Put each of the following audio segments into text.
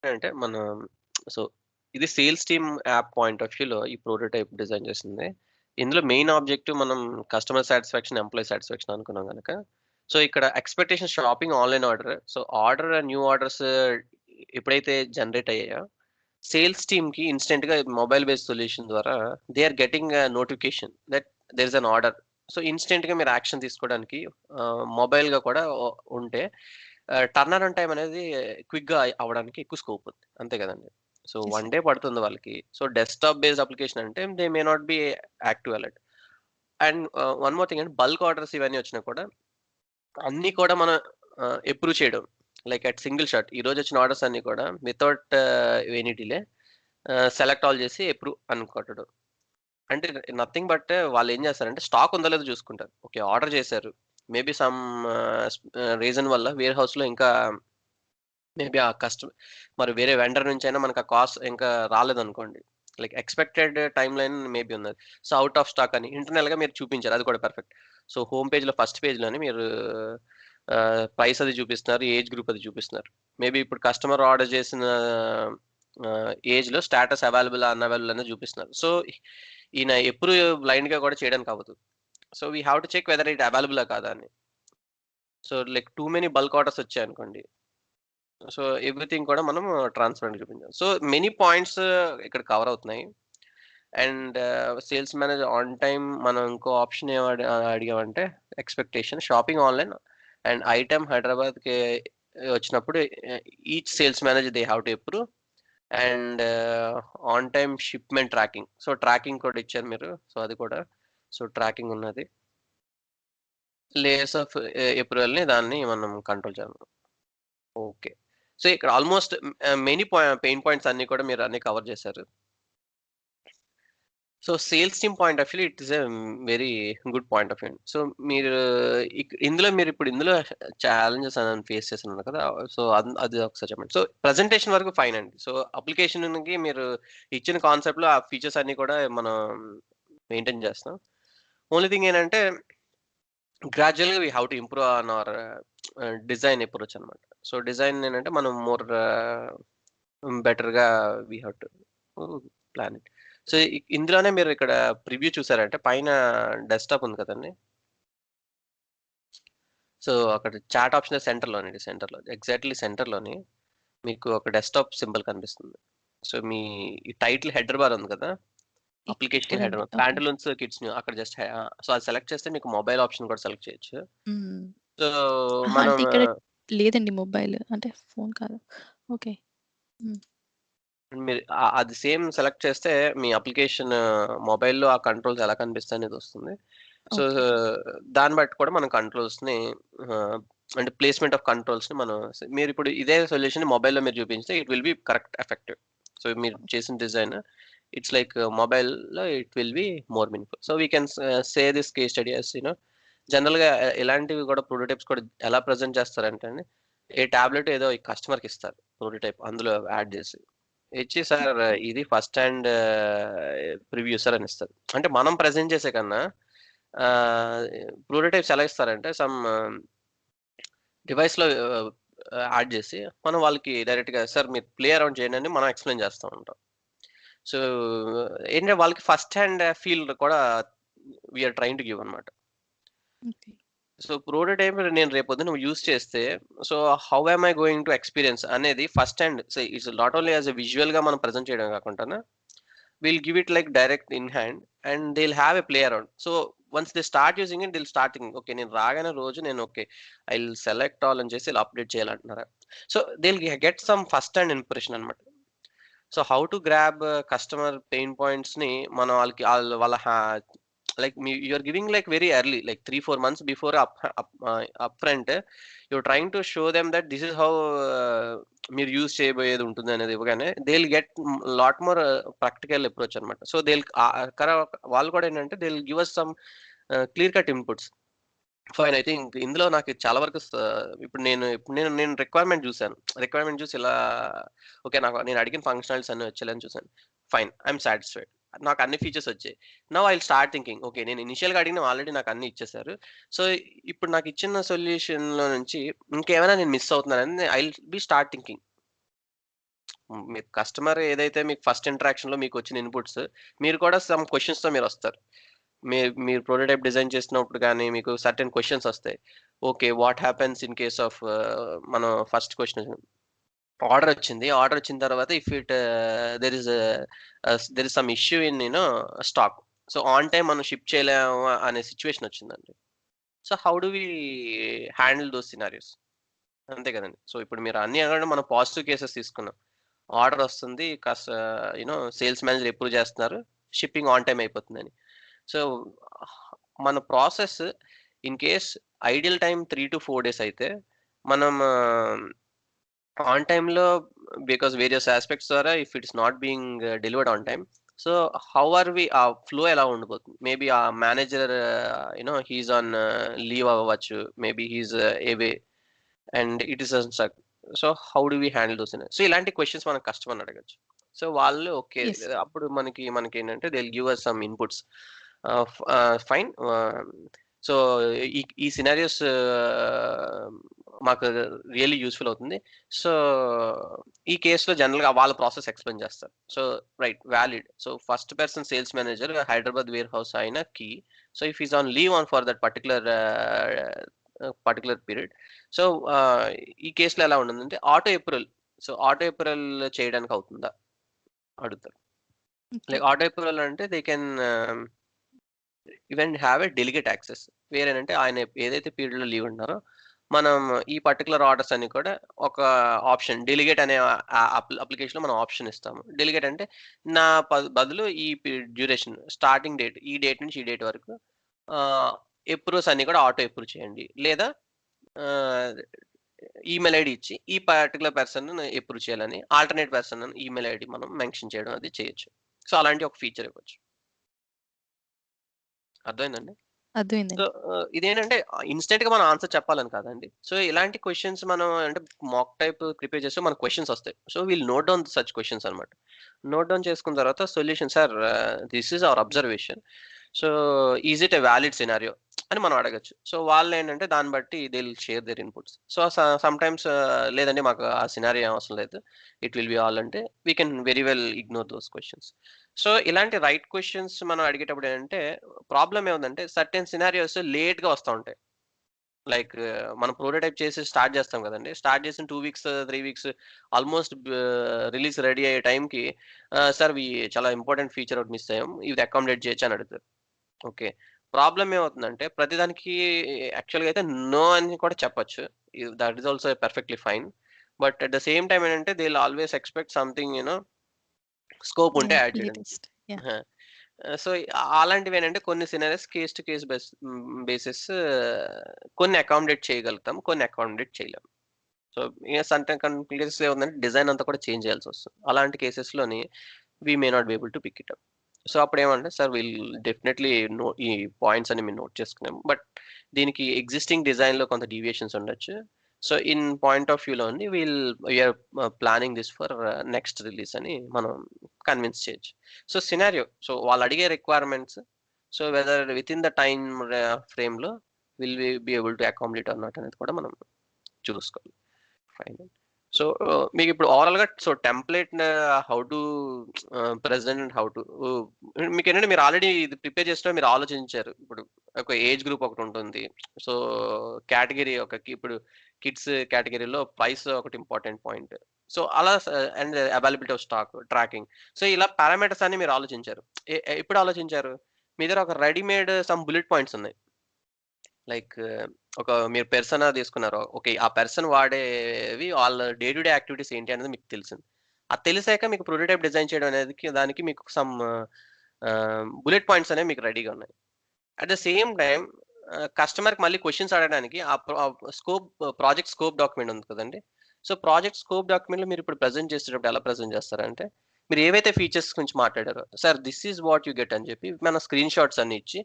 అంటే సో, ఇది sales team app point of వ్యూలో ఈ ప్రోటోటైప్ డిజైన్ చేసింది. ఇందులో మెయిన్ ఆబ్జెక్టివ్ మనం కస్టమర్ సాటిస్ఫాక్షన్, ఎంప్లాయీ సాటిస్ఫాక్షన్ అనుకున్నాం గనక, సో, ఇక్కడ expectation shopping online order. So, new orders ఎప్పుడైతే జనరేట్ అయ్యాయో, సేల్స్ టీమ్‌కి ఇన్‌స్టంట్‌గా మొబైల్ బేస్డ్ సొల్యూషన్ ద్వారా they are getting a notification that there is an order. So, ఇన్‌స్టంట్‌గా మీరు యాక్షన్ తీసుకోవడానికి మొబైల్‌గా కూడా ఉంటే టర్న్ అరౌండ్ టైమ్ అనేది క్విక్‌గా అవ్వడానికి ఎక్కువ స్కోప్ ఉంది. అంతే కదండీ! So, yes. 1 డే పడుతుంది వాళ్ళకి. సో, డెస్క్‌టాప్ బేస్డ్ అప్లికేషన్ అంటే they may not be active alert. And one more thing అండి, బల్క్ ఆర్డర్స్ ఇవన్నీ వచ్చినా కూడా అన్నీ కూడా మనం అప్రూవ్ చేయడం. లైక్ అట్ సింగిల్ షాట్ ఈరోజొచ్చిన ఆర్డర్స్ అన్నీ కూడా without any delay select all చేసి అప్రూవ్ అని కొట్టడం. అంటే నథింగ్ బట్ వాళ్ళేం చేస్తారంటే స్టాక్ ఉందో లేదో చూసుకుంటారు. ఓకే. ఆర్డర్ చేశారు. మేబీ సమ్ రీజన్ వల్ల వేర్ హౌస్‌లో ఇంకా మేబీ ఆ మరి వేరే వెండర్ నుంచైనా మనకు ఆ కాస్ట్ ఇంకా రాలేదనుకోండి. లైక్ ఎక్స్‌పెక్టెడ్ టైమ్‌లైన్ మేబీ ఉన్నది. సో, ఔట్ ఆఫ్ స్టాక్ అని ఇంటర్నల్‌గా మీరు చూపించారు. అది కూడా పర్ఫెక్ట్. సో, హోమ్ పేజ్‌లో ఫస్ట్ పేజ్‌లోనే మీరు ప్రైస్ అది చూపిస్తున్నారు. ఏజ్ గ్రూప్ అది చూపిస్తున్నారు. మేబీ ఇప్పుడు కస్టమర్ ఆర్డర్ చేసిన ఏజ్‌లో స్టేటస్ అవైలబుల్, అన్‌అవైలబుల్ అనేది చూపిస్తున్నారు. సో, ఈయన ఎప్పుడు బ్లైండ్‌గా కూడా చేయడానికి అవ్వదు. So, we have to check whether it అవైలబులా కాదా అని. So, like too many bulk orders వచ్చాయనుకోండి. సో, ఎవ్రీథింగ్ కూడా మనం ట్రాన్స్‌పరెంట్‌గా చూపించాలి. సో, మెనీ పాయింట్స్ ఇక్కడ కవర్ అవుతున్నాయి. And sales manager on time మనం ఇంకో ఆప్షన్ ఏం అడిగామంటే expectation shopping online and item హైదరాబాద్‌కి వచ్చినప్పుడు each sales manager they have to approve and on time shipment tracking. So, tracking కూడా ఇచ్చారు మీరు. సో, అది కూడా. సో, ట్రాకింగ్ ఉన్నది. లేయర్స్ ఆఫ్ అప్రూవల్‌ని దాన్ని మనం కంట్రోల్ చేయాలి. ఓకే. సో, ఇక్కడ ఆల్‌మోస్ట్ మెనీ పెయిన్ పాయింట్స్ అన్నీ కూడా మీరు అన్నీ కవర్ చేశారు. So, sales team point of view it is a very good point of view. So, మీరు ఇందులో ఛాలెంజెస్ అని ఫేస్ చేస్తున్నారు కదా! సో, అది ఒకసారి చెప్పండి. సో, ప్రెజెంటేషన్ వరకు ఫైన్ అండి. సో, అప్లికేషన్‌కి మీరు ఇచ్చిన కాన్సెప్ట్‌లో ఆ ఫీచర్స్ అన్నీ కూడా మనం మెయింటైన్ చేస్తాం. ఓన్లీ థింగ్ ఏంటంటే గ్రాడ్యుయల్‌గా we have to improve on our design approach అన్నమాట. సో, డిజైన్ ఏంటంటే మనం మోర్ బెటర్‌గా we have to plan it. So, ఇందులోనే మీరు ఇక్కడ ప్రివ్యూ చూసారంటే పైన డెస్క్‌టాప్ ఉంది కదండీ! సో, అక్కడ చాట్ ఆప్షన్ సెంటర్‌లోనండి. ఎగ్జాక్ట్‌లీ సెంటర్‌లోని మీకు ఒక డెస్క్‌టాప్ సింబల్ కనిపిస్తుంది. సో, మీ ఈ టైటిల్ హెడర్ బార్ ఉంది కదా! అప్లికేషన్ లేదండి. Header bar. Okay. Pantaloons kids new అక్కడ జస్ట్ సో, అది సెలెక్ట్ చేస్తే మీకు మొబైల్ ఆప్షన్ కూడా సెలెక్ట్ చేయొచ్చు. హ్మ్. సో, అహా! మనం అంటే ఇక్కడ లేదండి మొబైల్. అంటే ఫోను కాదు. ఓకే. హ్మ్. మీరు అది సేమ్ సెలెక్ట్ చేస్తే మీ అప్లికేషన్ మొబైల్‌లో ఆ కంట్రోల్స్ ఎలా కనిపిస్తాయనేది వస్తుంది. So, okay. దాన్ని బట్టి కూడా మనం కంట్రోల్స్‌ని ఆహ్, అంటే ప్లేస్‌మెంట్ ఆఫ్ కంట్రోల్స్‌ని మనం మీరిప్పుడు ఇదే సొల్యూషన్ మొబైల్‌లో మీరు చూపించితే it will be correct effective. So, మీరు చేసిన డిజైన్ ఇట్స్ లైక్ మొబైల్‌లో it will be more meaningful. So, we can say this case study as జనరల్‌గా ఇలాంటివి కూడా ప్రోటోటైప్స్ కూడా ఎలా ప్రెజెంట్ చేస్తారంటే అండి, ఏ టాబ్లెట్ ఏదో ఈ కస్టమర్‌కి ఇస్తారు ప్రోటోటైప్ అందులో యాడ్ చేసి. ఇచ్చి సార్ ఇది ఫస్ట్ హ్యాండ్ ప్రివ్యూ సార్ అని ఇస్తారు. అంటే మనం ప్రెజెంట్ చేసే కన్నా ఆహ్, ప్రోటోటైప్స్ ఎలా ఇస్తారంటే డివైస్‌లో యాడ్ చేసి మనం వాళ్ళకి డైరెక్ట్‌గా సార్ మీరు ప్లే అరౌండ్ చేయండి అని మనం ఎక్స్‌ప్లెయిన్ చేస్తా ఉంటాం. సో, ఏంటంటే వాళ్ళకి ఫస్ట్ హ్యాండ్ ఫీల్ కూడా we are trying to give అన్నమాట. ఓకే. సో, ప్రోటోటైప్ నేను రేపొద్దున యూజ్ చేస్తే, so, how am I going to experience అనేది first hand it's not only as a విజువల్‌గా మనం ప్రెజెంట్ చేయడమే కాకుండాను, we'll give it like direct in hand and they will have a play around. So, once they start using it, they will start thinking okay. నేను రాగానే రోజు నేను okay. I will select all అని చేసి ఇలా update చేయాలంటున్నారా? So, they will get some first hand impression అన్నమాట. So, how to grab customer pain పాయింట్స్‌ని మనం వాళ్ళకి వాళ్ళ like you are giving like very early like 3, 4 months before upfront you are trying to show them that this is how మీరు use చేయబోయేది ఉంటుంది అనేది ఇవ్వగానే they will get lot more practical approach అన్నమాట. సో, దే విల్ వాళ్ళు కూడా ఏంటంటే they will give us some clear cut inputs. Fine. అయితే ఇందులో నాకు చాలా వరకు ఇప్పుడు నేను రిక్వైర్మెంట్ చూసాను. రిక్వైర్మెంట్ చూసి ఇలా ఓకే. నేను అడిగిన ఫంక్షనాలిటీస్ అన్నీ వచ్చేలాగా చూసాను. ఫైన్. I am satisfied. నాకు అన్ని ఫీచర్స్ వచ్చాయి. Now I will start thinking okay. నేను ఇనిషియల్‌గా అడిగినవి ఆల్రెడీ నాకు అన్నీ ఇచ్చేసారు. సో, ఇప్పుడు నాకు ఇచ్చిన సొల్యూషన్‌లో నుంచి ఇంకేమైనా నేను మిస్ అవుతున్నానని I will be start thinking. మీకు కస్టమర్ ఏదైతే మీకు ఫస్ట్ ఇంటరాక్షన్‌లో మీకొచ్చిన ఇన్‌పుట్స్, మీరు కూడా సమ్ క్వెషన్స్‌తో మీరొస్తారు. మీరు ప్రోటోటైప్ డిజైన్ చేసినప్పుడు గానీ, మీకు సర్టెన్ క్వెషన్స్ ఒస్తాయి. Okay. What happens in case of మనం ఫస్ట్ క్వెషన్ ఆర్డరొచ్చింది. ఆర్డరొచ్చిన తర్వాత if there is some issue in stock. So, on time మనం షిప్ చేయలేము అనే సిట్యుయేషన్ ఒచ్చిందండి. So, how do we handle those scenarios? అంతే కదండీ. సో, ఇప్పుడు మీరు అన్నీ కూడా మనం పాజిటివ్ కేసెస్ తీసుకున్నాం. ఆర్డరొస్తుంది. సేల్స్ మేనేజర్ అప్రూవ్ చేస్తున్నారు. షిప్పింగ్ ఆన్ టైమ్ అయిపోతుందని. సో, మన process in case ideal time 3-4 days అయితే, మనం ఆన్ టైమ్‌లో బికాస్ వేరియస్ యాస్పెక్ట్స్ ద్వారా if it is not being delivered on time. So, how are we ఆ ఫ్లో ఎలా ఉండిపోతుంది? మేబీ ఆ manager he is on leave అవ్వచ్చు. Maybe he is away and it is stuck. So, how do we handle those so, ఇలాంటి questions మనం కస్టమర్‌ని అడగొచ్చు. So, వాళ్ళు ఓకే. యెస్. అప్పుడు మనకేంటంటే they will give us some inputs. Fine. So, ఈ scenarios మాకు రియల్లీ యూజ్‌ఫుల్ అవుతుంది. సో, ఈ కేస్‌లో జనరల్‌గా వాళ్ళ ప్రాసెస్ ఎక్స్‌ప్లెయిన్ చేస్తారు. So, right valid. So, first person sales manager Hyderabad warehouse ఆయన కీ. So, if he is on leave for that particular period. So, ఈ కేస్‌లో ఎలా ఉంటుందంటే auto approval. So, auto approval చేయడానికి అవుతుందా? అడుగుతారు. ఓకే. లైక్ ఆటో అప్రూవల్ అంటే they can even have a delegate access. వేరేనంటే ఆయన ఏదైతే పీరియడ్‌లో లీవ్ ఉంటున్నారో, మనం ఈ పర్టిక్యులర్ ఆర్డర్స్ అన్ని కూడా ఒక ఆప్షన్ డెలిగేట్ అనే అప్లికేషన్‌లో మనం ఆప్షన్ ఇస్తాము. డెలిగేట్ అంటే నా బదులు ఈ డ్యూరేషన్ స్టార్టింగ్ డేట్ ఈ డేట్ నుంచి ఈ డేట్ వరకు ఆహ్, అప్రూవ్స్ అన్ని కూడా ఆటో అప్రూవ్ చేయండి. లేదా ఆహ్, ఈమెయిల్ ఐడీ ఇచ్చి ఈ పర్టిక్యులర్ పర్సన్‌ని అప్రూవ్ చేయాలని ఆల్టర్‌నేట్ పర్సన్ ఈమెయిల్ ఐడీ మనం మెన్షన్ చేయడం అది చేయొచ్చు. సో, అలాంటి ఒక ఫీచర్ ఇవ్వచ్చు. అర్థమైందండి? సో, అర్థమైందండి. ఇదేంటంటే ఇన్‌స్టంట్‌గా మనం ఆన్సర్ చెప్పాలని కాదండి. సో, ఇలాంటి క్వెషన్స్ మనం అంటే మాక్ టైప్ ప్రిపేర్ చేస్తే మనకు క్వెషన్స్ ఒస్తాయి. So, we'll note down such questions అన్నమాట. నోట్ డౌన్ చేసుకున్న తర్వాత solution sir this is our observation. So, is it a valid scenario అని మనం అడగొచ్చు. సో, వాళ్ళేంటంటే దాన్ని బట్టి they will share their inputs. So, sometimes లేదండి మాకు ఆ సినారియో ఏం అవసరం లేదు. ఇట్ విల్ బి ఆల్ అంటే we can very well ignore those questions. So, ఇలాంటి రైట్ క్వెషన్స్ మనం అడిగేటప్పుడు ఏంటంటే ప్రాబ్లమ్ ఏముందంటే సర్టెన్ సినారియోస్ లేట్‌గా వస్తా ఉంటాయి. లైక్ మనం ప్రోటోటైప్ చేసి స్టార్ట్ చేస్తాం కదండీ! స్టార్ట్ చేసిన 2 weeks, 3 weeks almost release ready అయ్యే టైంకి సార్ చాలా ఇంపార్టెంట్ ఫీచర్ ఒకటి మిస్ అయ్యాం. ఇది అకామిడేట్ చేయొచ్చా అని అడుగుతారు. ఓకే. ప్రాబ్లమ్ ఏమవుతుందంటే ప్రతిదానికి యాక్చువల్‌గా అయితే నో అని కూడా చెప్పొచ్చు. That is also perfectly fine. But at the same time ఏంటంటే they will always expect something scope ఉంటే యాహ్! యాడ్ చేయడానికి. లేటెస్ట్. యాహ్! ఆ! సో, అలాంటివేనంటే కొన్ని scenarios case to case basis కొన్ని అకామిడేట్ చేయగలుగుతాం. కొన్ని అకామిడేట్ చేయలేం. సో, కొన్ని కేసెస్‌లో ఏముందంటే డిజైన్ అంతా కూడా చేంజ్ చేయాల్సొస్తుంది. అలాంటి కేసెస్‌లోని we may not be able to pick it up. So, అప్పుడేమంటే సార్ డెఫినైట్లీ ఈ పాయింట్స్ అన్ని మేము నోట్ చేసుకున్నాం. బట్ దీనికి ఎగ్జిస్టింగ్ డిజైన్‌లో కొంత డీవియేషన్స్ ఉండొచ్చు. సో, ఇన్ పాయింట్ ఆఫ్ వ్యూలో అండి we are planning this for next release అని మనం కన్విన్స్ చేయొచ్చు. సో, సో, వాళ్ళు అడిగే requirements so, whether within the time ఫ్రేమ్‌లో will we be able to accommodate or not అనేది కూడా మనం చూసుకోవాలి. ఫైన్. సో, మీకిప్పుడు ఓవరాల్‌గా template how to present and how to మీకేంటంటే మీరు ఆల్రెడీ ఇది ప్రిపేర్ చేసేటప్పుడు మీరు ఆలోచించారు. ఇప్పుడు ఒక ఏజ్ గ్రూప్ ఒకటుంటుంది. సో, కేటగరీ ఇప్పుడు కిడ్స్ కేటగరీలో ప్రైస్ ఒకటి ఇంపార్టెంట్ పాయింట్. సో, అలా and availability of stock, tracking. So, ఇలా పారామీటర్స్ అన్ని మీరు ఆలోచించారు. ఎప్పుడు ఆలోచించారు? మీ దగ్గర ఒక రెడీమేడ్ సమ్ బుల్లెట్ పాయింట్స్ ఉన్నాయి. లైక్ మీరు పెర్సనా తీసుకున్నారు. ఓకే. ఆ పర్సన్ వాడేవి వాళ్ళ డే టు డే యాక్టివిటీస్ ఏంటి అనేది మీకు తెలిసింది. అది తెలిసాక మీకు ప్రోటోటైప్ డిజైన్ చేయడం దానికి మీకు సమ్ బుల్లెట్ పాయింట్స్ అనేవి మీకు రెడీగా ఉన్నాయి. అట్ ద సేమ్ టైమ్ కస్టమర్‌కి మళ్ళీ క్వెషన్స్ అడగడానికి ప్రాజెక్ట్ స్కోప్ డాక్యుమెంట్ ఉంది కదండీ! సో, ప్రాజెక్ట్ స్కోప్ డాక్యుమెంట్‌లో మీరిప్పుడు ప్రెజెంట్ చేసేటప్పుడు ఎలా ప్రెజెంట్ చేస్తారంటే, మీరు ఏవైతే ఫీచర్స్ గురించి మాట్లాడారో, sir this is what you get అని చెప్పి మన స్క్రీన్ షాట్స్ అన్ని ఇచ్చి,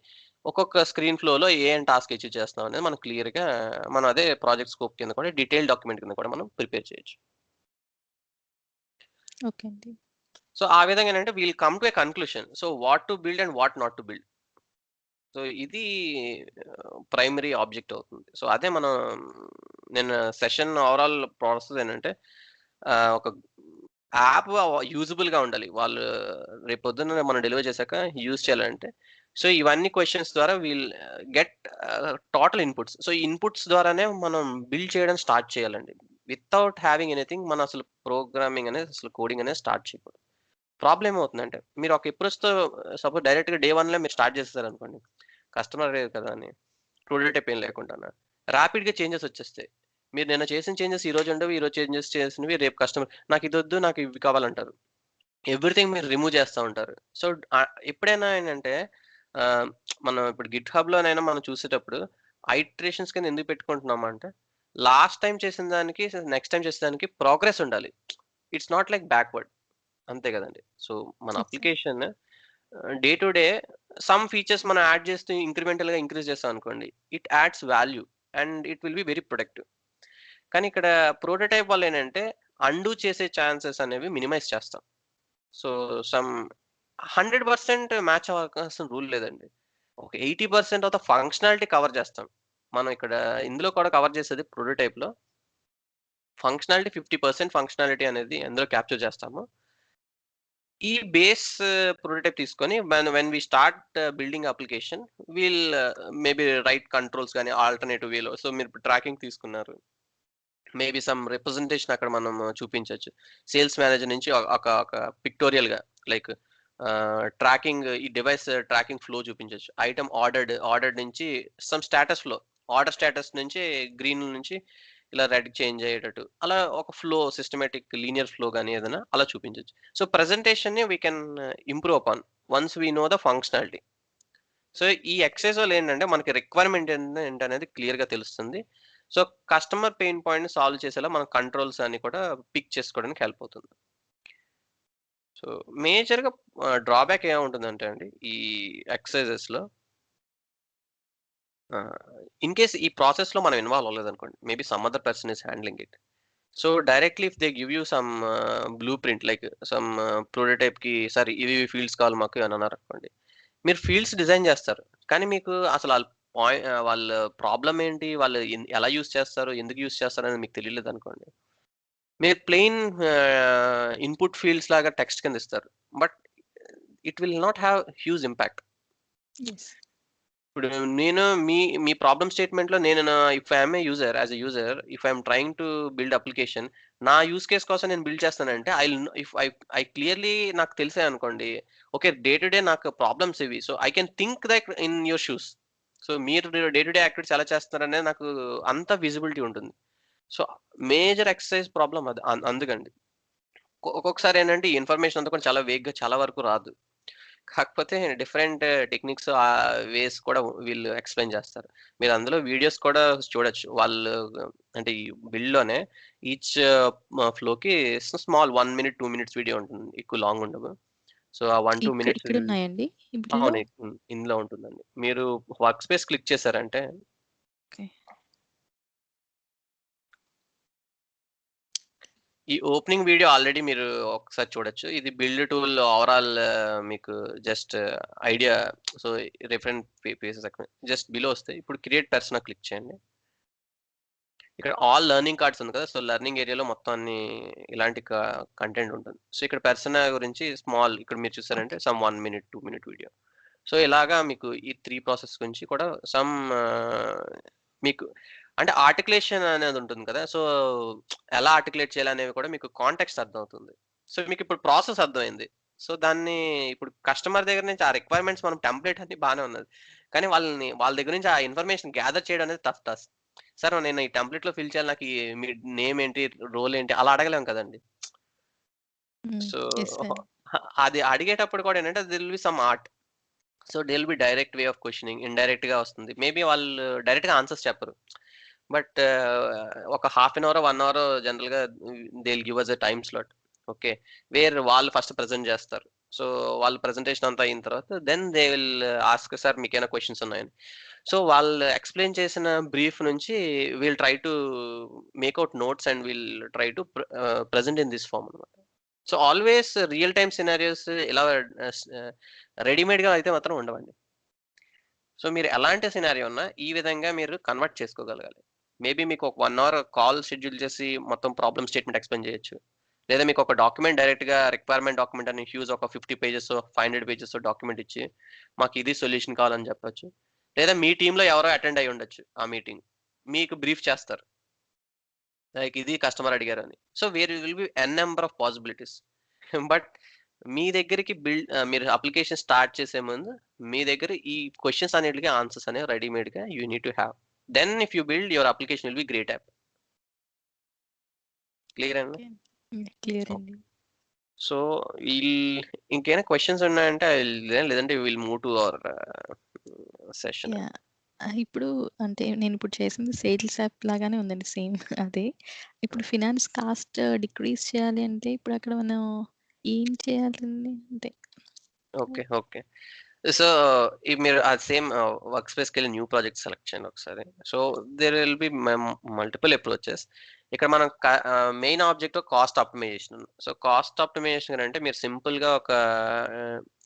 ఒక్కొక్క స్క్రీన్ ఫ్లోలో ఏం టాస్క్ అచీవ్ చేస్తున్నాం అనేది మనం క్లియర్‌గా మనం అదే ప్రాజెక్ట్ స్కోప్ కింద కూడా డీటెయిల్డ్ డాక్యుమెంట్ కింద కూడా మనం ప్రిపేర్ చేయొచ్చు. ఓకే అండి. సో, ఆ విధంగా ఏంటంటే we'll come to a conclusion. So, what to build and what not to build. So, ఇది ప్రైమరీ ఆబ్జెక్ట్ అవుతుంది. సో, అదే నేను సెషన్ ఓవరాల్ ప్రాసెస్ ఏంటంటే ఒక యాప్ యూజబుల్‌గా ఉండాలి. వాళ్ళు రేపొద్దున మనం డెలివర్ చేశాక యూజ్ చేయాలంటే, సో ఇవన్నీ క్వెషన్స్ ద్వారా we'll get total inputs. So ఈ ఇన్‌పుట్స్ ద్వారానే మనం బిల్డ్ చేయడం స్టార్ట్ చేయాలండి. వితౌట్ హావింగ్ ఎనీథింగ్ మనం అసలు ప్రోగ్రామింగ్ అనేది అసలు కోడింగ్ అనేది స్టార్ట్ చేయకూడదు. ప్రాబ్లమ్ ఏమవుతుందంటే మీరు ఒక అప్రోచ్‌తో సపోజ్ డైరెక్ట్‌గా డే 1లో మీరు స్టార్ట్ చేసేసారనుకోండి. కస్టమర్ లేదు కదా అని ప్రొటోటైప్ ఏం లేకుండానా ర్యాపిడ్‌గా చేంజెస్ వచ్చేస్తాయి. మీరు నిన్న చేసిన చేంజెస్ ఈరోజు ఉండవు. ఈరోజు చేంజెస్ చేసినవి రేపు కస్టమర్ నాకిదొద్దు, నాకు ఇవి కావాలంటారు. ఎవ్రీథింగ్ మీరు రిమూవ్ చేస్తా ఉంటారు. సో, ఎప్పుడైనా ఏంటంటే ఆహ్, మనం ఇప్పుడు గిట్‌హబ్‌లోనైనా మనం చూసేటప్పుడు ఐటరేషన్స్ కింద ఎందుకు పెట్టుకుంటున్నామంటే, లాస్ట్ టైమ్ చేసిన దానికి నెక్స్ట్ టైమ్ చేసేదానికి ప్రోగ్రెస్ ఉండాలి. It's not like backward. అంతే కదండీ. సో, మన exact. Application day to day some features మనం యాడ్ చేస్తూ ఇంక్రిమెంటల్‌గా ఇంక్రీజ్ చేస్తాం అనుకోండి. It adds value and it will be very productive. కానీ ఇక్కడ ప్రోటోటైప్ వల్ల ఏంటంటే అండూ చేసే ఛాన్సెస్ అనేవి మినిమైజ్ చేస్తాం. సో, సమ్ 100% మ్యాచ్ అవ్వాల్సిన రూల్ లేదండి. ఒక 80% ఆఫ్ ద ఫంక్షనాలిటీ కవర్ చేస్తాం. మనం ఇక్కడ ఇందులో కూడా కవర్ చేసేది ప్రోటోటైప్‌లో ఫంక్షనాలిటీ 50% ఫంక్షనాలిటీ అనేది అందులో క్యాప్చర్ చేస్తాము. ఈ బేస్ ప్రోటోటైప్ తీసుకొని when we start building application will maybe right controls గాని ఆల్టర్‌నేటివ్ వేలో సో మీరు ట్రాకింగ్ తీసుకున్నారు. మేబీ సమ్ రిప్రజెంటేషన్ అక్కడ మనం చూపించొచ్చు. సేల్స్ మేనేజర్ నుంచి ఒక పిక్టోరియల్‌గా లైక్ ట్రాకింగ్ ఈ డివైస్ ట్రాకింగ్ ఫ్లో చూపించొచ్చు. ఐటెమ్ ఆర్డర్డ్ నుంచి some status flow. Order status నుంచి గ్రీన్ నుంచి ఇలా రెడ్‌కి చేంజ్ అయ్యేటట్టు. అలా ఒక ఫ్లో సిస్టమాటిక్ లీనియర్ ఫ్లో గాని ఏదైనా అలా చూపించొచ్చు. సో ప్రెజెంటేషన్‌ని we can improve upon once we know the functionality. So, ఈ ఎక్సర్సైజ్ వల్ల ఏంటంటే మనకి రిక్వైర్మెంట్ ఏంటనేది క్లియర్‌గా తెలుస్తుంది. సో, కస్టమర్ పెయిన్ పాయింట్‌ని సాల్వ్ చేసేలా మనం కంట్రోల్స్ అన్ని కూడా పిక్ చేసుకోవడానికి హెల్ప్ అవుతుంది. సో, మేజర్‌గా డ్రాబ్యాక్ ఏముంటుందంటే అండి, ఈ ఎక్సర్సైజెస్‌లో ఇన్ కేస్ ఈ ప్రాసెస్‌లో మనం ఇన్వాల్వ్ అవ్వలేదనుకోండి. Maybe some other person is handling it. So, directly if they give you some blueprint like some ప్రొటోటైప్‌కి సార్ ఇవి ఫీల్డ్స్ కావాలి మాకు అని అన్నారనుకోండి. మీరు ఫీల్డ్స్ డిజైన్ చేస్తారు. కానీ మీకు అసలు ఆళ్ళ వాళ్ళ ప్రాబ్లమ్ ఏంటి? వాళ్ళు ఎలా యూజ్ చేస్తారు? ఎందుకు యూజ్ చేస్తారనేది మీకు తెలియలేదనుకోండి. మీరు ప్లెయిన్ ఇన్‌పుట్ ఫీల్డ్స్ లాగా టెక్స్ట్ కింద ఇస్తారు. But it will not have huge impact. Yes. ఇప్పుడు నేను మీ ప్రాబ్లమ్ స్టేట్మెంట్‌లో నేను if I am a user as a user if I am trying to build application నా యూజ్ కేస్ కోసం నేను బిల్డ్ చేస్తానంటే ఇఫ్ ఐ క్లియర్‌లీ నాకు తెలిసాయనుకోండి. ఓకే. డే టు డే నాకు ప్రాబ్లమ్స్ ఇవి. So, I can think like in your shoes. So, మీరు day to day activities ఎలా చేస్తున్నారనేది నాకు అంత విజిబిలిటీ ఉంటుంది. సో, మేజర్ ఎక్సర్‌సైజ్ ప్రాబ్లమ్ అది. అందుకండి. ఒక్కొక్కసారి ఏంటంటే ఈ ఇన్ఫర్మేషన్ అంతా కూడా చాలా వేగ్‌గా చాలా వరకు రాదు. కాకపోతే డిఫరెంట్ టెక్నిక్స్ వేస్ కూడా వీళ్ళు ఎక్స్‌ప్లెయిన్ చేస్తారు. మీరు అందులో వీడియోస్ కూడా చూడొచ్చు. వాళ్ళు అంటే ఈ బిల్డ్‌లోనే ఈచ్ ఫ్లోకి స్మాల్ 1 మినిట్, 2 మినిట్స్ వీడియో ఉంటుంది. ఎక్కువ లాంగ్ ఉండవు. సో, ఆ 1, 2 మినిట్స్ ఇక్కడున్నాయండి ఈ బిల్‌లో? అవును. ఇందులో ఉంటుందండి. మీరు వర్క్ స్పేస్ క్లిక్ చేశారంటే ఓకే. ఈ ఓపెనింగ్ వీడియో ఆల్రెడీ మీరు ఒకసారి చూడొచ్చు. ఇది బిల్డ్ టూల్ ఓవరాల్ మీకు just idea so, referent pages just below వస్తాయి. ఇప్పుడు క్రియేట్ పర్సనా క్లిక్ చేయండి. ఇక్కడ ఆల్ లెర్నింగ్ కార్డ్స్ ఉంది కదా! సో, లెర్నింగ్ ఏరియాలో మొత్తం అన్ని ఇలాంటి కంటెంట్ ఉంటుంది. సో, ఇక్కడ పర్సనా గురించి స్మాల్ ఇక్కడ మీరు చూసారంటే okay. Some 1 minute, 2 minute video. So, ఇలాగా మీకు ఈ 3 ప్రాసెస్ గురించి కూడా సమ్ మీకు అంటే ఆర్టికులేషన్ అనేది ఉంటుంది కదా! సో, ఎలా ఆర్టికులేట్ చేయాలనేవి కూడా మీకు కాంటెక్స్ట్ అర్థమవుతుంది. సో, మీకిప్పుడు ప్రాసెస్ అర్థమైంది. సో, దాన్ని ఇప్పుడు కస్టమర్ దగ్గర నుంచి ఆ రిక్వైర్మెంట్స్ మనం టెంప్లేట్ అన్నీ బానే ఉన్నది. కానీ వాళ్ళ దగ్గర నుంచి ఆ ఇన్ఫర్మేషన్ గ్యాదర్ చేయడం అనేది టఫ్ టాస్క్. సార్ నేను ఈ టెంప్లేట్‌లో ఫిల్ చేయాలి. నాకు మీ నేమ్ ఏంటి? రోల్ ఏంటి? అలా అడగలేం కదండీ! హ్మ్. సో, యెస్ అండి. అది అడిగేటప్పుడు కూడా ఏంటంటే there will be some art. So, they will be direct way of questioning. ఇండైరెక్ట్‌గా వస్తుంది. మేబీ వాళ్ళు డైరెక్ట్‌గా ఆన్సర్స్ చెప్పరు. బట్ ఒక హాఫ్ అన్ అవరో, 1 అవరో జనరల్‌గా they will give us a time slot. Okay. Where వాళ్ళు ఫస్ట్ ప్రెజెంట్ చేస్తారు. సో, వాళ్ళు ప్రెజెంటేషన్ అంతా అయిన తర్వాత then they will ask sir మీకేమైనా క్వెషన్స్ ఉన్నాయని. సో, వాళ్ళు ఎక్స్‌ప్లెయిన్ చేసిన బ్రీఫ్ నుంచి we'll try to make out notes and we'll try to present in this form అన్నమాట. So, always real time scenarios ఇలా రెడీమేడ్‌గా అయితే మాత్రం ఉండవండి. సో, మీరు ఎలాంటి సినారియో ఉన్నా ఈ విధంగా మీరు కన్వర్ట్ చేసుకోగలగాలి. మేబీ మీకు ఒక 1 అవర్ కాల్ షెడ్యూల్ చేసి మొత్తం ప్రాబ్లమ్ స్టేట్‌మెంట్ ఎక్స్‌ప్లెయిన్ చేయొచ్చు. లేదా మీకు ఒక డాక్యుమెంట్ డైరెక్ట్‌గా రిక్వైర్మెంట్ డాక్యుమెంట్ అని హ్యూజ్ ఒక 50 పేజెసో, 500 పేజెసో డాక్యుమెంట్ ఇచ్చి, మాకు ఇది సొల్యూషన్ కావాలని చెప్పొచ్చు. లేదా మీ టీమ్‌లో ఎవరో అటెండ్ అయ్యి ఉండొచ్చు ఆ మీటింగ్. మీకు బ్రీఫ్ చేస్తారు. లైక్ ఇది కస్టమర్ అడిగారని. So, where will be n number of possibilities. But మీ దగ్గరికి మీరు అప్లికేషన్ స్టార్ట్ చేసే ముందు మీ దగ్గర ఈ క్వెషన్స్ అన్నిటికి ఆన్సర్స్ అనేవి రెడీమేడ్‌గా you need to have. Then if you build your application will be great app. Clear అండి? ఓకే. Clear okay. అండి. సో, ఇంకేమైనా క్వెషన్స్ ఉన్నాయంటే లేదంటే will move to our session. Yeah! ఇప్పుడు అంటే నేనిప్పుడు చేసింది సేల్స్ యాప్ లాగానే ఉందండి సేమ్ అదే. ఇప్పుడు ఫినాన్స్ కాస్ట్ డిక్రీజ్ చేయాలి అంటే ఇప్పుడు అక్కడ మనం ఏం చేయాలండి? అంటే ఓకే. ఓకే. సో, మీరు ఆ సేమ్ వర్క్ స్పేస్‌కెళ్ళి న్యూ ప్రాజెక్ట్ సెలెక్ట్ చేయండి ఒకసారి. So, there will be multiple approaches. ఇక్కడ మనం main objective cost optimization. So, cost optimization అంటే మీరు సింపుల్‌గా ఒక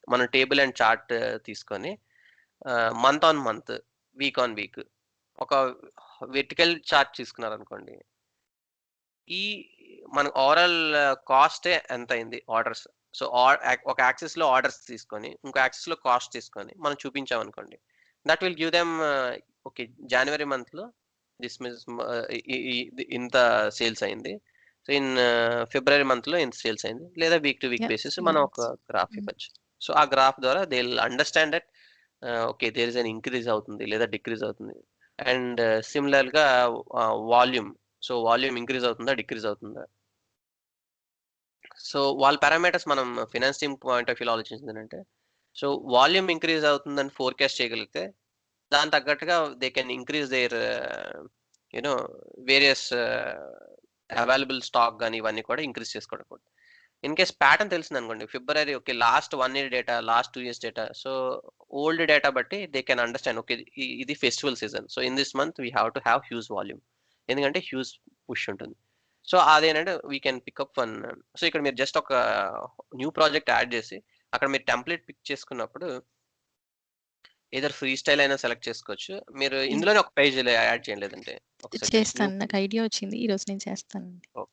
మన టేబుల్ అండ్ చార్ట్ తీసుకొని month on month, week on week ఒక వెర్టికల్ చార్ట్ తీసుకున్నారనుకోండి. ఈ మన ఓవరాల్ కాస్టే ఎంతయింది ఆర్డర్స్. సో, ఒక యాక్సిస్‌లో ఆర్డర్స్ తీసుకొని, ఇంకో యాక్సిస్‌లో కాస్ట్ తీసుకొని మనం చూపించామనుకోండి. That will give them okay. జనవరి మంత్‌లో దిస్ మీన్స్ ఇంత సేల్స్ అయింది. సో, ఇన్ ఫిబ్రవరి మంత్‌లో ఇంత సేల్స్ అయింది. లేదా week to week yeah! Basis మనం ఒక సేల్స్. గ్రాఫ్ హ్మ్. ఇవ్వచ్చు. సో, ఆ గ్రాఫ్ ద్వారా they will understand that okay. There is an increase అవుతుంది లేదా డిక్రీజ్ అవుతుంది. అండ్ సిమిలర్‌గా వాల్యూమ్. సో, వాల్యూమ్ ఇంక్రీజ్ అవుతుందా? డిక్రీజ్ అవుతుందా? సో, వాళ్ళ పారామీటర్స్ మనం ఫైనాన్స్ టీమ్ పాయింట్ ఆఫ్ వ్యూలో ఆలోచించిందేంటంటే, సో, వాల్యూమ్ ఇంక్రీజ్ అవుతుందని ఫోర్‌కాస్ట్ చేయగలిగితే, దానికి తగ్గట్టుగా they can increase their you know various available stock గాని ఇవన్నీ కూడా ఇంక్రీజ్ చేసుకోవడం. ఇన్ కేస్ ప్యాటర్న్ తెలిసిందనుకోండి. ఫిబ్రవరి okay. Last 1 year data, last 2 years data. So, old data బట్టి దే కెన్ అండర్‌స్టాండ్ ఓకే. ఇది festival season. So, in this month we have to have huge volume. ఎందుకంటే huge push ఉంటుంది. So, అదేంటంటే we can pick up one. So, ఇక్కడ మీరు just ఒక new project add చేసి, అక్కడ మీరు టెంప్లేట్ పిక్ చేసుకున్నప్పుడు ఎయిదర్ ఫ్రీ స్టైల్ అయినా సెలెక్ట్ చేసుకోవచ్చు. మీరు యాహ్! ఇందులోనే ఒక పేజ్ యాడ్ చేయండి లేదంటే ఒక సెకండ్. న్యూ చేస్తాను. నాకు ఐడియా వచ్చింది. ఈరోజు నేను చేస్తానండి. ఓకే.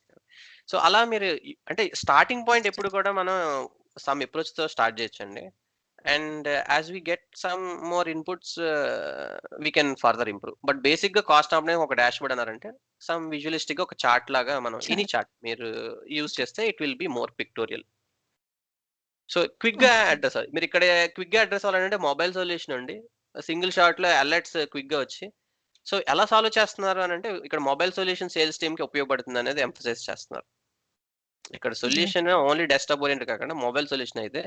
సో, అలా మీరు అంటే స్టార్టింగ్ పాయింట్ ఎప్పుడు కూడా మనం సమ్ అప్రోచ్‌తో స్టార్ట్ చేయొచ్చండి. And as we get some more inputs we can further improve. But బేసిక్‌గా కాస్ట్ ఆప్టిమైజ్ ఒక డాష్‌బోర్డ్ అన్నారంటే సమ్ విజువలిస్టిక్‌గా ఒక చార్ట్ లాగా మనం ఎనీ చార్ట్. చార్ట్ మీరు యూజ్ చేస్తే it will be more pictorial. So, క్విక్‌గా ఓకే. అడ్రెస్ మీరిక్కడ క్విక్‌గా అడ్రెస్ అవ్వాలంటే మొబైల్ సొల్యూషన్ అండి. సింగిల్ షాట్‌లో అలర్ట్స్ క్విక్‌గా వచ్చి సో, ఎలా సాల్వ్ చేస్తున్నారు అనంటే ఇక్కడ మొబైల్ సొల్యూషన్ సేల్స్ టీమ్‌కి ఉపయోగపడుతుందనేది ఎంఫసైజ్ చేస్తున్నారు. ఇక్కడ yeah! Solution only desktop oriented కాకుండా మొబైల్ సొల్యూషన్ అయితే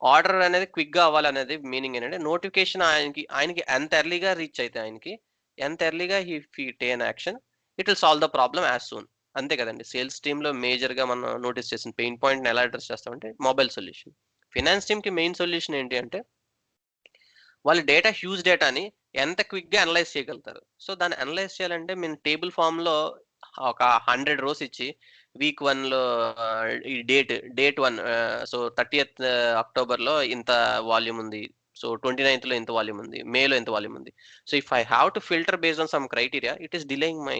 ఆర్డర్ అనేది క్విక్‌గా అవ్వాలనేది మీనింగ్ ఏంటంటే నోటిఫికేషన్ ఆయనకి ఎంత ఎర్లీగా రీచ్ అయితే ఆయనకి, ఎంత ఎర్లీగా if he take action it will solve the problem as soon. అంతే కదండీ. సేల్స్ టీమ్‌లో మేజర్‌గా మనం నోటీస్ చేసిన పెయిన్ పాయింట్‌ని ఎలా అడ్రెస్ చేస్తామంటే మొబైల్ సొల్యూషన్. ఫైనాన్స్ టీమ్‌కి మెయిన్ సొల్యూషన్ ఏంటి అంటే వాళ్ళు డేటా హ్యూజ్ డేటాని ఎంత క్విక్‌గా అనలైజ్ చేయగలుగుతారు. సో, దాన్ని అనలైజ్ చేయాలంటే మేము టేబుల్ ఫార్మ్‌లో ఒక 100 రోస్ ఇచ్చి వీక్ 1లో ఈ డేట్ 1 సో 30థ్ అక్టోబర్‌లో ఇంత వాల్యూమ్ ఉంది. సో 29థ్‌లో ఇంత వాల్యూమ్ ఉంది. మేలో ఇంత వాల్యూమ్ ఉంది. So if I have to filter based on some criteria it is delaying my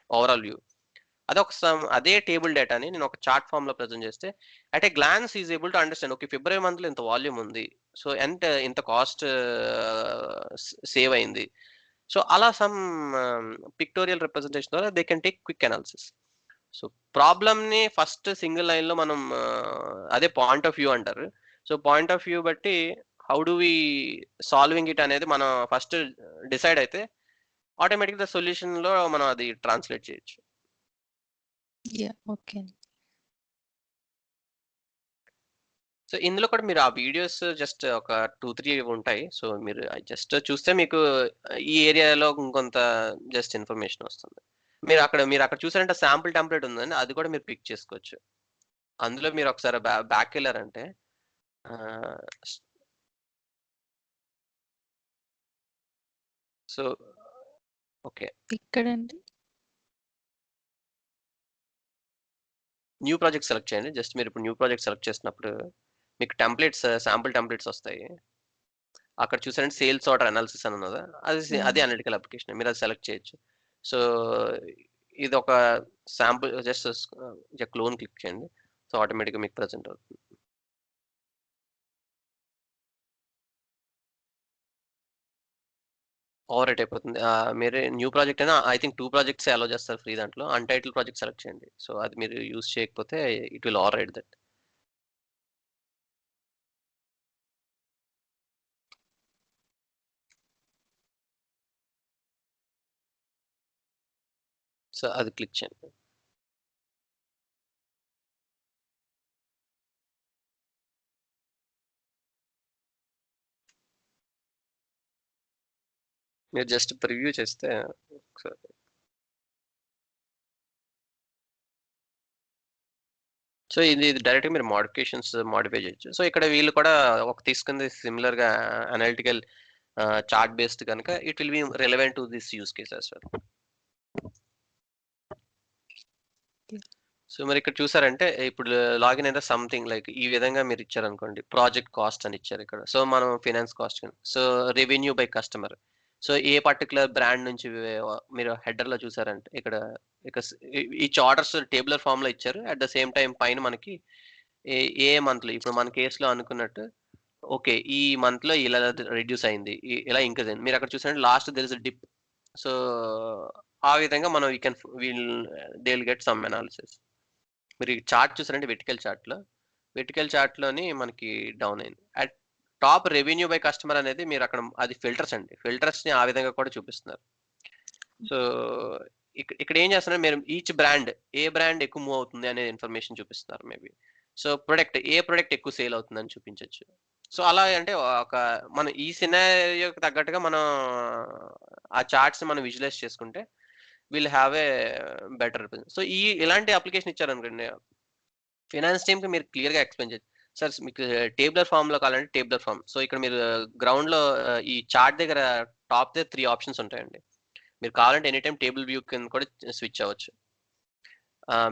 overall view. అదే టేబుల్ డేటాని నేను ఒక చార్ట్ ఫార్మ్‌లో ప్రెజెంట్ చేస్తే at a glance is able to understand okay. ఫిబ్రవరి మంత్‌లో ఇంత వాల్యూమ్ ఉంది. సో ఇంత కాస్ట్ సేవ్ అయింది. సో అలా సమ్ పిక్టోరియల్ రిప్రజెంటేషన్ ద్వారా they can take quick analysis. So ప్రాబ్లమ్‌ని ఫస్ట్ సింగిల్ లైన్‌లో మనం అదే పాయింట్ ఆఫ్ వ్యూ అంటారు. సో పాయింట్ ఆఫ్ వ్యూ బట్టి how do we solving it అనేది మనం ఫస్ట్ డిసైడ్ అయితే ఆటోమేటిక్‌గా సొల్యూషన్‌లో మనం అది ట్రాన్స్‌లేట్ చేయొచ్చు. యాహ్! ఓకే అండి. సో, ఇందులో కూడా మీరు ఆ వీడియోస్ జస్ట్ ఒక 2, 3 ఉంటాయి. సో, మీరు జస్ట్ చూస్తే మీకు ఈ ఏరియాలో ఇంకొంత జస్ట్ ఇన్ఫర్మేషన్ వస్తుంది. మీరక్కడ చూసారంటే శాంపుల్ టెంప్లేట్ ఉందండి. అది కూడా మీరు పిక్ చేసుకోవచ్చు. అందులో మీరు ఒకసారి బ్యాక్‌కెళ్లారంటే ఆహ్, స్ సో ఓకే. ఎక్కడండి? న్యూ ప్రాజెక్ట్ సెలెక్ట్ చేయండి. జస్ట్ మీరిప్పుడు న్యూ ప్రాజెక్ట్ సెలెక్ట్ చేసినప్పుడు మీకు శాంపుల్ టెంప్లేట్స్ వస్తాయి. అక్కడ చూసారంటే సేల్స్ ఆర్డర్ అనాలిసిస్ అని ఉన్నదా? అది యాహ్! అదే అనలిటికల్ అప్లికేషన్. మీరది సెలెక్ట్ చేయొచ్చు. సో, ఇది ఒక శాంపుల్ జస్ట్ క్లోన్ క్లిక్ చేయండి. సో ఆటోమేటిక్‌గా మీకు ప్రెజెంట్ అవుతుంది. ఓవర్ రైట్ అయిపోతుంది. మీరు న్యూ ప్రాజెక్ట్ అయినా ఐ థింక్ 2 ప్రాజెక్ట్సే అలో చేస్తారు ఫ్రీ దాంట్లో. అన్‌టైటిల్డ్ ప్రాజెక్ట్ సెలెక్ట్ చేయండి. సో అది మీరు యూజ్ చేయకపోతే it will over right that. So అది క్లిక్ చేయండి. మీరు జస్ట్ ప్రివ్యూ చేస్తే ఒకసారి సో ఇది డైరెక్ట్‌గా మీరు మోడిఫై చేయొచ్చు. సో ఇక్కడ వీళ్ళు కూడా తీసుకుంది సిమిలర్‌గా అనలిటికల్ చార్ట్ బేస్డ్ కనుక it will be relevant to this use case as well. So మరి ఇక్కడ చూసారంటే ఇప్పుడు లాగిన్ అయితే సంథింగ్ లైక్ ఈ విధంగా మీరు ఇచ్చారనుకోండి. ప్రాజెక్ట్ కాస్ట్ అని ఇచ్చారు ఇక్కడ. సో మనం finance cost so revenue by customer. So A particular brand నుంచి మీరు హెడర్‌లో చూసారంటే ఇక్కడ ఇక ఈచ్ ఆర్డర్స్ టేబులర్ ఫార్మ్‌లో ఇచ్చారు. అట్ ద సేమ్ టైమ్ పైన మనకి ఏ ఏ మంత్‌లో ఇప్పుడు మన కేస్‌లో అనుకున్నట్టు ఓకే. ఈ మంత్‌లో ఇలా రిడ్యూస్ అయింది. ఇలా ఇంక్రీజ్ అయింది. మీరు అక్కడ చూసారంటే last there is a dip. So ఆ విధంగా మనం they will get some analysis. మీరు ఈ చార్ట్ చూసారంటే వెర్టికల్ చార్ట్‌లోని మనకి డౌన్ అయింది. At top revenue by customer అనేది మీరు అక్కడ అది ఫిల్టర్స్ అండి. ఫిల్టర్స్‌ని ఆ విధంగా కూడా చూపిస్తున్నారు. సో ఇక్కడ ఏం చేస్తున్నారు మీరు ఈచ్ బ్రాండ్ ఏ బ్రాండ్ ఎక్కువ మూవ్ అవుతుంది అనే ఇన్ఫర్మేషన్ చూపిస్తున్నారు మేబీ. సో ఏ ప్రొడక్ట్ ఎక్కువ సేల్ అవుతుందని చూపించొచ్చు. సో అలా అంటే మనం ఈ సినారియోకి తగ్గట్టుగా మనం ఆ చార్ట్స్ మనం విజువలైజ్ చేసుకుంటే will have a better so ఇలాంటి అప్లికేషన్ ఇచ్చారనుకోండి ఫైనాన్స్ టీమ్‌కి మీరు క్లియర్‌గా ఎక్స్‌ప్లెయిన్ చేయొచ్చు. సార్ మీకు టేబులర్ ఫార్మ్‌లో కావాలంటే టేబులర్ ఫార్మ్. సో ఇక్కడ మీరు గ్రౌండ్‌లో ఈ చార్ట్ దగ్గర టాప్‌దే 3 ఆప్షన్స్ ఉంటాయండి. మీరు కావాలంటే ఎనీ టైమ్ టేబుల్ వ్యూ కింద కూడా స్విచ్ అవ్వచ్చు.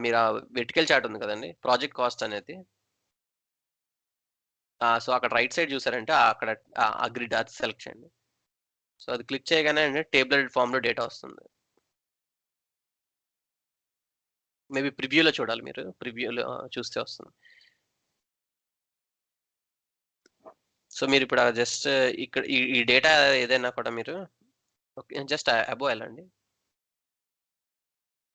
మీరు ఆ వెర్టికల్ చార్ట్ ఉంది కదండీ! ప్రాజెక్ట్ కాస్ట్ అనేది. సో అక్కడ రైట్ సైడ్ చూసారంటే అక్కడ ఆ గ్రిడ్ అది సెలెక్ట్ చేయండి. సో అది క్లిక్ చేయగానే అండి టేబులర్ ఫార్మ్‌లో డేటా వస్తుంది. మేబీ ప్రివ్యూలో చూడాలి మీరు. ప్రివ్యూలో చూస్తే వస్తుంది. సో మీరిప్పుడు జస్ట్ ఇక్కడ ఈ డేటా ఏదైనా కూడా మీరు ఓకే. జస్ట్ అబోవ్ వెళ్ళండి.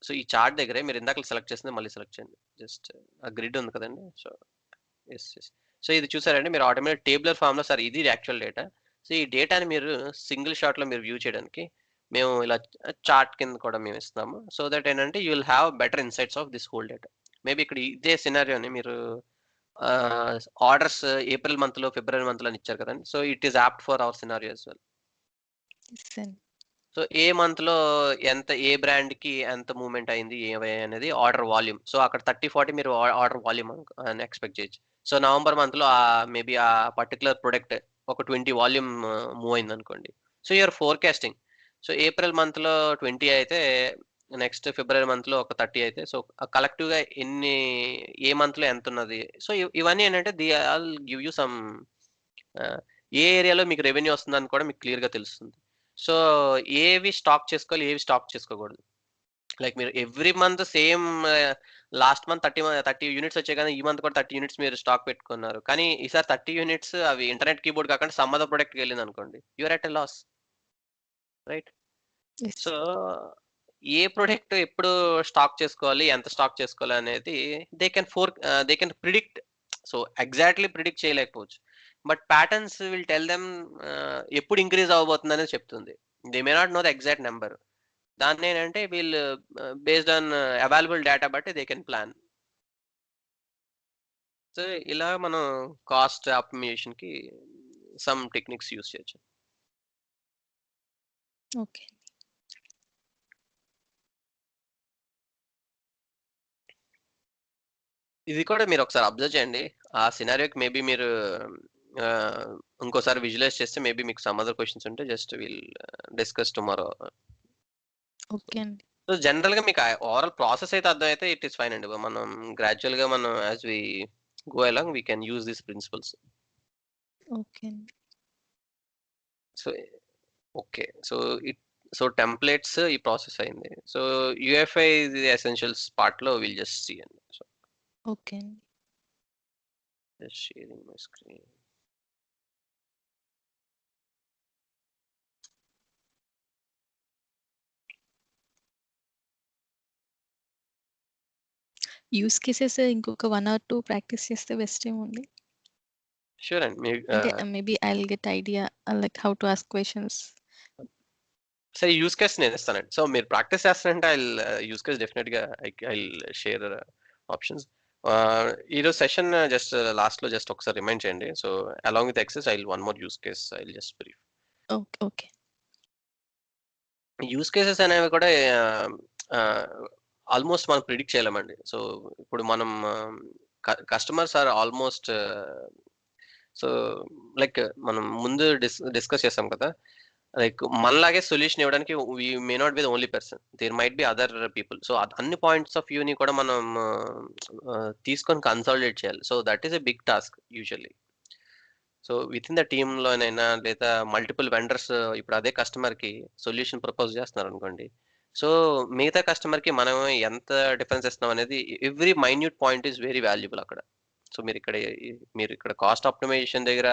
సో ఈ చార్ట్ దగ్గరే మీరు ఇందాకల సెలెక్ట్ చేసింది మళ్ళీ సెలెక్ట్ చేయండి. జస్ట్ ఆ గ్రిడ్ ఉంది కదండీ! So yes. సో ఇది చూసారంటే మీరు ఆటోమేటిక్ టేబులర్ ఫార్మ్‌లో సార్ ఇది యాక్చువల్ డేటా. సో ఈ డేటాని మీరు సింగిల్ షాట్‌లో మీరు వ్యూ చేయడానికి మేము ఇలా చార్ట్ కింద కూడా మేము ఇస్తున్నాము. సో దట్ ఏంటంటే you will have better insights of this whole data. Maybe ఇక్కడ ఇదే సినారియోని మీరు ఆహ్, ఆర్డర్స్ ఏప్రిల్ మంత్‌లో, ఫిబ్రవరి మంత్‌లో అని ఇచ్చారు కదండీ! So it is apt for our scenario as well. Yes అండి. సో ఏ మంత్‌లో ఏ బ్రాండ్‌కి ఎంత మూవ్‌మెంట్ అయింది, ఏవయ్యాయి అనేది ఆర్డర్ వాల్యూమ్. సో అక్కడ 30, 40 మీరు ఆర్డర్ వాల్యూమ్ అని ఎక్స్‌పెక్ట్ చేయొచ్చు. సో నవంబర్ మంత్‌లో మేబీ ఆ పర్టిక్యులర్ ప్రొడక్ట్ ఒక 20 వాల్యూమ్ మూవ్ అయిందనుకోండి. So you are forecasting. So April మంత్‌లో 20 అయితే నెక్స్ట్ ఫిబ్రవరి మంత్‌లో ఒక 30 అయితే సో కలెక్టివ్‌గా ఏ మంత్‌లో ఎంతున్నది. సో ఇవన్నీ ఏంటంటే they all give you some ఏ ఏరియాలో మీకు రెవెన్యూ వస్తుందని కూడా మీకు క్లియర్‌గా తెలుస్తుంది. సో, ఏవి స్టాక్ చేసుకోవాలి, ఏవి స్టాక్ చేసుకోకూడదు. లైక్ మీరు every month same last month 30 units వచ్చాయి కానీ, ఈ మంత్ కూడా 30 యూనిట్స్ మీరు స్టాక్ పెట్టుకున్నారు. కానీ ఈసారి 30 యూనిట్స్ అవి ఇంటర్నెట్ కీబోర్డ్ కాకుండా సమ్ అదర్ ప్రొడక్ట్‌కి వెళ్ళిందనుకోండి. You are at a loss. Right? Yes. So, ఏ ప్రొడక్ట్ ఎప్పుడు స్టాక్ చేసుకోవాలి, ఎంత స్టాక్ చేసుకోవాలి అనేది they can predict. So, exactly predict చేయలేకపోవచ్చు. But patterns will tell them ఎప్పుడు ఇంక్రీజ్ అవ్వబోతుందనేది చెప్తుంది. They may not know the exact number. దాన్నేంటంటే వీళ్ళు బేస్డ్ ఆన్ అవైలబుల్ డేటా బట్టి దే కెన్ ప్లాన్. సో, ఇలా మనం కాస్ట్ ఆప్టిమైజేషన్‌కి సమ్ టెక్నిక్స్ యూజ్ చేయొచ్చు. ఓకే. ఇది కూడా మీరొకసారి అబ్జర్వ్ చేయండి. ఆ సినారియోకి మేబీ మీరు ఆహ్, ఇంకోసారి విజువలైజ్ చేస్తే మేబీ మీకు సమ్ అదర్ క్వెషన్స్ ఉంటే just will discuss tomorrow. Okay అండి. సో, జనరల్‌గా మీకు ఓవరాల్ ప్రాసెస్ అయితే అర్థమైతే ఇట్ ఈస్ ఫైన్ అండి. మనం గ్రాడ్యుయల్‌గా మనం as we go along we can use these principles. Okay అండి. So, okay. So, so templates ఈ ప్రాసెస్ అయింది. సో యూఎఫ్ఐ ఎసెన్షియల్స్ పార్ట్ లో విల్ జస్ట్ సీ అండి. సో ఓకే అండి. Just sharing my screen. Use cases ఇంకొక 1 are 2 practice చేస్తే best ఏమో అండి. షూర్ అండి. మీ అంటే maybe I will get idea like how to ask questions. సరే యూజ్ కేస్ నేను ఇస్తానండి. సో మీరు ప్రాక్టీస్ చేస్తారంటే యూజ్ కేస్ డెఫినెట్ గా ఐ షేర్ ఆప్షన్స్. ఈరోజు సెషన్ జస్ట్ లాస్ట్ లో జస్ట్ ఒకసారి రిమైండ్ చేయండి. So along with excess I one more use case I just brief. Okay. Okay. Use cases అనేవి కూడా ఆల్మోస్ట్ మనం ప్రిడిక్ట్ చేయలేమండి. సో ఇప్పుడు మనం customers are almost so like మనం ముందు డిస్కస్ చేసాం కదా, లైక్ మనలాగే సొల్యూషన్ ఇవ్వడానికి we may not be the only person, there might be other people. So అన్ని పాయింట్స్ ఆఫ్ వ్యూని కూడా మనం తీసుకొని కన్సాలిడేట్ చేయాలి. So that is a big task usually. So within the టీంలోనైనా లేదా మల్టిపుల్ వెండర్స్ ఇప్పుడు అదే కస్టమర్కి సొల్యూషన్ ప్రపోజ్ చేస్తున్నారు అనుకోండి. సో మిగతా కస్టమర్కి మనం ఎంత డిఫరెన్స్ ఇస్తున్నాం అనేది every minute point is very valuable అక్కడ. సో మీరు ఇక్కడ కాస్ట్ ఆప్టిమైజేషన్ దగ్గర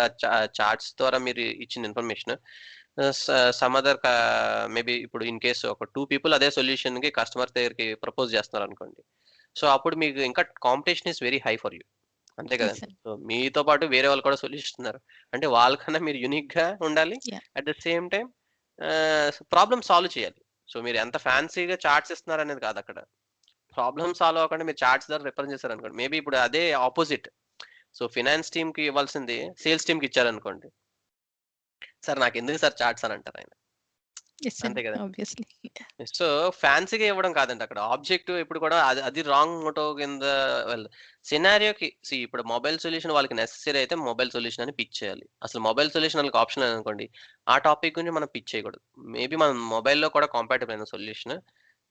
చార్ట్స్ ద్వారా మీరు ఇచ్చిన ఇన్ఫర్మేషన్ సమ్ అదర్ మేబీ ఇప్పుడు ఇన్ కేసు ఒక 2 పీపుల్ అదే సొల్యూషన్కి కస్టమర్ దగ్గరికి ప్రపోజ్ చేస్తున్నారు అనుకోండి. సో అప్పుడు మీకు ఇంకా competition is very high for you. అంతే Yes, కదండి. sir. సో మీతో పాటు వేరే వాళ్ళు కూడా సొల్యూషన్ ఇస్తున్నారు. అంటే వాళ్ళకన్నా మీరు యూనిక్ గా ఉండాలి. Yeah. At the same time problem solve చేయాలి. సో మీరు ఎంత ఫ్యాన్సీగా చార్ట్స్ ఇస్తున్నారు అనేది కాదు అక్కడ. ప్రాబ్లమ్ సాల్వ్ అవ్వకుండా మీరు చార్ట్స్ ద్వారా రిప్రజెంట్ చేశారు అనుకోండి, మేబీ ఇప్పుడు అదే ఆపోజిట్. సో ఫినాన్స్ టీమ్ కి ఇవ్వాల్సింది సేల్స్ టీమ్ కి ఇచ్చారనుకోండి, సార్ నాకు ఎందుకు సార్ చార్ట్స్ అని అంటారు ఆయన. Yes, sir. అంతే కదా. Obviously. సో ఫ్యాన్సీగా ఇవ్వడం కాదండి అక్కడ ఆబ్జెక్టివ్. ఇప్పుడు కూడా అది రాంగ్ మోటో కింద సినారియోకి ఇప్పుడు మొబైల్ సొల్యూషన్ వాళ్ళకి నెసెసరీ అయితే మొబైల్ సొల్యూషన్ అని పిచ్ చేయాలి. అసలు మొబైల్ సొల్యూషన్ వాళ్ళకి ఆప్షన్ అనుకోండి, ఆ టాపిక్ గురించి మనం పిచ్ చేయకూడదు. మేబీ మనం మొబైల్లో కూడా కాంపాటబుల్ అయిన సొల్యూషన్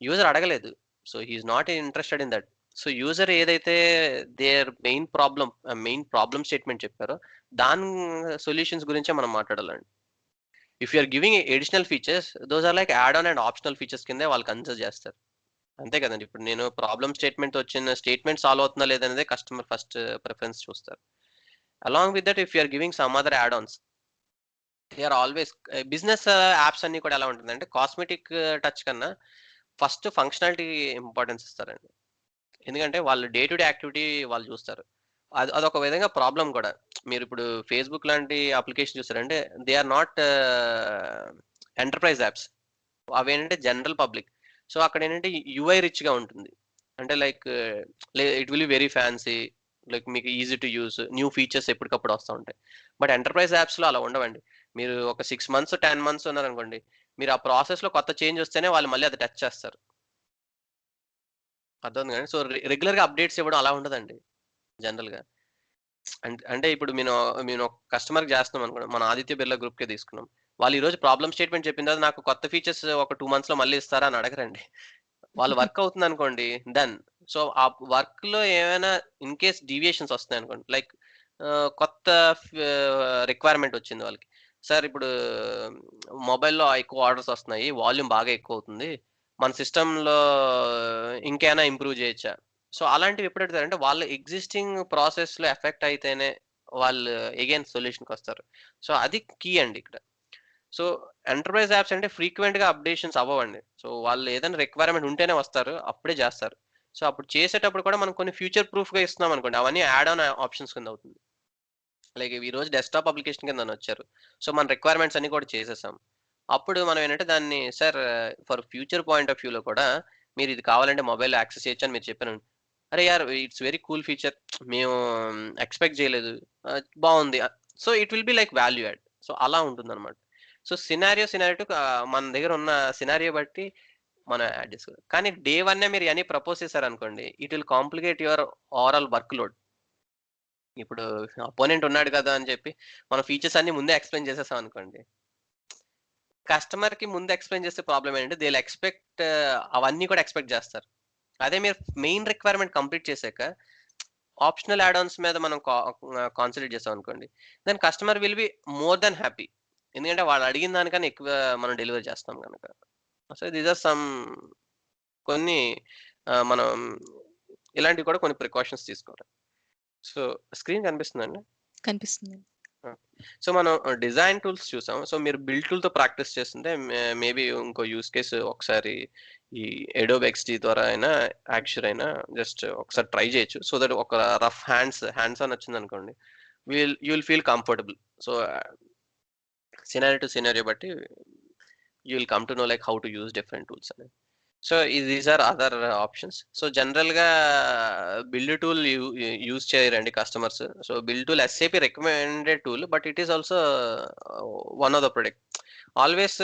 యూజర్ అడగలేదు, so he is not interested in that. So user ఏదైతే దేర్ మెయిన్ ప్రాబ్లమ్ స్టేట్మెంట్ చెప్పారో దాని సొల్యూషన్స్ గురించే మనం మాట్లాడాలండి. If you are giving additional features, those are like add on and optional features కిందే వాళ్ళు కన్సిడర్ చేస్తారు. అంతే కదండి. ఇప్పుడు నేను ప్రాబ్లమ్ స్టేట్మెంట్ వచ్చిన స్టేట్మెంట్ సాల్వ్ అవుతుందా లేదనేది కస్టమర్ ఫస్ట్ ప్రిఫరెన్స్ చూస్తారు. Along with that if you are giving some other add Ann's, they are always business apps అన్ని కూడా ఎలా ఉంటుందంటే కాస్మెటిక్ టచ్ కన్నా ఫస్ట్ ఫంక్షనాలిటీ ఇంపార్టెన్స్ ఇస్తారండి. ఎందుకంటే వాళ్ళు డే టు డే యాక్టివిటీ వాళ్ళు చూస్తారు. అదొక విధంగా ప్రాబ్లం కూడా. మీరు ఇప్పుడు ఫేస్బుక్ లాంటి అప్లికేషన్ చూసారంటే they are not enterprise apps. అవేంటంటే జనరల్ పబ్లిక్. సో అక్కడ ఏంటంటే యూఐ రిచ్ గా ఉంటుంది. అంటే like it will be very fancy, like మీకు easy to use, new features ఎప్పటికప్పుడు వస్తూ ఉంటాయి. బట్ ఎంటర్ప్రైజ్ యాప్స్ లో అలా ఉండవండి. మీరు ఒక 6 మంత్స్ 10 మంత్స్ ఉన్నారనుకోండి, మీరు ఆ ప్రాసెస్ లో కొత్త చేంజ్ వస్తేనే వాళ్ళు మళ్ళీ అది టచ్ చేస్తారు. అర్థం కానీ సో రెగ్యులర్ గా అప్డేట్స్ ఇవ్వడం అలా ఉండదండి జనరల్ గా. అంటే ఇప్పుడు నేను ఒక కస్టమర్కి చేస్తున్నాం అనుకోండి, మన ఆదిత్య బిర్లా గ్రూప్కే తీసుకున్నాం. వాళ్ళు ఈ రోజు ప్రాబ్లమ్ స్టేట్మెంట్ చెప్పిన తర్వాత నాకు కొత్త ఫీచర్స్ ఒక 2 మంత్స్ లో మళ్ళీ ఇస్తారా అని అడగరండి. వాళ్ళు వర్క్ అవుతుంది అనుకోండి డన్. సో ఆ వర్క్ లో ఏమైనా ఇన్ కేస్ డీవియేషన్స్ వస్తున్నాయి అనుకోండి, లైక్ కొత్త రిక్వైర్మెంట్ వచ్చింది వాళ్ళకి, సార్ ఇప్పుడు మొబైల్లో ఎక్కువ ఆర్డర్స్ వస్తున్నాయి, వాల్యూమ్ బాగా ఎక్కువ అవుతుంది, మన సిస్టంలో ఇంకేమైనా ఇంప్రూవ్ చేయొచ్చా. సో అలాంటివి ఎప్పుడు అడుగుతారంటే వాళ్ళ ఎగ్జిస్టింగ్ ప్రాసెస్ లో ఎఫెక్ట్ అయితేనే వాళ్ళు ఎగైన్ సొల్యూషన్కి వస్తారు. సో అది కీ అండి ఇక్కడ. సో ఎంటర్ప్రైజ్ యాప్స్ అంటే ఫ్రీక్వెంట్ గా అప్డేషన్స్ అవ్వండి. సో వాళ్ళు ఏదైనా రిక్వైర్మెంట్ ఉంటేనే వస్తారు, అప్పుడే చేస్తారు. సో అప్పుడు చేసేటప్పుడు కూడా మనం కొన్ని ఫ్యూచర్ ప్రూఫ్ గా ఇస్తున్నాం అనుకోండి, అవన్నీ యాడ్ ఆన్ ఆప్షన్స్ కింద అవుతుంది. లైక్ ఈ రోజు డెస్క్టాప్ అప్లికేషన్ కింద వచ్చారు. సో మన రిక్వైర్మెంట్స్ అన్ని కూడా చేసేసాం. అప్పుడు మనం ఏంటంటే దాన్ని sir for future point of వ్యూలో కూడా మీరు ఇది కావాలంటే మొబైల్ యాక్సెస్ చేయొచ్చు అని మీరు చెప్పాను. అరే యార్ ఇట్స్ వెరీ కూల్ ఫీచర్, మేము ఎక్స్పెక్ట్ చేయలేదు, బాగుంది. So it will be like value add. So అలా ఉంటుంది అనమాట. సో సినారియో మన దగ్గర ఉన్న సినారియో బట్టి మనం యాడ్ చేసుకోవాలి. కానీ డే 1 మీరు అన్ని ప్రపోజ్ చేశారనుకోండి, it will complicate your overall work load. ఇప్పుడు అపోనెంట్ ఉన్నాడు కదా అని చెప్పి మన ఫీచర్స్ అన్ని ముందే ఎక్స్ప్లెయిన్ చేసేసాం అనుకోండి, కస్టమర్ కి ముందు ఎక్స్ప్లెయిన్ చేసే ప్రాబ్లం ఏంటంటే దే విల్ ఎక్స్పెక్ట్, అవన్నీ కూడా ఎక్స్పెక్ట్ చేస్తారు. అదే మీరు మెయిన్ రిక్వైర్మెంట్ కంప్లీట్ చేశాక ఆప్షనల్ యాడ్ ఆన్స్ మీద మనం కాన్సన్ట్రేట్ చేసాం అనుకోండి, then customer will be more than happy. ఎందుకంటే వాళ్ళు అడిగిన దానికన్నా ఎక్కువ మనం డెలివర్ చేస్తాం కనుక. సో దీస్ ఆర్ సమ్ కొన్ని మనం ఇలాంటివి కూడా కొన్ని ప్రికాషన్స్ తీసుకోవాలి. సో స్క్రీన్ కనిపిస్తుందండి? కనిపిస్తుంది. సో మనం డిజైన్ టూల్స్ చూసాం. సో మీరు బిల్డ్ టూల్‌తో ప్రాక్టీస్ చేస్తుంటే మేబీ ఇంకో యూజ్ కేస్ ఒకసారి ఈ అడోబ్ ఎక్స్‌డీ ద్వారా అయినా, యాక్చుర్ అయినా జస్ట్ ఒకసారి ట్రై చేయొచ్చు. సో దట్ ఒక రఫ్ హ్యాండ్స్ ఆన్ వచ్చిందనుకోండి. You will feel comfortable. So scenario to scenario బట్టి you will come to know like how to use different tools అని. So these are other options. So జనరల్‌గా build tool use చేయరండి customers. So build tool SAP recommended tool, but it is also one of the product. Always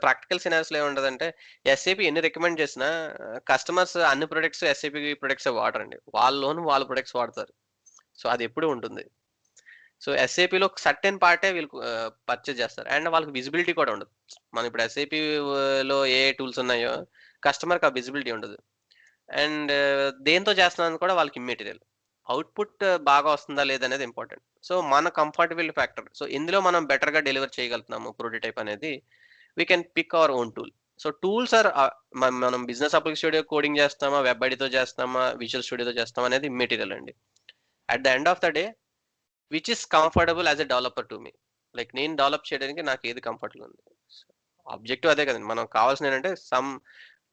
practical సినారియోస్‌లో ఏముంటదంటే SAP ఎన్ని recommend చేసినా customers అన్ని products SAP ప్రొడక్ట్సే వాడరండి. వాళ్ళ products వాడతారు. So అది ఎప్పుడూ ఉంటుంది. సో ఎస్ఏపీలో సర్టెన్ పార్టే వీళ్ళు పర్చేజ్ చేస్తారు. అండ్ వాళ్ళకి విజిబిలిటీ కూడా ఉండదు. మనం ఇప్పుడు ఎస్ఏపీలో ఏ టూల్స్ ఉన్నాయో కస్టమర్‌కి ఆ విజిబిలిటీ ఉండదు. అండ్ దేంతో చేస్తున్నామని కూడా వాళ్ళకి ఇమ్మెటీరియల్. అవుట్‌పుట్ బాగా వస్తుందా లేదా అనేది ఇంపార్టెంట్. సో మన కంఫర్టబుల్ ఫ్యాక్టర్. సో ఇందులో మనం బెటర్‌గా డెలివర్ చేయగలుగుతున్నాము ప్రోటోటైప్ అనేది we can pick our own tool. So tools are మనం బిజినెస్ అప్లికేషన్ స్టూడియో కోడింగ్ చేస్తామా, వెబ్ ఐడీతో చేస్తామా, విజువల్ స్టూడియోతో చేస్తామా అనేది ఇమ్మెటీరియల్ అండి. At the end of the day which is comfortable as a developer to me. Like నేను develop చేయడానికి నాకు ఏది కంఫర్టబుల్ ఉంది. ఆబ్జెక్టివ్ అదే కదండి. మనం కావాల్సింది ఏంటంటే సమ్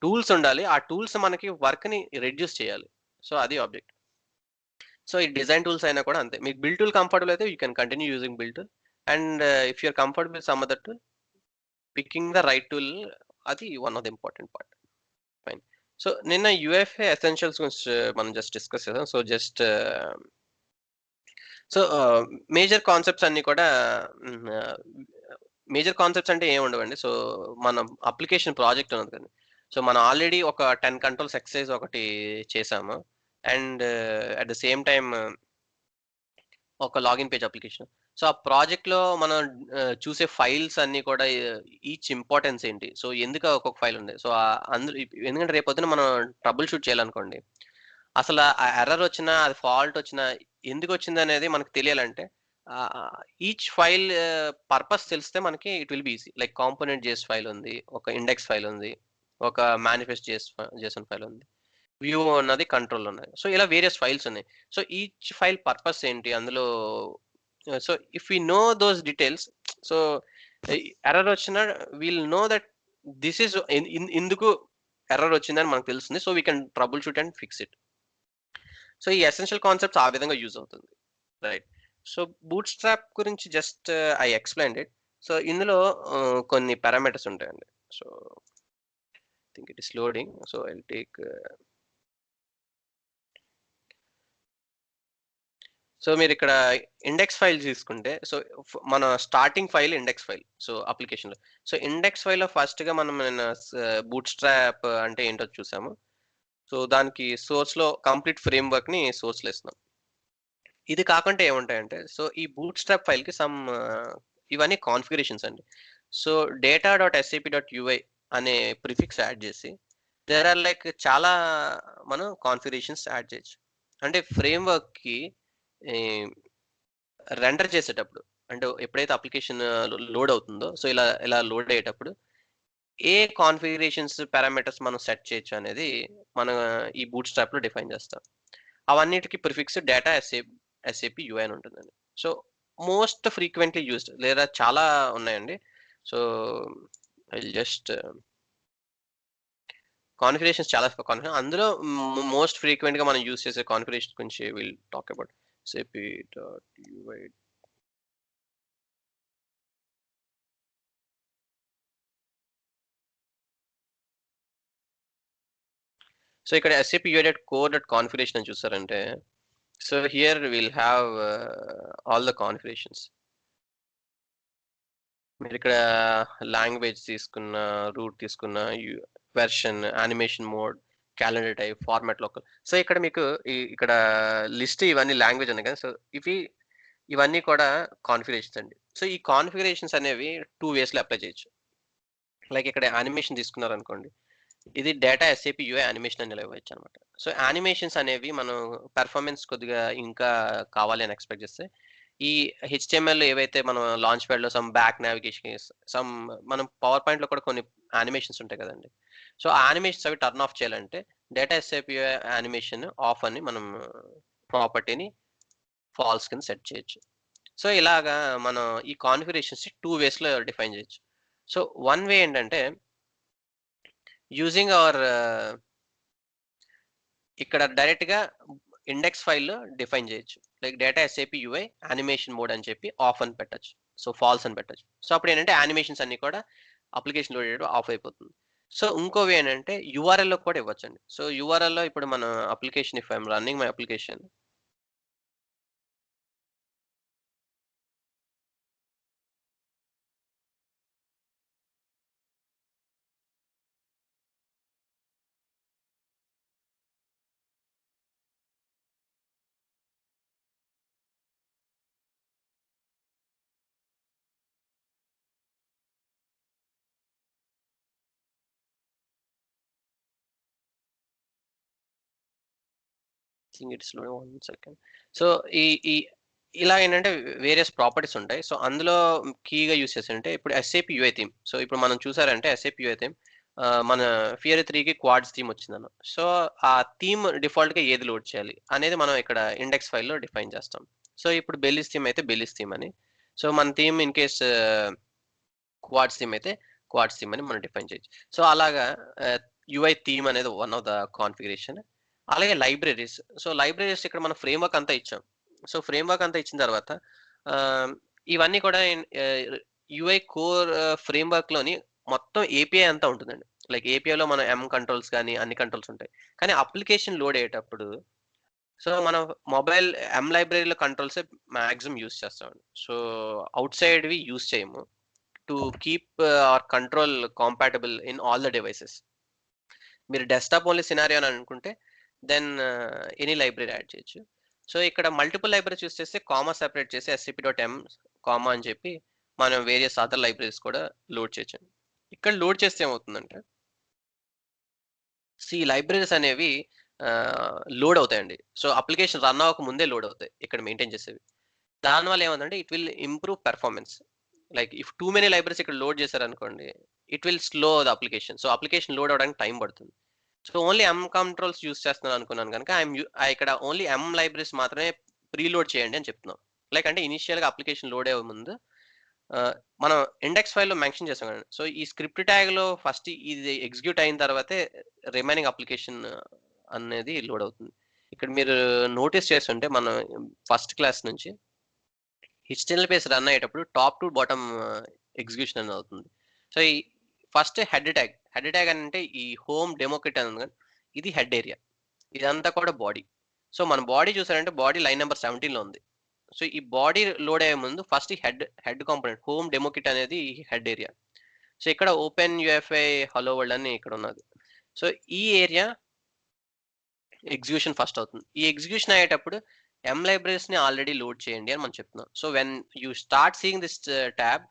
టూల్స్ ఉండాలి. ఆ టూల్స్ మనకి వర్క్‌ని రెడ్యూస్ చేయాలి. సో అది ఆబ్జెక్ట్. సో ఈ డిజైన్ టూల్స్ అయినా కూడా అంతే. మీకు బిల్డ్ టూల్ కంఫర్టబుల్ అయితే you can continue using build tool. And if you are comfortable with some other tool, picking the right tool అది one of the important part. Fine. So నిన్న UFA essentials గురించి మనం just discuss చేసాం. So just so major concepts అన్నీ కూడా major concepts అంటే ఏమి ఉండవండి. సో మనం అప్లికేషన్ ప్రాజెక్ట్ ఉన్నది కదండి. సో మనం ఆల్రెడీ ఒక 10 కంట్రోల్స్ ఎక్సర్సైజ్ ఒకటి చేసాము. And at the same time ఒక లాగిన్ పేజ్ అప్లికేషన్. సో ఆ ప్రాజెక్ట్‌లో మనం చూసే ఫైల్స్ అన్నీ కూడా ఈచ్ ఇంపార్టెన్స్ ఏంటి? సో ఎందుకు ఒక్కొక్క ఫైల్ ఉంది? సో అందులో ఎందుకంటే రేపొద్దున మనం ట్రబుల్ షూట్ చేయాలనుకోండి. అసల ఆ ఎర్రర్ వచ్చినా, అది ఫాల్ట్ వచ్చినా ఎందుకొచ్చిందనేది మనకు తెలియాలంటే ఈచ్ ఫైల్ పర్పస్ తెలిస్తే మనకి it will be easy. Like component JS file ఉంది. ఒక ఇండెక్స్ ఫైల్ ఉంది. ఒక మేనిఫెస్ట్ జేసన్ ఫైల్ ఉంది. వ్యూ ఉన్నది, కంట్రోల్ ఉన్నది. సో ఇలా వేరియస్ ఫైల్స్ ఉన్నాయి. సో ఈచ్ ఫైల్ పర్పస్ ఏంటి? అందులో so if we know those details, so error వచ్చినా will know that this is ఇందుకు ఎర్రర్ వచ్చిందని మనకు తెలుస్తుంది. So we can troubleshoot and fix it. So ఈ ఎసెన్షియల్ కాన్సెప్ట్స్ ఆ విధంగా యూజ్ అవుతుంది. రైట్. సో బూట్ స్ట్రాప్ గురించి just I explained it. So ఇందులో కొన్ని పారామీటర్స్ ఉంటాయండి. So think it is loading. So I will take so మీరిక్కడ index file తీసుకుంటే, సో మన starting file index file. So అప్లికేషన్‌లో. సో ఇండెక్స్ ఫైల్‌లో ఫస్ట్‌గా మనం బూట్ స్ట్రాప్ అంటే ఏంటో చూసాము. సో దానికి సోర్స్‌లో కంప్లీట్ ఫ్రేమ్‌వర్క్‌ని సోర్స్‌లో ఇస్తున్నాం. ఇది కాకుండా ఏముంటాయంటే, సో ఈ బూట్ స్ట్రాప్ ఫైల్‌కి సమ్ ఇవన్నీ కాన్ఫిగరేషన్స్ అండి. సో data.sap.ui అనే ప్రిఫిక్స్ యాడ్ చేసి దేర్ ఆర్ లైక్ చాలా మనం కాన్ఫిగరేషన్స్ యాడ్ చేయొచ్చు. అంటే ఫ్రేమ్‌వర్క్‌కి ఈ రెండర్ చేసేటప్పుడు అంటే ఎప్పుడైతే అప్లికేషన్ లోడ్ అవుతుందో, సో ఇలా లోడ్ అయ్యేటప్పుడు ఏ కాన్ఫిగరేషన్స్ పారామీటర్స్ మనం సెట్ చేయొచ్చు అనేది మన ఈ బూట్ స్ట్రాప్‌లో డిఫైన్ చేస్తాం. అవన్నిటికి ప్రిఫిక్స్ డేటా ఎస్ఏపి యూఐ అని ఉంటుందండి. సో మోస్ట్ ఫ్రీక్వెంట్‌లీ యూజ్డ్ లేదా చాలా ఉన్నాయండి. So I will just configurations చాలా అందులో మోస్ట్ ఫ్రీక్వెంట్‌గా మనం యూజ్ చేసే కాన్ఫిగరేషన్ గురించి will talk about sap.ui. So ఇక్కడ SAP UI.core.configuration అని చూసారంటే, so here will have all the configurations. మీరు ఇక్కడ లాంగ్వేజ్ తీసుకున్న, రూట్ తీసుకున్న, version, animation mode, calendar type, format local. So ఇక్కడ మీకు ఇక్కడ లిస్ట్ ఇవన్నీ లాంగ్వేజ్ ఉన్నాయి కదా! సో ఇవన్నీ కూడా కాన్ఫిగరేషన్స్ అండి. సో ఈ కాన్ఫిగరేషన్స్ అనేవి 2 వేస్‌లో అప్లై చేయొచ్చు. లైక్ ఇక్కడ యానిమేషన్ తీసుకున్నారనుకోండి. ఇది డేటా ఎస్ఏపి యూఐ యానిమేషన్ అని ఇవ్వచ్చనమాట. సో యానిమేషన్స్ అనేవి మనం పెర్ఫార్మెన్స్ కొద్దిగా ఇంకా కావాలి అని ఎక్స్‌పెక్ట్ చేస్తే, ఈ హెచ్టీఎంఎల్ ఏవైతే మనం లాంచ్ ప్యాడ్లో సమ్ బ్యాక్ నావిగేషన్, సమ్ మనం పవర్ పాయింట్లో కూడా కొన్ని యానిమేషన్స్ ఉంటాయి కదండి. సో ఆ యానిమేషన్స్ అవి టర్న్ ఆఫ్ చేయాలంటే డేటా ఎస్ఏపి యానిమేషన్ ఆఫ్ అని మనం ప్రాపర్టీని ఫాల్స్ కింద సెట్ చేయొచ్చు. సో ఇలాగా మనం ఈ కాన్ఫిగరేషన్స్ 2 వేస్‌లో డిఫైన్ చేయొచ్చు. సో వన్ వే ఏంటంటే యూజింగ్ అవర్ ఇక్కడ డైరెక్ట్‌గా ఇండెక్స్ ఫైల్‌లో డిఫైన్ చేయొచ్చు. Like data SAP UI animation mode అని చెప్పి ఆఫ్ అని పెట్టొచ్చు. సో ఫాల్స్ అని పెట్టొచ్చు. సో అప్పుడు ఏంటంటే యానిమేషన్స్ అన్నీ కూడా అప్లికేషన్ లోడ్ చేయడం ఆఫ్ అయిపోతుంది. సో ఇంకో వే ఏంటంటే యూఆర్ఎల్‌లో కూడా ఇవ్వచ్చండి. సో యూఆర్ఎల్‌లో ఇప్పుడు మన application if I yam running my application. Think it's లో 1 సెకండ్. సో ఈ ఈ ఇలా ఏంటంటే వేరియస్ ప్రాపర్టీస్ ఉంటాయి. సో అందులో కీగా యూజ్ చేసారంటే ఇప్పుడు ఎస్ఏపి యూఐ థీమ్. సో ఇప్పుడు మనం చూసారంటే ఎస్ఏపి యూఐ థీమ్ మన ఫియరీ 3కి క్వాడ్స్ థీమ్ వచ్చిందన్న. సో ఆ థీమ్ డిఫాల్ట్‌గా ఏది లోడ్ చేయాలి అనేది మనం ఇక్కడ ఇండెక్స్ ఫైల్‌లో డిఫైన్ చేస్తాం. సో ఇప్పుడు బెల్లిస్ థీమ్ అయితే బెల్లిస్ థీమ్ అని. సో మన theme in case quads theme అయితే క్వాడ్స్ థీమ్ అని మనం డిఫైన్ చేయొచ్చు. సో అలాగా యూఐ థీమ్ అనేది వన్ ఆఫ్ ద కాన్ఫిగరేషన్. అలాగే లైబ్రరీస్. సో లైబ్రరీస్ ఇక్కడ మనం ఫ్రేమ్‌వర్క్ అంతా ఇచ్చాం. సో ఫ్రేమ్‌వర్క్ అంతా ఇచ్చిన తర్వాత ఆహ్, ఇవన్నీ కూడా యూఐ కోర్ ఫ్రేమ్‌వర్క్‌లోని మొత్తం ఏపీఐ అంతా ఉంటుందండి. లైక్ ఏపీఐలో మన ఎం కంట్రోల్స్ గాని అన్ని కంట్రోల్స్ ఉంటాయి. కానీ అప్లికేషన్ లోడ్ అయ్యేటప్పుడు సో మనం మొబైల్ ఎం లైబ్రరీలో కంట్రోల్సే మాక్సిమం యూజ్ చేస్తామండి. సో ఔట్‌సైడ్‌వి యూజ్ చేయము. To keep our control compatible in all the devices. మీరు డెస్క్‌టాప్ ఓన్లీ సినారియో అని అనుకుంటే దెన్ ఎనీ లైబ్రరీ యాడ్ చేయొచ్చు. సో ఇక్కడ మల్టిపుల్ లైబ్రరీస్ యూజ్ చేస్తే కామా సెపరేట్ చేసి scp.m కామా అని చెప్పి మనం వేరియస్ అదర్ లైబ్రరీస్ కూడా లోడ్ చేయొచ్చండి. ఇక్కడ లోడ్ చేస్తే ఏమవుతుందంటే లైబ్రరీస్ అనేవి లోడ్ అవుతాయండి. సో అప్లికేషన్ రన్ అవ్వక ముందే లోడ్ అవుతాయి ఇక్కడ మెయింటైన్ చేసేవి. దానివల్ల ఏమవుతుందంటే it will improve performance. Like if too many libraries ఇక్కడ లోడ్ చేశారనుకోండి, it will slow the application. So application load అవ్వడానికి టైం పడుతుంది. So only M controls use చేస్తున్నాను అనుకున్నాను గనుక ఇక్కడ ఓన్లీ ఎం లైబ్రరీస్ మాత్రమే ప్రీలోడ్ చేయండి అని చెప్తున్నాం. లైక్ అంటే ఇనిషియల్‌గా అప్లికేషన్ లోడ్ అయ్యే ముందు మనం ఇండెక్స్ ఫైల్‌లో మెన్షన్ చేసాం కదండీ. సో ఈ స్క్రిప్ట్ ట్యాగ్‌లో ఫస్ట్ ఇది ఎగ్జిక్యూట్ అయిన తర్వాతే రిమైనింగ్ అప్లికేషన్ అనేది లోడ్ అవుతుంది. ఇక్కడ మీరు నోటీస్ చేస్తుంటే మనం ఫస్ట్ క్లాస్ నుంచి హెచ్టీఎంఎల్ పేజ్ రన్ అయ్యేటప్పుడు టాప్ టు బాటమ్ ఎగ్జిక్యూషన్ అనేది అవుతుంది. సో ఈ first head tag. Head tag అంటే ఈ హోమ్ డెమో కిట్ అని ఉంది కదా! ఇది హెడ్ ఏరియా. ఇదంతా కూడా బాడీ. సో మన బాడీ చూసారంటే బాడీ లైన్ నంబర్ 17లో ఉంది. సో ఈ బాడీ లోడ్ అయ్యే ముందు ఫస్ట్ ఈ head component home demo kit అనేది హెడ్ ఏరియా. సో ఇక్కడ ఓపెన్ యూఎఫ్ఐ హలో వరల్డ్ అని ఇక్కడ ఉన్నది. సో ఈ ఏరియా ఎగ్జిక్యూషన్ ఫస్ట్ అవుతుంది. ఈ ఎగ్జిక్యూషన్ అయ్యేటప్పుడు ఎం లైబ్రరీస్‌ని ఆల్రెడీ లోడ్ చేయండి అని మనం చెప్తున్నాం. So when you start seeing this tab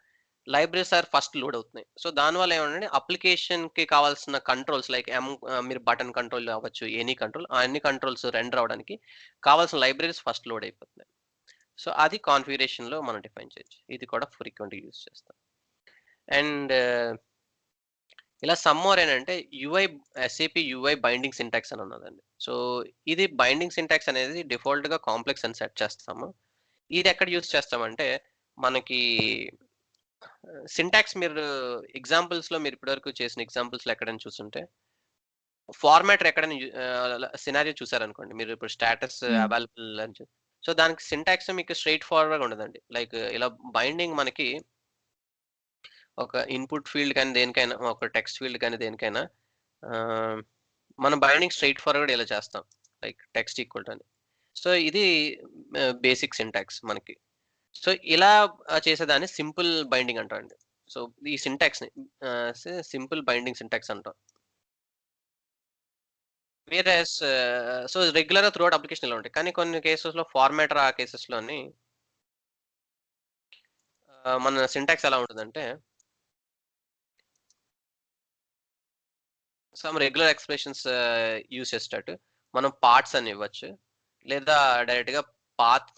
libraries are first load అవుతున్నాయి. సో దానివల్ల ఏమంటే అప్లికేషన్‌కి కావాల్సిన కంట్రోల్స్ లైక్ మీరు బటన్ కంట్రోల్ అవ్వచ్చు, ఎనీ కంట్రోల్ ఆ అన్ని కంట్రోల్స్ రెండర్ అవ్వడానికి కావాల్సిన లైబ్రరీస్ ఫస్ట్ లోడ్ అయిపోతున్నాయి. సో అది కాన్ఫిగరేషన్‌లో మనం డిఫైన్ చేయొచ్చు. ఇది కూడా ఫ్రీక్వెంట్‌గా యూజ్ చేస్తాం. అండ్ ఇలా సమ్ మోర్ ఏంటంటే ఎస్ఏపి యూఐ బైండింగ్ సింటాక్స్ అని ఉన్నదండి. సో ఇది బైండింగ్ సింటాక్స్ అనేది డిఫాల్ట్‌గా కాంప్లెక్స్ అని సెట్ చేస్తాము. ఇది ఎక్కడ యూజ్ చేస్తామంటే మనకి సింటాక్స్ మీరు ఎగ్జాంపుల్స్‌లో మీరు ఇప్పటివరకు చేసిన ఎగ్జాంపుల్స్‌లో ఎక్కడైనా చూసుంటే ఫార్మాటర్ ఎక్కడైనా సినారియో చూసారనుకోండి. మీరు ఇప్పుడు స్టేటస్ హ్మ్. అవైలబుల్ అని సో దానికి సింటాక్స్ మీకు స్ట్రెయిట్ ఫార్వర్డ్‌గా ఉండదండి. లైక్ ఇలా బైండింగ్ మనకి ఒక ఇన్‌పుట్ ఫీల్డ్ కానీ దేనికైనా ఒక టెక్స్ట్ ఫీల్డ్ కానీ దేనికైనా ఆహ్, మనం బైండింగ్ స్ట్రెయిట్ ఫార్వర్డ్ ఇలా చేస్తాం. లైక్ టెక్స్ట్ ఈక్వల్ టు అని. సో ఇది బేసిక్ సింటాక్స్ మనకి. సో ఇలా చేసేదాన్ని సింపుల్ బైండింగ్ అంటామండి. సో ఈ సింటాక్స్‌ని సింపుల్ బైండింగ్ సింటాక్స్ అంటాం. వేరేస్ సో రెగ్యులర్‌గా త్రూఅవుట్ అప్లికేషన్ ఇలా ఉంటాయి. కానీ కొన్ని కేసెస్‌లో ఫార్మాటర్ ఆ కేసెస్‌లోని మన సింటాక్స్ ఎలా ఉంటదంటే సమ్ రెగ్యులర్ ఎక్స్‌ప్రెషన్స్ యూజ్ చేసేటట్టు మనం పార్ట్స్ అని ఇవ్వచ్చు. లేదా డైరెక్ట్‌గా పాత్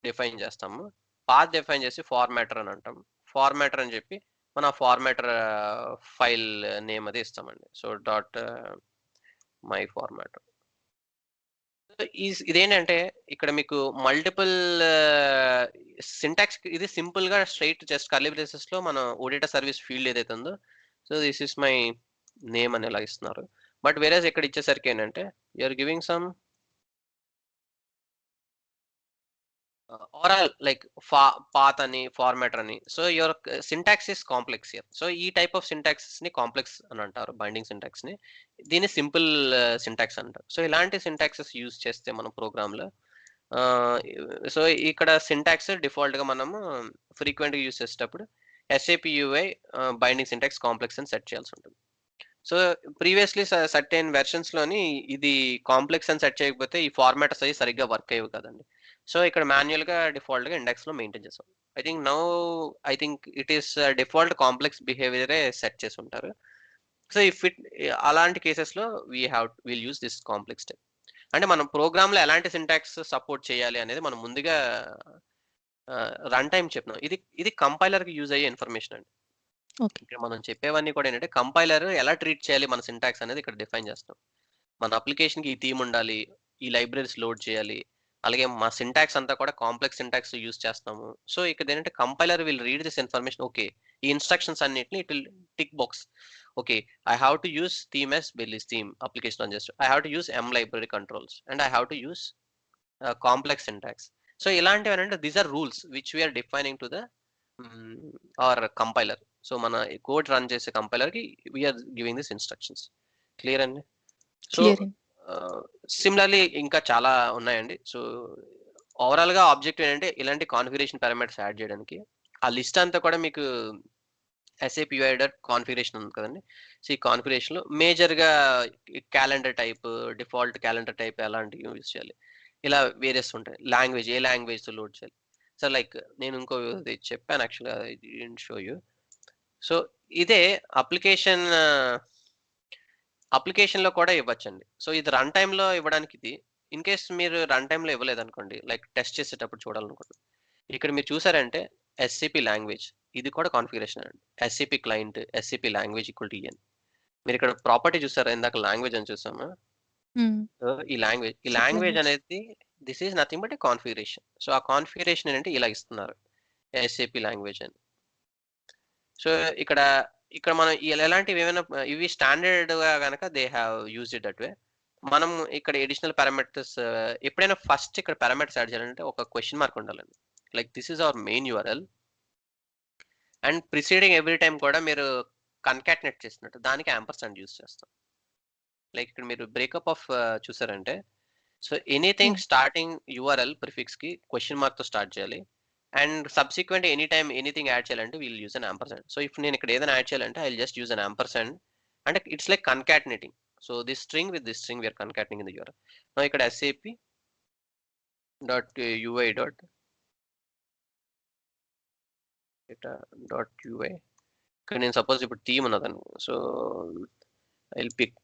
డిఫైన్ చేస్తాము. పాత్ డిఫైన్ చేసి ఫార్మాటర్ అని అంటాం. ఫార్మాటర్ అని చెప్పి మన ఫార్మాటర్ ఫైల్ నేమ్ అది ఇస్తామండి. So dot my formatter. ఇదేంటంటే ఇక్కడ మీకు మల్టిపుల్ సింటాక్స్, ఇది సింపుల్ గా స్ట్రైట్ జస్ట్ కర్లీ బ్రేసెస్ లో మన ఓడిటా సర్వీస్ ఫీల్డ్ ఏదైతే ఉందో, so this is my name అని ఇలా ఇస్తున్నారు. బట్ వేరేస్ ఇక్కడ ఇచ్చేసరికి ఏంటంటే you're giving some or like path అని ఫార్మాటర్ అని. So your syntax is complex here. So ఈ టైప్ ఆఫ్ సింటాక్స్ ని కాంప్లెక్స్ అని అంటారు, బైండింగ్ సింటాక్స్ ని. దీన్ని సింపుల్ సింటాక్స్ అంటారు. సో ఇలాంటి సింటాక్సెస్ యూజ్ చేస్తే మనం ప్రోగ్రామ్ లో, సో ఇక్కడ సింటాక్స్ డిఫాల్ట్ గా మనము ఫ్రీక్వెంట్ గా యూజ్ చేసేటప్పుడు SAP UI binding syntax complex అని సెట్ చేయాల్సి ఉంటుంది. సో ప్రీవియస్లీ సర్టెన్ వెర్షన్స్ లోని ఇది కాంప్లెక్స్ అని సెట్ చేయకపోతే ఈ ఫార్మాటర్స్ అవి సరిగ్గా వర్క్ అయ్యేవి కదండి. సో ఇక్కడ మాన్యువల్ గా డిఫాల్ట్ గా ఇండెక్స్ లో మెయింటైన్ చేస్తాం. I think it is default complex బిహేవియరే సెట్ చేసి ఉంటారు. సో ఇఫ్ ఇట్ అలాంటి కేసెస్ లో will use this complex type. అంటే మనం ప్రోగ్రామ్ లో ఎలాంటి సింటాక్స్ సపోర్ట్ చేయాలి అనేది మనం ముందుగా రన్ టైం చెప్పినాం. ఇది కంపైలర్ కి యూజ్ అయ్యే ఇన్ఫర్మేషన్ అండి. ఓకే. ఇక్కడ మనం చెప్పేవన్నీ కూడా ఏంటంటే కంపైలర్ ఎలా ట్రీట్ చేయాలి మన సింటాక్స్ అనేది ఇక్కడ డిఫైన్ చేస్తాం. మన అప్లికేషన్ కి ఈ థీమ్ ఉండాలి, ఈ లైబ్రరీస్ లోడ్ చేయాలి, అలాగే మా సింటాక్స్ అంతా కూడా కాంప్లెక్స్ సింటాక్స్ యూజ్ చేస్తాము. సో ఇక్కడ ఏంటంటే compiler will read this information. Okay, ఈ ఇన్స్ట్రక్షన్స్ అన్నిటిని it will tick box. Okay, I have to use theme as Belize theme application on just, I have to use library controls, and I have to use complex syntax. So ఇలాంటివి అంటే these are rules which we're defining to the our compiler. So మన code run చేసే compiler కి we are giving this instructions. Clear అండి? So clear అండి. Similarly ఇంకా చాలా ఉన్నాయండి. సో ఓవరాల్ గా ఆబ్జెక్టివ్ ఏంటంటే ఇలాంటి కాన్ఫిగరేషన్ పారామీటర్స్ యాడ్ చేయడానికి. ఆ లిస్ట్ అంతా కూడా మీకు SAP UI కాన్ఫిగరేషన్ ఉంది కదండి. సో ఈ కాన్ఫిగరేషన్ లో మేజర్ గా calendar type, default calendar type ఎలాంటివి యూజ్ చేయాలి, ఇలా వేరియస్ ఉంటాయి. లాంగ్వేజ్, ఏ లాంగ్వేజ్ తో లోడ్ చేయాలి. సో లైక్ నేను ఇంకో చెప్పాను యాక్చువల్గా, షో యూ. సో ఇదే అప్లికేషన్ లో కూడా ఇవ్వచ్చండి. సో ఇది రన్ టైమ్ లో ఇవ్వడానికి ఇది. ఇన్ కేస్ మీరు రన్ టైమ్ లో ఇవ్వలేదు అనుకోండి, లైక్ టెస్ట్ చేసేటప్పుడు చూడాలనుకోండి, ఇక్కడ మీరు చూసారంటే SAP లాంగ్వేజ్ ఇది కూడా కాన్ఫిగరేషన్ అండి. SAP client, SAP language equal to EN. మీరు ఇక్కడ ప్రాపర్టీ చూసారా, ఇందాక లాంగ్వేజ్ అని చూసామా? ఈ లాంగ్వేజ్ అనేది this is nothing but A configuration. So ఆ కాన్ఫిగరేషన్ ఏంటంటే ఇలా ఇస్తున్నారు, SAP లాంగ్వేజ్ అని. సో ఇక్కడ మనం ఎలాంటివి ఏమైనా ఇవి స్టాండర్డ్ గా కనుక they have used it that way. మనం ఇక్కడ ఎడిషనల్ పారామీటర్స్ ఎప్పుడైనా ఫస్ట్ ఇక్కడ పారామీటర్స్ యాడ్ చేయాలంటే ఒక క్వశ్చన్ మార్క్ ఉండాలండి. Like this is our main URL and preceding every time కూడా మీరు కన్కాటినేట్ చేసినట్టు దానికి యాంపర్సండ్ యూజ్ చేస్తాం. లైక్ ఇక్కడ మీరు బ్రేకప్ ఆఫ్ చూసారంటే, so anything starting URL prefix కి క్వశ్చన్ మార్క్ తో స్టార్ట్ చేయాలి. And subsequent any time anything add చేయాలంటే we'll use an ampersand. So if నేను ఇక్కడ ఏదైనా యాడ్ చేయాలంటే I will just use an ampersand. అంటే it's like concatenating. So this string with this string we're concatenating in the URL. Now ఇక్కడ SAP.UI ఇక్కడ నేను suppose ఇప్పుడు థీమ్ ఉన్నదని, so I will pick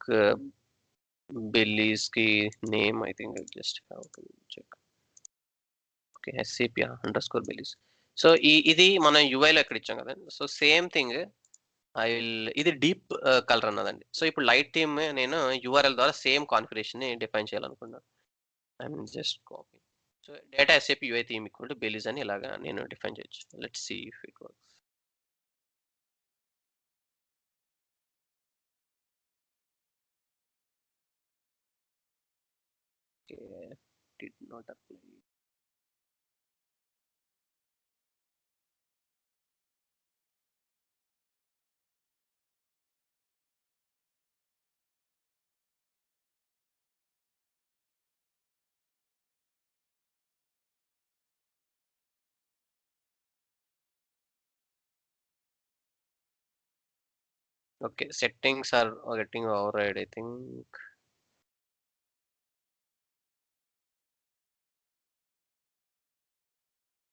bellies కి name. I think I just have to check. Okay, SAP _ Belize. So ఇది మనం UI లో ఎక్కడ ఇచ్చాం కదండి. సో సేమ్ థింగ్ ఇది డీప్ కలర్ అన్నదండి. సో ఇప్పుడు లైట్ థీమ్ నేను URL ద్వారా సేమ్ కాన్ఫిగరేషన్ ని డిఫైన్ చేయాలనుకున్నాను. I'm just copy. So data SAP UI theme equal to Belize అని ఇలాగా నేను డిఫైన్ చేయొచ్చు. Let's see if it works. Did not apply. Okay, settings are getting override, I think.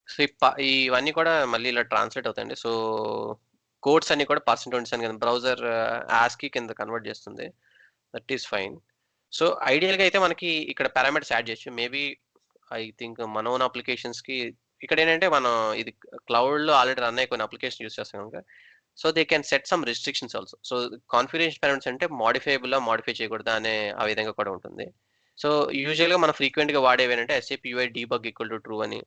So ఇవన్నీ కూడా మళ్ళీ ఇలా ట్రాన్స్లేట్ అవుతాయండి. సో కోడ్స్ అన్ని కూడా %20 అని కదా బ్రౌజర్ ASCII కింద కన్వర్ట్ చేస్తుంది. That is fine. సో ఐడియల్గా అయితే మనకి ఇక్కడ పారామీటర్స్ యాడ్ చేయొచ్చు. మేబీ ఐ థింక్ మన ఓన్ అప్లికేషన్స్‌కి ఇక్కడేంటంటే మనం ఇది క్లౌడ్‌లో ఆల్రెడీ రన్ అయ్యే కొన్ని అప్లికేషన్ యూజ్ చేస్తాం గనుక, so they can set some restrictions also. So configuration parameters అంటే మోడిఫైయబులా, మోడిఫై చేయకూడదా అనే ఆ విధంగా కూడా ఉంటుంది. సో యూజువల్‌గా మనం ఫ్రీక్వెంట్‌గా వాడేవేంటంటే SAP UI debug equal to true అని.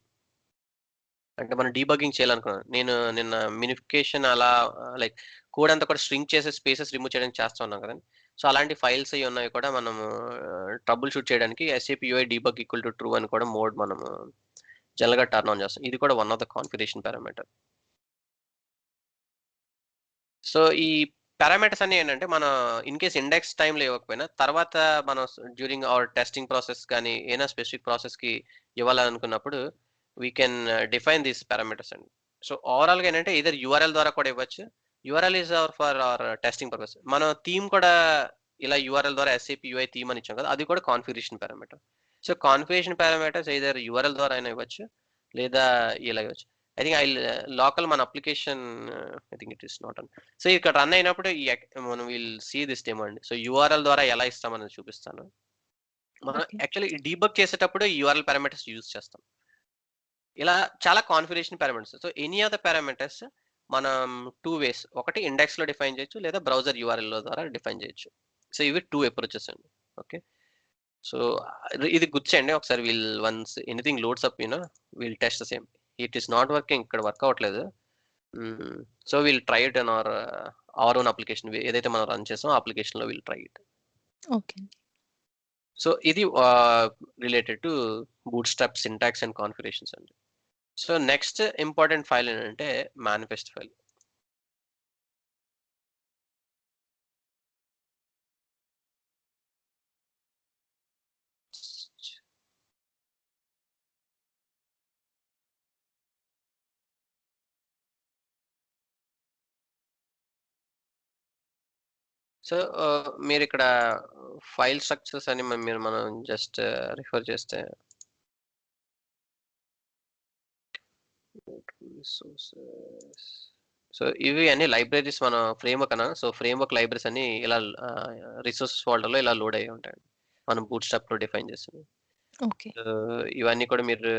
అంటే మనం డీబగ్గింగ్ చేయాలనుకున్నాను. నేను నిన్న మినిఫికేషన్ అలా లైక్ కోడ్ అంతా కూడా స్ట్రింగ్ చేసి స్పేసెస్ రిమూవ్ చేయడానికి చేస్తా ఉన్నాం కదండీ. సో అలాంటి ఫైల్స్ అయి ఉన్నవి కూడా మనము ట్రబుల్ షూట్ చేయడానికి SAP UI debug equal to true అని కూడా మోడ్ మనము జనరల్‌గా టర్న్ ఆన్ చేస్తాం. ఇది కూడా one of the configuration parameter. So ఈ పారామీటర్స్ అన్నీ ఏంటంటే మన ఇన్ కేస్ ఇండెక్స్ టైమ్‌లో ఇవ్వకపోయినా తర్వాత మనం డ్యూరింగ్ అవర్ టెస్టింగ్ ప్రాసెస్ గాని ఏదైనా స్పెసిఫిక్ ప్రాసెస్‌కి ఇవ్వాలనుకున్నప్పుడు we can define these parameters అండి. సో ఓవరాల్‌గా ఏంటంటే ఎయిదర్ యూఆర్ఎల్ ద్వారా కూడా ఇవ్వచ్చు. URL is for our testing purpose. మనం థీమ్ కూడా ఇలా యూఆర్ఎల్ ద్వారా ఎస్ఏపి యూఐ థీమ్ అని ఇచ్చాం కదా! అది కూడా configuration parameter. So configuration parameters either URL ద్వారా అయినా ఇవ్వచ్చు. లేదా ఇలా ఇవ్వచ్చు. ఐ థింక్ లోకల్ మన application I think it is not an so ఇక్కడ రన్ అయినప్పుడు మనం విల్ సీ దిస్ డెమో అండి. సో యూఆర్ఎల్ ద్వారా ఎలా ఇస్తామనేది చూపిస్తాను. మనం ఓకే. యాక్చువల్లీ డీబగ్ చేసేటప్పుడు యూఆర్ఎల్ పారామీటర్స్ యూజ్ చేస్తాం. ఇలా చాలా configuration parameters. So any of the parameters మనం 2 వేస్. ఒకటి ఇండెక్స్‌లో డిఫైన్ చేయొచ్చు. లేదా బ్రౌజర్ యూఆర్ఎల్‌లో ద్వారా డిఫైన్ చేయొచ్చు. సో ఇవి 2 అప్రోచెస్ అండి. ఓకే. సో ఇది గుర్చేయండి. ఒకసారి once anything loads up will test the same. It is not working ఇక్కడ వర్క్ అవ్వట్లేదు. So will try it in our own application ఏదైతే మనం రన్ చేసామో ఆ అప్లికేషన్‌లో will try it. Okay. So ఇది related to bootstrap syntax and configurations అండి. So next important file ఏంటంటే మానిఫెస్ట్ ఫైల్. సో మీరిక్కడ ఫైల్ స్ట్రక్చర్స్ అని మనం జస్ట్ రిఫర్ చేస్తే రిసోర్సెస్. సో ఇవి అన్ని లైబ్రరీస్ మన ఫ్రేమ్‌వర్క్ సో ఫ్రేమ్‌వర్క్ లైబ్రరీస్ అన్ని ఇలా రిసోర్సెస్ ఫోల్డర్‌లో ఇలా లోడ్ అయ్యి ఉంటాయండి. మనం బూట్‌స్ట్రాప్‌లో డిఫైన్ చేసినవి. ఓకే. ఇవన్నీ కూడా మీరు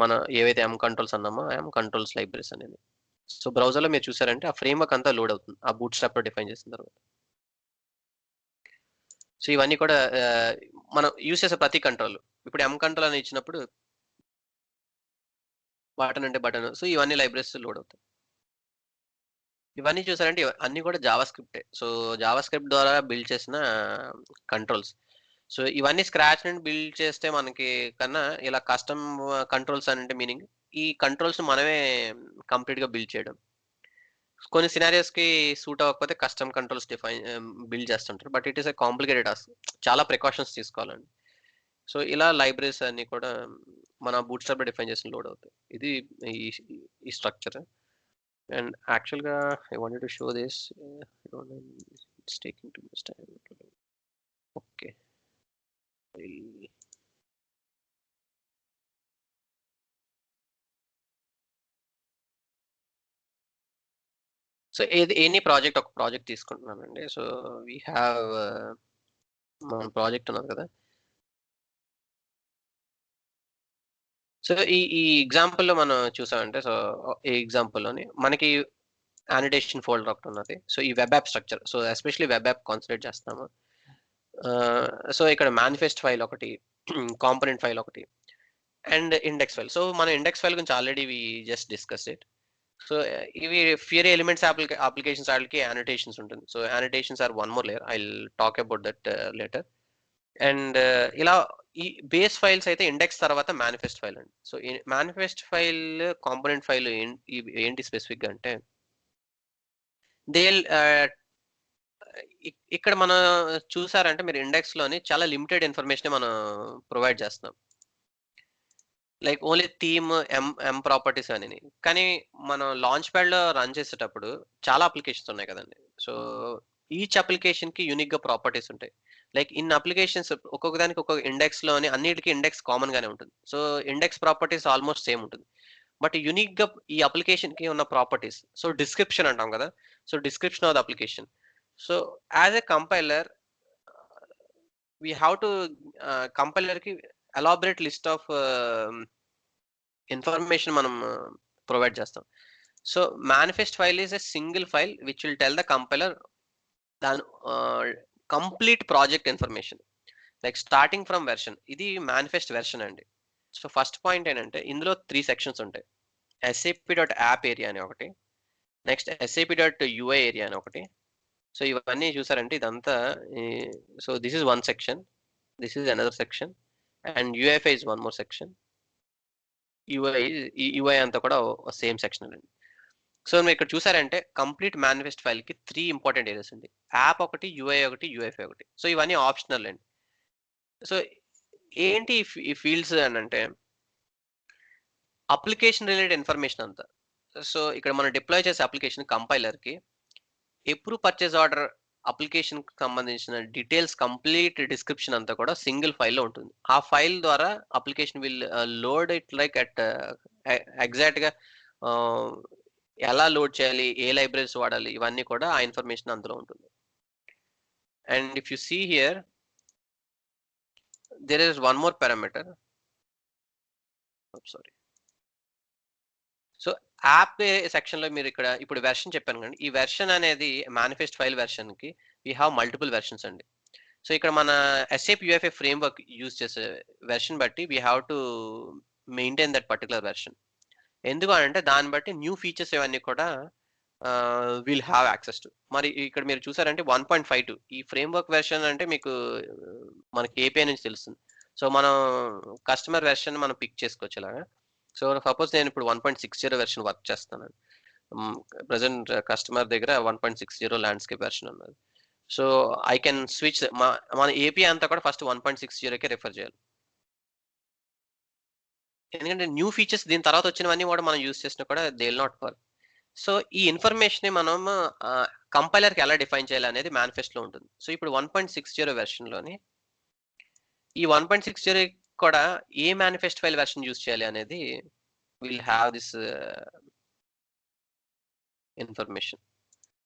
మన ఏవైతే కంట్రోల్స్ అన్నామో కంట్రోల్స్ లైబ్రరీస్ అనేది. సో బ్రౌజర్‌లో మీరు చూసారంటే ఆ ఫ్రేమ్‌వర్క్ అంతా లోడ్ అవుతుంది. ఆ బూట్‌స్ట్రాప్‌లో డిఫైన్ చేసిన తర్వాత. సో ఇవన్నీ కూడా మనం యూజ్ చేసే ప్రతి కంట్రోల్. ఇప్పుడు కంట్రోల్ అని ఇచ్చినప్పుడు బటన్ అంటే బటన్. సో ఇవన్నీ లైబ్రరీస్ లోడ్ అవుతాయి. ఇవన్నీ చూసారంటే అన్నీ కూడా జావా స్క్రిప్టే. సో జావా స్క్రిప్ట్ ద్వారా బిల్డ్ చేసిన కంట్రోల్స్. సో ఇవన్నీ స్క్రాచ్ నుండి బిల్డ్ చేస్తే మనకి కన్నా ఇలా కస్టమ్ కంట్రోల్స్ అంటే మీనింగ్ ఈ కంట్రోల్స్ మనమే కంప్లీట్‌గా బిల్డ్ చేయడం. కొన్ని సినారియోస్‌కి సూట్ అవ్వకపోతే కస్టమ్ కంట్రోల్స్ బిల్డ్ చేస్తుంటారు. But it is a complicated task. చాలా ప్రికాషన్స్ తీసుకోవాలండి. సో ఇలా లైబ్రరీస్ అన్నీ కూడా మన బూట్‌స్ట్రాప్‌లో డిఫైన్ చేసిన లోడ్ అవుతాయి. ఇది ఈ ఈ స్ట్రక్చర్. అండ్ యాక్చువల్‌గా I wanted to show this it's taking too much time. Okay. So any project ఒక ప్రాజెక్ట్ తీసుకుంటున్నానండి. సో వి హావ్ మన ప్రాజెక్ట్ ఉన్నది కదా! సో ఈ ఎగ్జాంపుల్‌లో మనం చూసామంటే సో ఈ ఎగ్జాంపుల్‌లోని మనకి యానిటేషన్ ఫోల్డర్ ఒకటున్నది. సో ఈ web app structure. So especially web app concentrate చేస్తున్నాము. సో ఇక్కడ మానిఫెస్ట్ ఫైల్ ఒకటి, కాంపోనెంట్ ఫైల్ ఒకటి అండ్ ఇండెక్స్ ఫైల్. సో మనం ఇండెక్స్ ఫైల్ గురించి already just discussed it. So ఇవి ఫియరీ ఎలిమెంట్స్ అప్లికేషన్స్ ఆటికి యానోటేషన్స్ ఉంటుంది. So annotations are one more layer. I will talk about that later. And ఇలా ఈ base files అయితే index తర్వాత manifest file అండి. సో ఈ మానిఫెస్ట్ ఫైల్, కాంపోనెంట్ ఫైల్ ఏంటి స్పెసిఫిక్‌గా అంటే దే విల్ ఇక్కడ మనం చూసారంటే మీరు ఇండెక్స్‌లోని చాలా లిమిటెడ్ ఇన్ఫర్మేషనే మనం ప్రొవైడ్ చేస్తున్నాం. లైక్ ఓన్లీ థీమ్, ప్రాపర్టీస్ అనిని. కానీ మనం లాంచ్ ప్యాడ్‌లో రన్ చేసేటప్పుడు చాలా అప్లికేషన్స్ ఉన్నాయి కదండీ. సో ఈచ్ అప్లికేషన్‌కి యూనిక్‌గా ప్రాపర్టీస్ ఉంటాయి. లైక్ ఇన్ అప్లికేషన్స్ ఒక్కొక్క దానికి ఒక్కొక్క ఇండెక్స్‌లోని అన్నిటికి ఇండెక్స్ కామన్ గానే ఉంటుంది. So index properties almost same ఉంటుంది. బట్ యూనిక్‌గా ఈ అప్లికేషన్‌కి ఉన్న ప్రాపర్టీస్. సో డిస్క్రిప్షన్ అంటాం కదా! So description of the application. So as a compiler we have to కంపైలర్‌కి ఎలాబరేట్ లిస్ట్ ఆఫ్ ఇన్ఫర్మేషన్ మనం ప్రొవైడ్ చేస్తాం. So manifest file is a single file which will tell the compiler దాని complete project information, like starting from version. ఇది manifest version అండి. So first point ఏంటంటే ఇందులో 3 sections ఉంటాయి. sap.app area అని ఒకటి, నెక్స్ట్ sap.ui ఏరియా అని ఒకటి. సో ఇవన్నీ చూసారంటే ఇదంతా, so this is one section, this is another section, and UEFI is one more section. UI అంతా కూడా సేమ్ సెక్షన్ అండి. సో మీరు ఇక్కడ చూసారంటే కంప్లీట్ మేనిఫెస్ట్ ఫైల్ కి 3 ఇంపార్టెంట్ ఏరియాస్ ఉంది. యాప్ ఒకటి, UI ఒకటి, UEFI ఒకటి. సో ఇవన్నీ ఆప్షనల్ అండి. సో ఏంటి ఈ ఫీల్డ్స్ అని అంటే అప్లికేషన్ రిలేటెడ్ ఇన్ఫర్మేషన్ అంతా. సో ఇక్కడ మనం డిప్లాయ్ చేసే అప్లికేషన్ కంపైలర్ కి అప్రూవ్ పర్చేస్ ఆర్డర్ అప్లికేషన్ కి సంబంధించిన డీటెయిల్స్ కంప్లీట్ డిస్క్రిప్షన్ అంతా కూడా సింగిల్ ఫైల్లో ఉంటుంది. ఆ ఫైల్ ద్వారా application will load it like at exact గా ఎలా లోడ్ చేయాలి, ఏ లైబ్రరీస్ వాడాలి, ఇవన్నీ కూడా ఆ ఇన్ఫర్మేషన్ అందులో ఉంటుంది. And if you see here there is one more parameter. Sorry. So app section లో మీరు ఇక్కడ ఇప్పుడు వెర్షన్ చెప్పాను కండి. ఈ వెర్షన్ అనేది మేనిఫెస్ట్ ఫైల్ వెర్షన్ కి వీ హ్యావ్ మల్టిపుల్ వెర్షన్స్ అండి. సో ఇక్కడ మన SAP UEFI ఫ్రేమ్వర్క్ యూజ్ చేసే వెర్షన్ బట్టి we have to maintain that particular version. ఎందుకు అంటే దాన్ని బట్టి న్యూ ఫీచర్స్ ఇవన్నీ కూడా విల్ హ్యావ్ యాక్సెస్ టు. మరి ఇక్కడ మీరు చూసారంటే 1.52 ఈ ఫ్రేమ్వర్క్ వెర్షన్ అంటే మీకు మనకి API నుంచి తెలుస్తుంది. సో మనం కస్టమర్ వెర్షన్ మనం పిక్ చేసుకోవచ్చు ఇలాగా. సో సపోజ్ నేను ఇప్పుడు 1.60 వెర్షన్ వర్క్ చేస్తాను. ప్రజెంట్ కస్టమర్ దగ్గర 1.60 ల్యాండ్స్కేప్ వెర్షన్ ఉన్నది. సో ఐ కెన్ స్విచ్ మన API అంతా కూడా ఫస్ట్ 1.60కే రిఫర్ చేయాలి. ఎందుకంటే న్యూ ఫీచర్స్ దీని తర్వాత వచ్చినవన్నీ కూడా మనం యూజ్ చేసినా కూడా they will not work. So ఈ ఇన్ఫర్మేషన్ ని మనం కంపైలర్ కి ఎలా డిఫైన్ చేయాలి అనేది మేనిఫెస్ట్ లో ఉంటుంది. సో ఇప్పుడు 1.60 వెర్షన్ లోని ఈ 1.60 కూడా ఏ మేనిఫెస్ట్ ఫైల్ వెర్షన్ యూజ్ చేయాలి అనేది will have this information.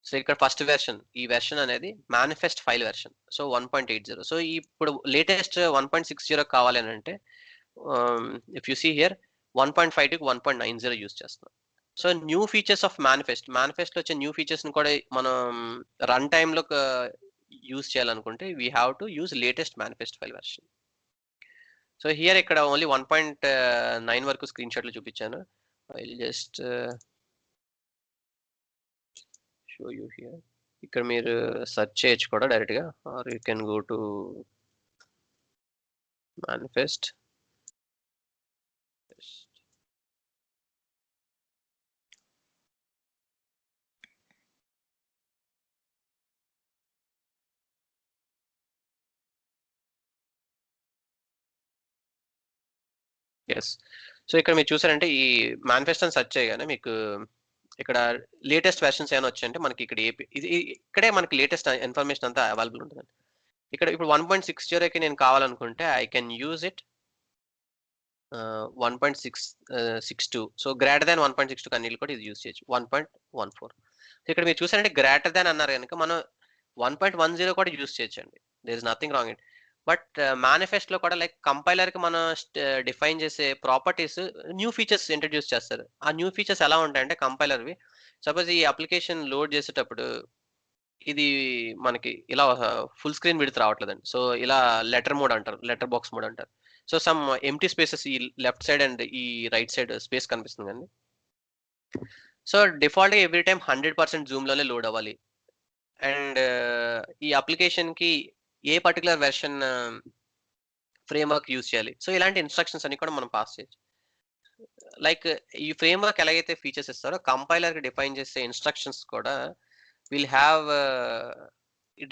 So ఇక్కడ ఫస్ట్ వెర్షన్, ఈ వెర్షన్ అనేది manifest file version. So 1.80. So ఇప్పుడు లేటెస్ట్ 1.60 కావాలి అని అంటే ఇఫ్ యు సీ హియర్ 1.52 కి 1.90 యూజ్ చేస్తున్నాం. So new features of manifest లో వచ్చే న్యూ ఫీచర్స్ ని కూడా మనం రన్ టైమ్ లో యూజ్ చేయాలనుకుంటే we have to use latest manifest file version. So here ఇక్కడ ఓన్లీ 1.9 వరకు స్క్రీన్ షాట్ లో చూపించాను. I will just show you here. ఇక్కడ మీరు సెర్చ్ చేయొచ్చు కూడా డైరెక్ట్ గా, or you can go to manifest. Yes. So ఇక్కడ మీరు చూసారంటే ఈ మేనిఫెస్ట్ అని సెర్చ్ చేయగానే మీకు ఇక్కడ లేటెస్ట్ వెర్షన్స్ ఏమైనా వచ్చాయంటే మనకి ఇక్కడ ఇక్కడే మనకి లేటెస్ట్ ఇన్ఫర్మేషన్ అంతా అవైలబుల్ ఉంటుంది. ఇక్కడ ఇప్పుడు 1.60కి నేను కావాలనుకుంటే I can use it 1.62. So greater than 1.62 అన్నిటి కూడా ఇది యూజ్ చేయొచ్చు. 1.14. సో ఇక్కడ మీరు చూసారంటే గ్రేటర్ దాన్ అన్నారు కనుక మనం 1.10 కూడా యూజ్ చేయొచ్చండి. There is nothing wrong it. But manifest లో కూడా లైక్ కంపైలర్ కి మనం డిఫైన్ చేసే ప్రాపర్టీస్ న్యూ ఫీచర్స్ ఇంట్రడ్యూస్ చేస్తారు. ఆ న్యూ ఫీచర్స్ ఎలా ఉంటాయంటే కంపైలర్వి సపోజ్ ఈ అప్లికేషన్ లోడ్ చేసేటప్పుడు ఇది మనకి ఇలా ఫుల్ స్క్రీన్ విడ్త్ రావట్లేదండి. సో ఇలా లెటర్ మోడ్ అంటారు, లెటర్ బాక్స్ మోడ్ అంటారు. సో సమ్ ఎంటీ స్పేసెస్ ఈ లెఫ్ట్ సైడ్ అండ్ ఈ రైట్ సైడ్ స్పేస్ కనిపిస్తుంది అండి. సో డిఫాల్ట్ గా ఎవ్రీ టైం 100% జూమ్ లోనే లోడ్ అవ్వాలి. అండ్ ఈ అప్లికేషన్ కి ఏ పర్టికులర్ వెర్షన్ ఫ్రేమ్వర్క్ యూజ్ చేయాలి. సో ఇలాంటి ఇన్స్ట్రక్షన్స్ అన్ని కూడా మనం పాస్ చేయొచ్చు. లైక్ ఈ ఫ్రేమ్వర్క్ ఎలాగైతే ఫీచర్స్ ఇస్తారో కంపైలర్ కి డిఫైన్ చేసే ఇన్స్ట్రక్షన్స్ కూడా విల్ హ్యావ్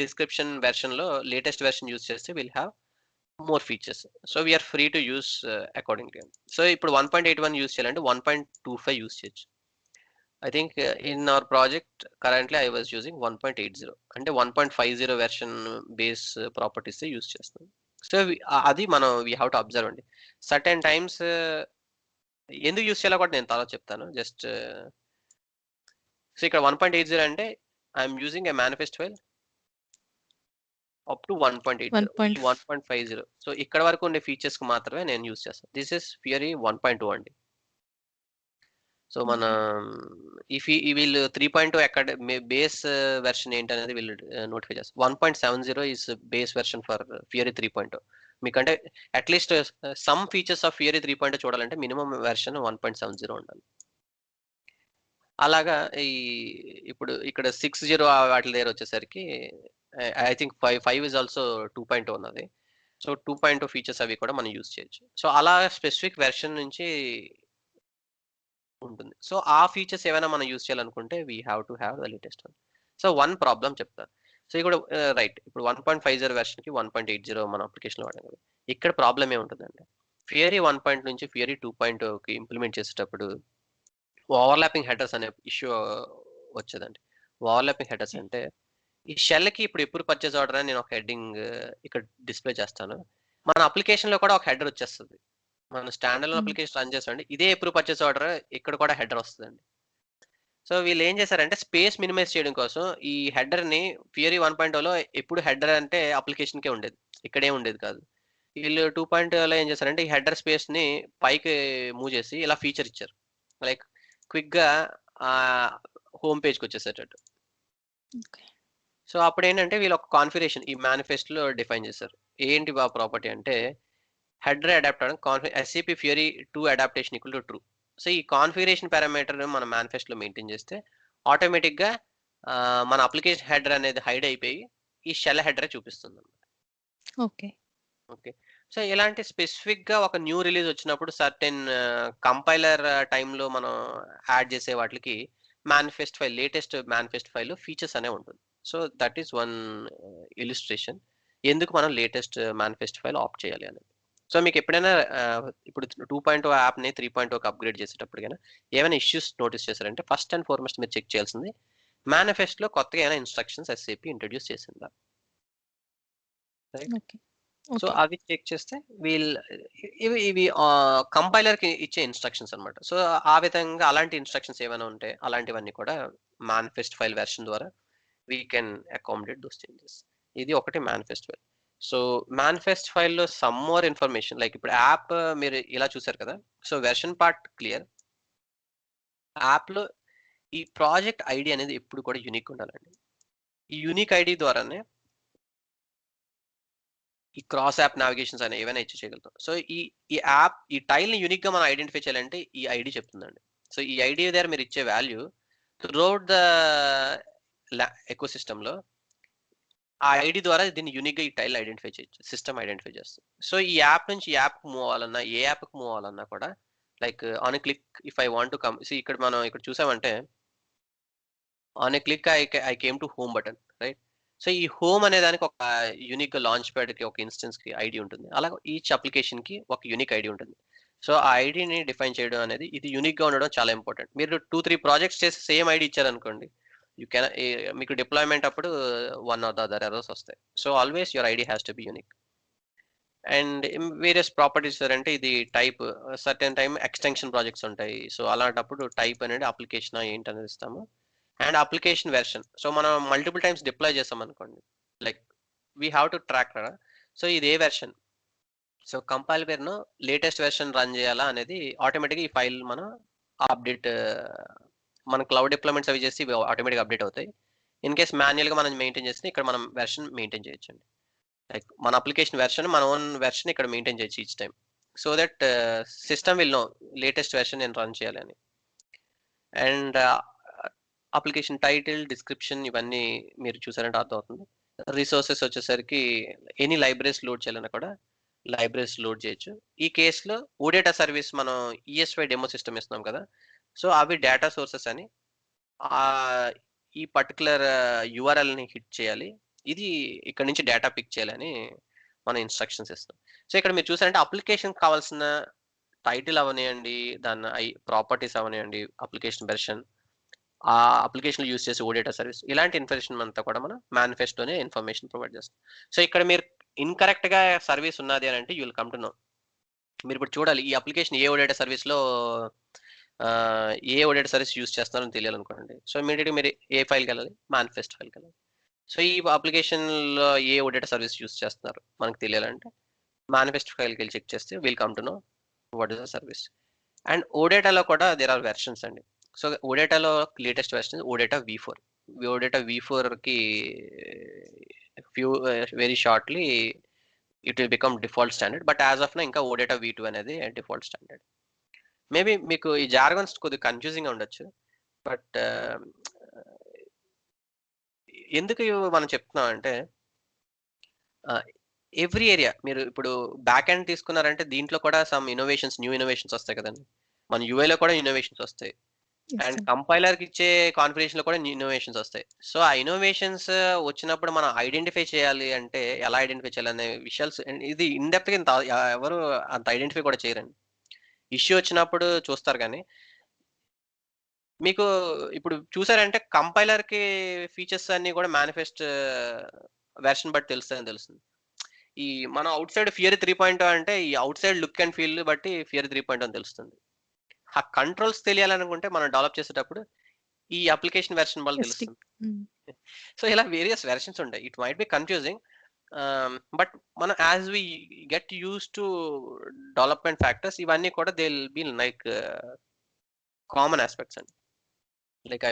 డిస్క్రిప్షన్ వెర్షన్ లో లేటెస్ట్ వెర్షన్ యూజ్ చేస్తే will have more features. So we're free to use according to. So ఇప్పుడు 1.81 యూజ్ చేయాలంటే 1.25 యూజ్ చేయొచ్చు. I think in our project currently I was using 1.80 అంటే 1.50 version base properties use చేస్తాం. So అది మనం we have to observe అండి. Certain times ఎందుకు use చేయాలో కూడా నేను తర్వాత చెప్తాను. జస్ట్ సో ఇక్కడ 1.80 అంటే I'm using a manifest file up to 1.80 1. 1.50. So ఇక్కడ వరకు ఉండే ఫీచర్స్ కి మాత్రమే నేను యూస్ చేస్తాను. దిస్ ఇస్ ఫియరీ 1.2 అండి. సో మన వీళ్ళు 3.2 ఎక్కడ బేస్ వెర్షన్ ఏంటనేది వీళ్ళు నోటిఫై చేస్తారు. 1.70 ఇస్ బేస్ వెర్షన్ ఫర్ ఫియరీ 3.2. మీకంటే అట్లీస్ట్ సమ్ ఫీచర్స్ ఆఫ్ ఫియరీ 3.2 చూడాలంటే మినిమం వెర్షన్ 1.70 ఉండాలి. అలాగా ఇప్పుడు ఇక్కడ 60 వాటి దగ్గర వచ్చేసరికి ఐ థింక్ 5 ఇస్ ఆల్సో 2.2 ఉన్నది. సో 2.2 ఫీచర్స్ అవి కూడా మనం యూజ్ చేయొచ్చు. సో అలా స్పెసిఫిక్ వెర్షన్ నుంచి ఉంటుంది. సో ఆ ఫీచర్స్ ఏమైనా మనం యూజ్ చేయాలనుకుంటే we have to have the latest one. So one problem చెప్తాను. సో ఇక్కడ రైట్ ఇప్పుడు 1.50 వెర్షన్కి 1.80 మన అప్లికేషన్ వాడాం కదా. ఇక్కడ ప్రాబ్లం ఏముంటుందంటే ఫియరీ 1 నుంచి ఫియరీ 2.2కి ఇంప్లిమెంట్ చేసేటప్పుడు ఓవర్లాపింగ్ హెడర్స్ అనే ఇష్యూ వచ్చేదండి. ఓవర్లాపింగ్ హెడర్స్ అంటే ఈ షెల్కి ఇప్పుడు ఎప్పుడు పర్చేస్ ఆర్డర్ అని నేను ఒక హెడ్డింగ్ ఇక్కడ డిస్ప్లే చేస్తాను. మన అప్లికేషన్ లో కూడా ఒక హెడర్ వచ్చేస్తుంది. మన స్టాండర్డ్ అప్లికేషన్ రన్ చేస్తాండి ఇదే ఎప్పుడు పర్చేస్ ఆర్డర్ ఇక్కడ కూడా హెడర్ వస్తుందండి. సో వీళ్ళు ఏం చేశారంటే స్పేస్ మినిమైజ్ చేయడం కోసం ఈ హెడర్ ని ఫియరీ 1.0లో ఎప్పుడు హెడర్ అంటే అప్లికేషన్ కే ఉండేది, ఇక్కడే ఉండేది కాదు. వీళ్ళు 2.0లో ఏం చేశారంటే ఈ హెడర్ స్పేస్ ని పైకి మూవ్ చేసి ఇలా ఫీచర్ ఇచ్చారు. లైక్ క్విక్ గా హోమ్ పేజ్కి వచ్చేసేటట్టు. సో అప్పుడు ఏంటంటే వీళ్ళు ఒక కాన్ఫిగరేషన్ ఈ మేనిఫెస్ట్ లో డిఫైన్ చేశారు. ఏంటి బా ప్రాపర్టీ అంటే హెడర్ అడాప్ట్ అవడం SAP ఫియరీ 2 adaptation equal to true. So ఈ కాన్ఫిగరేషన్ పారామీటర్ మన మేనిఫెస్ట్ లో మెయింటైన్ చేస్తే ఆటోమేటిక్ గా మన అప్లికేషన్ హెడర్ అనేది హైడ్ అయిపోయి ఈ షెల్ హెడర్ చూపిస్తుంది అన్నమాట. ఓకే. ఓకే. సో ఇలాంటి స్పెసిఫిక్ గా ఒక న్యూ రిలీజ్ వచ్చినప్పుడు సర్టెన్ కంపైలర్ టైంలో మనం యాడ్ చేసే వాటికి manifest file latest manifest file features అనే ఉంటుంది. So that is one illustration ఎందుకు మనం లేటెస్ట్ మేనిఫెస్ట్ ఫైల్ ఆప్ట్ చేయాలి అనేది. సో మీకు ఎప్పుడైనా ఇప్పుడు 2.0 యాప్ని 3.0కి అప్గ్రేడ్ చేసేటప్పుడు కానీ ఏమైనా ఇష్యూస్ నోటీస్ చేశారంటే ఫస్ట్ అండ్ ఫార్మోస్ట్ మీరు చెక్ చేయాల్సింది మేనిఫెస్ట్లో కొత్తగా ఏమైనా ఇన్స్ట్రక్షన్స్ ఎస్ఏపి ఇంట్రడ్యూస్ చేసిందా. రైట్. సో అవి చెక్ చేస్తే ఇవి కంపైలర్ కి ఇచ్చే ఇన్స్ట్రక్షన్స్ అన్నమాట. సో ఆ విధంగా అలాంటి ఇన్స్ట్రక్షన్స్ ఏమైనా ఉంటే అలాంటివన్నీ కూడా మేనిఫెస్ట్ ఫైల్ వెర్షన్ ద్వారా we can accommodate those changes. ఇది ఒకటి మేనిఫెస్ట్ ఫైల్. సో మేనిఫెస్ట్ ఫైల్లో సమ్ మోర్ ఇన్ఫర్మేషన్ లైక్ ఇప్పుడు యాప్ మీరు ఇలా చూసారు కదా. So version part clear. యాప్లో ఈ ప్రాజెక్ట్ ఐడి అనేది ఎప్పుడు కూడా యూనిక్ ఉండాలండి. ఈ యూనిక్ ఐడి ద్వారానే ఈ క్రాస్ యాప్ నావిగేషన్స్ అనేవి ఏవైనా ఇచ్చి చేయగలుగుతాం. సో ఈ యాప్ ఈ టైల్ని యూనిక్ గా మనం ఐడెంటిఫై చేయాలంటే ఈ ఐడి చెప్తుందండి. సో ఈ ఐడి దగ్గర మీరు ఇచ్చే వాల్యూ త్రూఅవుట్ ద ఎకో సిస్టంలో ఆ ఐడి ద్వారా దీన్ని యూనిక్ గా ఈ టైల్ ఐడెంటిఫై చేయొచ్చు, సిస్టమ్ ఐడెంటిఫై చేస్తుంది. సో ఈ యాప్ నుంచి యాప్ మూవ్ అవ్వాలన్నా ఏ యాప్కి మూవ్ అవ్వాలన్నా కూడా like on a click if I want to come ఇక్కడ మనం ఇక్కడ చూసామంటే on a click I came to home button right. So ఈ హోమ్ అనే దానికి ఒక యూనిక్ లాంచ్ ప్యాడ్ కి ఒక ఇన్స్టెన్స్ కి ఐడి ఉంటుంది. అలా ఈచ్ అప్లికేషన్ కి ఒక యూనిక్ ఐడి ఉంటుంది. సో ఆ ఐడిని డిఫైన్ చేయడం అనేది ఇది యూనిక్ గా ఉండడం చాలా ఇంపార్టెంట్. మీరు 2-3 ప్రాజెక్ట్స్ చేసి సేమ్ ఐడి ఇచ్చారనుకోండి యూ కెన్ మీకు డిప్లాయ్మెంట్ అప్పుడు one or the other errors వస్తాయి. So always your ID has to be unique. And various properties అంటే ఇది type certain time extension projects ఉంటాయి. సో అలాంటప్పుడు టైప్ అనేది అప్లికేషన్ ఏంటి అనేది ఇస్తాము. And application version. సో మనం మల్టిపుల్ టైమ్స్ డిప్లాయ్ చేస్తాం అనుకోండి like we have to track కదా. సో ఇది ఏ వెర్షన్. సో కంపైల్ పేరును లేటెస్ట్ వెర్షన్ రన్ చేయాలా అనేది ఆటోమేటిక్గా ఈ ఫైల్ మనం అప్డేట్ మన క్లౌడ్ డిప్లాయ్మెంట్స్ అవి చేసి ఆటోమేటిక్గా అప్డేట్ అవుతాయి. ఇన్ కేస్ మాన్యువల్గా మనం మెయింటైన్ చేస్తే ఇక్కడ మనం వెర్షన్ మెయింటైన్ చేయొచ్చండి. లైక్ మన అప్లికేషన్ వెర్షన్ మన ఓన్ వెర్షన్ ఇక్కడ మెయింటైన్ చేయొచ్చు each time. So that system will know latest version నేను రన్ చేయాలి అని. అండ్ అప్లికేషన్ టైటిల్ డిస్క్రిప్షన్ ఇవన్నీ మీరు చూసారంటే అర్థమవుతుంది. రిసోర్సెస్ వచ్చేసరికి ఎనీ లైబ్రరీస్ లోడ్ చేయాలన్నా కూడా లైబ్రరీస్ లోడ్ చేయొచ్చు. ఈ కేసులో ఓడేటా సర్వీస్ మనం ఈఎస్వై డెమో సిస్టమ్ ఇస్తున్నాం కదా. సో అవి డేటా సోర్సెస్ అని ఈ పర్టికులర్ యూఆర్ఎల్ని హిట్ చేయాలి, ఇది ఇక్కడ నుంచి డేటా పిక్ చేయాలని మనం ఇన్స్ట్రక్షన్స్ ఇస్తాం. సో ఇక్కడ మీరు చూసారంటే అప్లికేషన్ కావాల్సిన టైటిల్ అవనియండి, దాని ప్రాపర్టీస్ అవనియండి, అప్లికేషన్ వెర్షన్, ఆ అప్లికేషన్ యూస్ చేసే ఓడేటా సర్వీస్, ఇలాంటి ఇన్ఫర్మేషన్ అంతా కూడా మనం మేనిఫెస్టోనే ఇన్ఫర్మేషన్ ప్రొవైడ్ చేస్తాం. సో ఇక్కడ మీరు ఇన్కరెక్ట్ గా సర్వీస్ ఉన్నది అని అంటే you will come to no. మీరు ఇప్పుడు చూడాలి ఈ అప్లికేషన్ ఏ ఓడేటా సర్వీస్ లో ఏ ఓడేటా సర్వీస్ యూస్ చేస్తున్నారని తెలియాలనుకోండి. సో ఇమీడియట్గా మీరు ఏ ఫైల్కి వెళ్ళాలి, మేనిఫెస్ట్ ఫైల్కి వెళ్ళాలి. సో ఈ అప్లికేషన్లో ఏ ఓడేటా సర్వీస్ యూస్ చేస్తున్నారు మనకు తెలియాలంటే మేనిఫెస్ట్ ఫైల్కి వెళ్ళి చెక్ చేస్తే will come to know what is the service. And ఓడేటాలో కూడా దేర్ ఆర్ వెర్షన్స్ అండి. సో ఓడేటాలో latest version OData V4. OData V4కి few very shortly it will become default standard. But as of now ఇంకా OData V2 అనేది default standard. Maybe మీకు ఈ jargons కొద్దిగా కన్ఫ్యూజింగ్గా ఉండొచ్చు. బట్ ఎందుకు మనం చెప్తున్నాం అంటే ఎవ్రీ ఏరియా మీరు ఇప్పుడు బ్యాక్ ఎండ్ తీసుకున్నారంటే దీంట్లో కూడా సమ్ ఇన్నోవేషన్స్, న్యూ ఇన్నోవేషన్స్ వస్తాయి కదండి. మన యూఐలో కూడా ఇన్నోవేషన్స్ వస్తాయి. అండ్ కంపైలర్కి ఇచ్చే కాన్ఫిగరేషన్లో కూడా ఇన్నోవేషన్స్ వస్తాయి. సో ఆ ఇన్నోవేషన్స్ వచ్చినప్పుడు మనం ఐడెంటిఫై చేయాలి అంటే ఎలా ఐడెంటిఫై చేయాలి అనే విషయాలు ఇది ఇన్డెప్త్గా ఇంత ఎవరు అంత ఐడెంటిఫై కూడా చేయరండి. ఇష్యూ వచ్చినప్పుడు చూస్తారు కానీ మీకు ఇప్పుడు చూసారంటే కంపైలర్కి ఫీచర్స్ అన్ని కూడా మేనిఫెస్ట్ వెర్షన్ బట్టి తెలుస్తుంది. ఈ మనం అవుట్ సైడ్ ఫియర్ 3.0 అంటే ఈ out side look and feel బట్టి ఫియర్ 3.0 అని తెలుస్తుంది. ఆ కంట్రోల్స్ తెలియాలనుకుంటే మనం డెవలప్ చేసేటప్పుడు ఈ అప్లికేషన్ వెర్షన్ వల్ల తెలుస్తుంది. సో ఇలా వేరియస్ వెర్షన్స్ ఉంటాయి. It might be confusing. But మనం as we get use to development factors ఇవన్నీ కూడా they will be like common aspects అండి. Like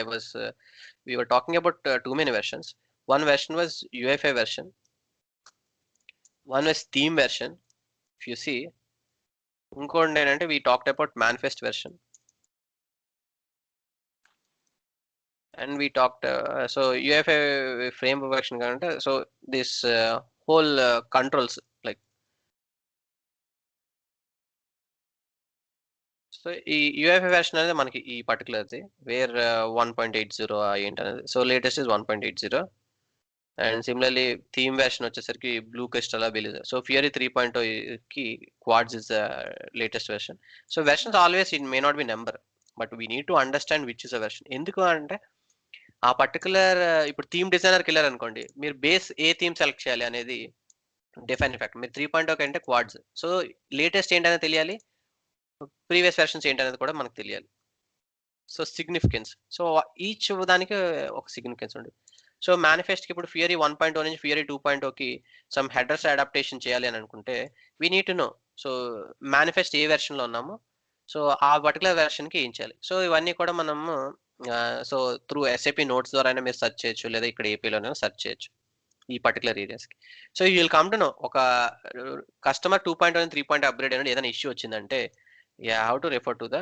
we were talking about too many versions. One version was UEFI version. One was theme version. If you see, ఇంకోటి ఏంటంటే we talked about manifest version. And we talked, so UEFI framework version కంటే so this whole controls like so ఈ UEFI version అనేది మనకి ఈ పర్టికులర్ది where 1.80 ఏంటనేది. So latest is 1.80. And similarly theme version వచ్చేసరికి blue crystal Belize. So Fiori 3.0కి quartz is the latest version. So versions always it may not be number, but we need to understand which is a version. ఎందుకు అంటే ఆ particular ఇప్పుడు theme డిజైనర్కి వెళ్ళారు అనుకోండి, మీరు base ఏ theme select చేయాలి అనేది డిఫైన్ ఫ్యాక్ట్. మీరు 3.0 కంటే క్వాడ్స్. సో లేటెస్ట్ ఏంటనేది తెలియాలి, ప్రీవియస్ వెర్షన్స్ ఏంటనేది కూడా మనకు తెలియాలి. సో సిగ్నిఫికెన్స్, సో ఈచ్ దానికి ఒక సిగ్నిఫికెన్స్ ఉంటుంది. సో మేనిఫెస్ట్కి ఇప్పుడు ఫియరీ 1.0 నుంచి ఫియరీ 2.0కి సమ్ హెడర్స్ అడాప్టేషన్ చేయాలి అని అనుకుంటే we need to know so manifest ఏ వెర్షన్లో ఉన్నామో సో ఆ పర్టికులర్ వెర్షన్కి ఏం చేయాలి. సో ఇవన్నీ కూడా మనము సో త్రూ SAP నోట్స్ ద్వారా అయినా మీరు సెర్చ్ చేయొచ్చు, లేదా ఇక్కడ ఏపీలోనే సెర్చ్ చేయొచ్చు ఈ పర్టికులర్ ఏరియాస్కి. So you will come to know ఒక కస్టమర్ 2.0 నుంచి 3.0 అప్గ్రేడ్ అనేది ఏదైనా ఇష్యూ వచ్చిందంటే you have to refer to the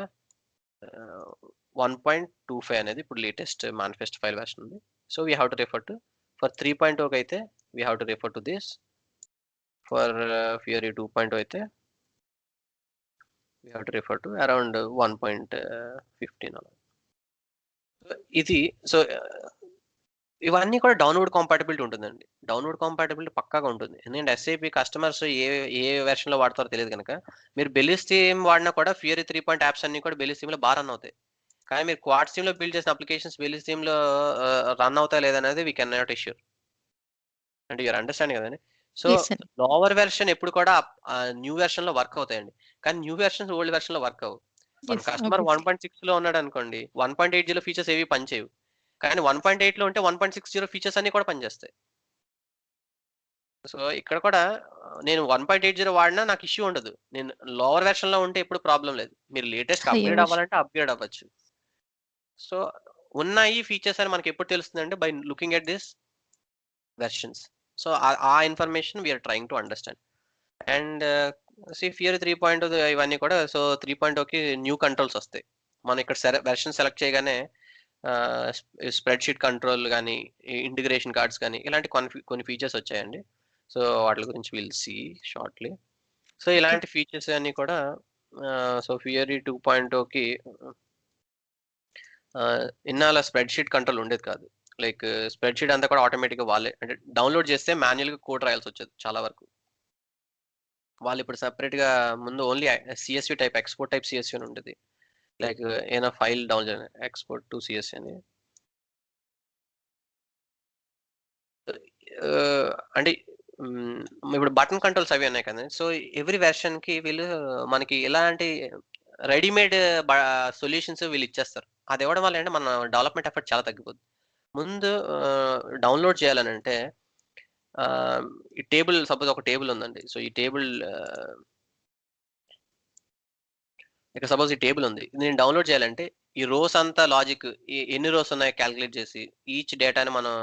1.25 అనేది ఇప్పుడు లేటెస్ట్ మేనిఫెస్ట్ ఫైల్ వెర్షన్ ఉంది. So we have to refer to for 3.0 అయితే we have to refer to this. For Fiori 2.0 అయితే we have to refer to around 1.15 ఇది. So ఇవన్నీ కూడా download compatibility ఉంటుందండి. Download compatibility పక్కాగా ఉంటుంది. ఎందుకంటే SAP కస్టమర్స్ ఏ వెర్షన్లో వాడతారో తెలియదు కనుక మీరు బెలిస్ థీమ్ వాడినా కూడా ఫియరీ 3.0 యాప్స్ అన్ని కూడా బెలిస్ థీమ్లో బాగా రన్ అవుతాయి. కానీ మీరు క్వాడ్స్ థీమ్లో బిల్డ్ చేసిన అప్లికేషన్స్ బెలిస్ థీమ్లో రన్ అవుతాయి లేదనేది వీ కెన్ నాట్ ఇష్యూర్. అంటే యూఆర్ అండర్స్టాండింగ్ కదండి. సో లోవర్ వెర్షన్ ఎప్పుడు కూడా న్యూ వెర్షన్లో వర్క్ అవుతాయండి, కానీ న్యూ వెర్షన్స్ ఓల్డ్ వెర్షన్లో వర్క్ అవ్వు. మన కస్టమర్ 1.6లో ఉన్నాడు అనుకోండి, 1.80 ఫీచర్స్ ఏవి పనిచేయవు, కానీ 1.8లో ఉంటే 1.60 ఫీచర్స్ అన్ని కూడా పనిచేస్తాయి. సో ఇక్కడ కూడా నేను 1.80 వాడినా నాకు ఇష్యూ ఉండదు. నేను లోవర్ వెర్షన్లో ఉంటే ఎప్పుడు ప్రాబ్లం లేదు. మీరు లేటెస్ట్ అప్గ్రేడ్ అవ్వాలంటే అప్గ్రేడ్ అవ్వచ్చు. సో ఉన్నాయి ఫీచర్స్ అని మనకి ఎప్పుడు తెలుస్తుందంటే by looking at this versions. So ఆ information we're trying to understand. And Fiori 3.0 ఇవన్నీ కూడా సో 3.0కి న్యూ కంట్రోల్స్ వస్తాయి. మనం ఇక్కడ వెర్షన్ సెలెక్ట్ చేయగానే స్ప్రెడ్ షీట్ కంట్రోల్ కానీ ఇంటిగ్రేషన్ కార్డ్స్ కానీ ఇలాంటి కొన్ని ఫీచర్స్ వచ్చాయండి. సో వాటి గురించి విల్ సీ షార్ట్లీ. సో ఇలాంటి ఫీచర్స్ అన్ని కూడా సో ఫియరీ 2.0కి ఇన్నాళ్ళ స్ప్రెడ్ షీట్ కంట్రోల్ ఉండేది కాదు. లైక్ స్ప్రెడ్ షీట్ అంతా కూడా ఆటోమేటిక్గా వాళ్ళే అంటే డౌన్లోడ్ చేస్తే మాన్యువల్గా కోడ్ రాయాల్సి వచ్చేది చాలా వరకు. వాళ్ళు ఇప్పుడు సపరేట్గా ముందు only CSV type export type CSV అని ఉంటుంది. లైక్ ఏదైనా file download export to CSV అని అంటే ఇప్పుడు బటన్ కంట్రోల్స్ అవి ఉన్నాయి కదండి. సో ఎవ్రీ వెర్షన్కి వీళ్ళు మనకి ఎలాంటి రెడీమేడ్ సొల్యూషన్స్ వీళ్ళు ఇచ్చేస్తారు. అది ఇవ్వడం వల్ల అంటే మన డెవలప్మెంట్ ఎఫర్ట్ చాలా తగ్గిపోతుంది. ముందు డౌన్లోడ్ చేయాలనంటే ఈ టేబుల్ సపోజ్ ఒక టేబుల్ ఉందండి. సో ఈ టేబుల్ ఇక్కడ సపోజ్ ఈ టేబుల్ ఉంది. నేను డౌన్లోడ్ చేయాలంటే ఈ రోస్ అంతా లాజిక్ ఎన్ని రోస్ ఉన్నాయో క్యాలిక్యులేట్ చేసి ఈచ్ డేటాని మనం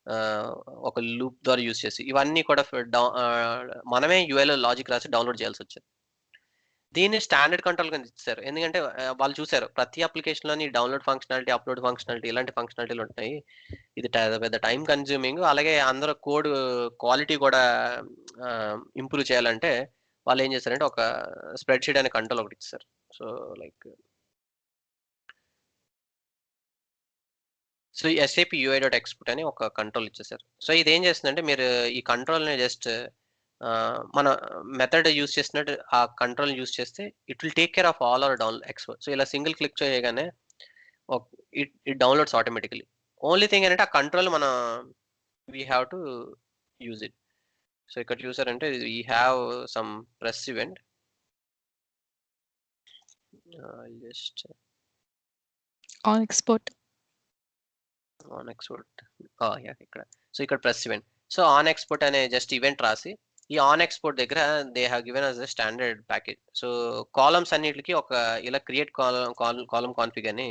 ఆహ్, ఒక లూప్ ద్వారా యూజ్ చేసి ఇవన్నీ కూడా మనమే యూఐలో లాజిక్ రాసి డౌన్లోడ్ చేయాల్సొచ్చేది. దీన్ని స్టాండర్డ్ కంట్రోల్ కింద ఇచ్చేసారు. ఎందుకంటే వాళ్ళు చూసారు ప్రతి అప్లికేషన్‌లోని డౌన్లోడ్ ఫంక్షనాలిటీ, అప్‌లోడ్ ఫంక్షనాలిటీ ఇలాంటి ఫంక్షనాలిటీలు ఉంటున్నాయి. ఇది పెద్ద టైమ్ కన్స్యూమింగ్. అలాగే అందరూ కోడ్ క్వాలిటీ కూడా ఇంప్రూవ్ చేయాలంటే వాళ్ళేం చేశారంటే ఒక స్ప్రెడ్‌షీట్ అనే కంట్రోల్ ఒకటి ఇచ్చేసారు. సో లైక్ సో ఈ ఎస్ఏపీ యూఐ డాట్ ఎక్స్‌పోర్ట్ అని ఒక కంట్రోల్ ఇచ్చేసారు. సో ఇదేం చేస్తుందంటే మీరు ఈ కంట్రోల్‌ని జస్ట్ మన మెథడ్ యూజ్ చేసినట్టు ఆ కంట్రోల్ యూజ్ చేస్తే it will take care of all our export. So ఇలా సింగిల్ క్లిక్ చేయగానే ఒక్ it downloads automatically. Only thing ఏంటంటే ఆ కంట్రోల్ మన we have to use it. So ఇక్కడ చూసారంటే we have some press event. Just on export. On export. Yeah! ఇక్కడ. So ఇక్కడ press event. So on export అనే జస్ట్ ఈవెంట్ రాసి ఈ ఆన్ ఎక్స్‌పోర్ట్ దగ్గర they have given us a standard package. So columns అన్నిట్లికి ఒక ఇలా క్రియేట్ కాలమ్ కాన్ఫిగ్ అని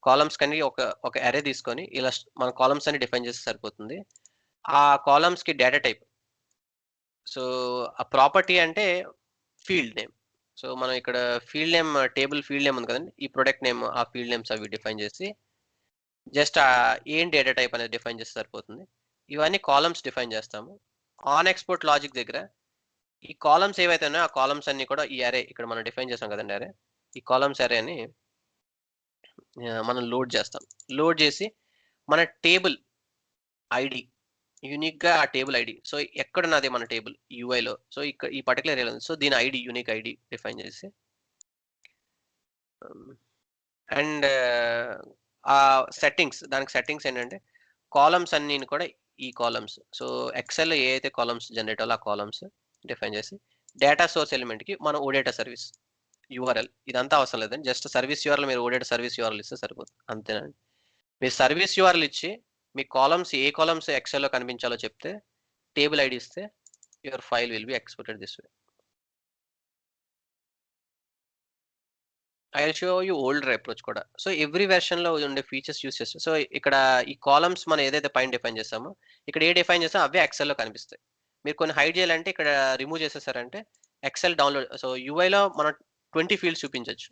కాలమ్స్ కని ఒక అర్రే తీసుకొని ఇలా మన కాలమ్స్ అన్ని డిఫైన్ చేస్తే సరిపోతుంది. ఆ కాలమ్స్‌కి డేటా టైప్. సో ఆ ప్రాపర్టీ అంటే ఫీల్డ్ నేమ్. సో మనం ఇక్కడ field name table field name ఉంది కదండీ! ఈ ప్రొడక్ట్ నేమ్ ఆ ఫీల్డ్ నేమ్స్ అవి డిఫైన్ చేసి జస్ట్ ఏం డేటా టైప్ అనేది డిఫైన్ చేస్తే సరిపోతుంది. ఇవన్నీ కాలమ్స్ డిఫైన్ చేస్తాము. ఆన్ ఎక్స్‌పోర్ట్ లాజిక్ దగ్గర ఈ కాలమ్స్ ఏవైతే ఉన్నాయో ఆ కాలమ్స్ అన్నీ కూడా ఈ అర్రే ఇక్కడ మనం డిఫైన్ చేసాం కదండీ అర్రే. ఈ కాలమ్స్ అర్రేని మనం లోడ్ చేస్తాం. లోడ్ చేసి మన టేబుల్ ఐడీ యూనిక్‌గా ఆ టేబుల్ ఐడీ. సో ఎక్కడున్నది మన టేబుల్ యూఐలో. సో ఈ పర్టిక్యులర్ ఏరియాలో ఉంది. సో దీని ఐడీ యూనిక్ ఐడీ డిఫైన్ చేసి అండ్ ఆ దానికి సెట్టింగ్స్ ఏంటంటే కాలమ్స్ అన్నీని కూడా ఈ కాలమ్స్. సో ఎక్సెల్‌లో ఏ అయితే కాలమ్స్ జనరేట్ అవ్వాలో ఆ కాలమ్స్ డిఫైన్ చేసి డేటా సోర్స్ ఎలిమెంట్‌కి మన ఓడేటా సర్వీస్ యూఆర్ఎల్ ఇదంతా అవసరం లేదండి. జస్ట్ సర్వీస్ యూఆర్ఎల్ మీరు ఓడేటా సర్వీస్ యూఆర్ఎల్ ఇస్తే సరిపోతుంది. అంతేనండి. మీరు సర్వీస్ యూఆర్ఎల్ ఇచ్చి మీ కాలమ్స్ ఏ కాలమ్స్ ఎక్సెల్‌లో కనిపించాలో చెప్తే టేబుల్ ఐడీ ఇస్తే your file will be exported this way. I will show you older approach కూడా. సో ఎవ్రీ వెర్షన్‌లో ఉండే ఫీచర్స్ యూజ్ చేస్తాం. సో ఇక్కడ ఈ కాలమ్స్ మనం ఏదైతే పైన డిఫైన్ చేసామో, ఇక్కడ ఏ డిఫైన్ చేసామో అవే ఎక్సెల్‌లో కనిపిస్తాయి. మీరు కొన్ని హైడ్ చేయాలంటే ఇక్కడ రిమూవ్ చేసేసారంటే ఎక్సెల్ డౌన్‌లోడ్ సో యూఐలో మనం 20 ఫీల్డ్స్ చూపించొచ్చు.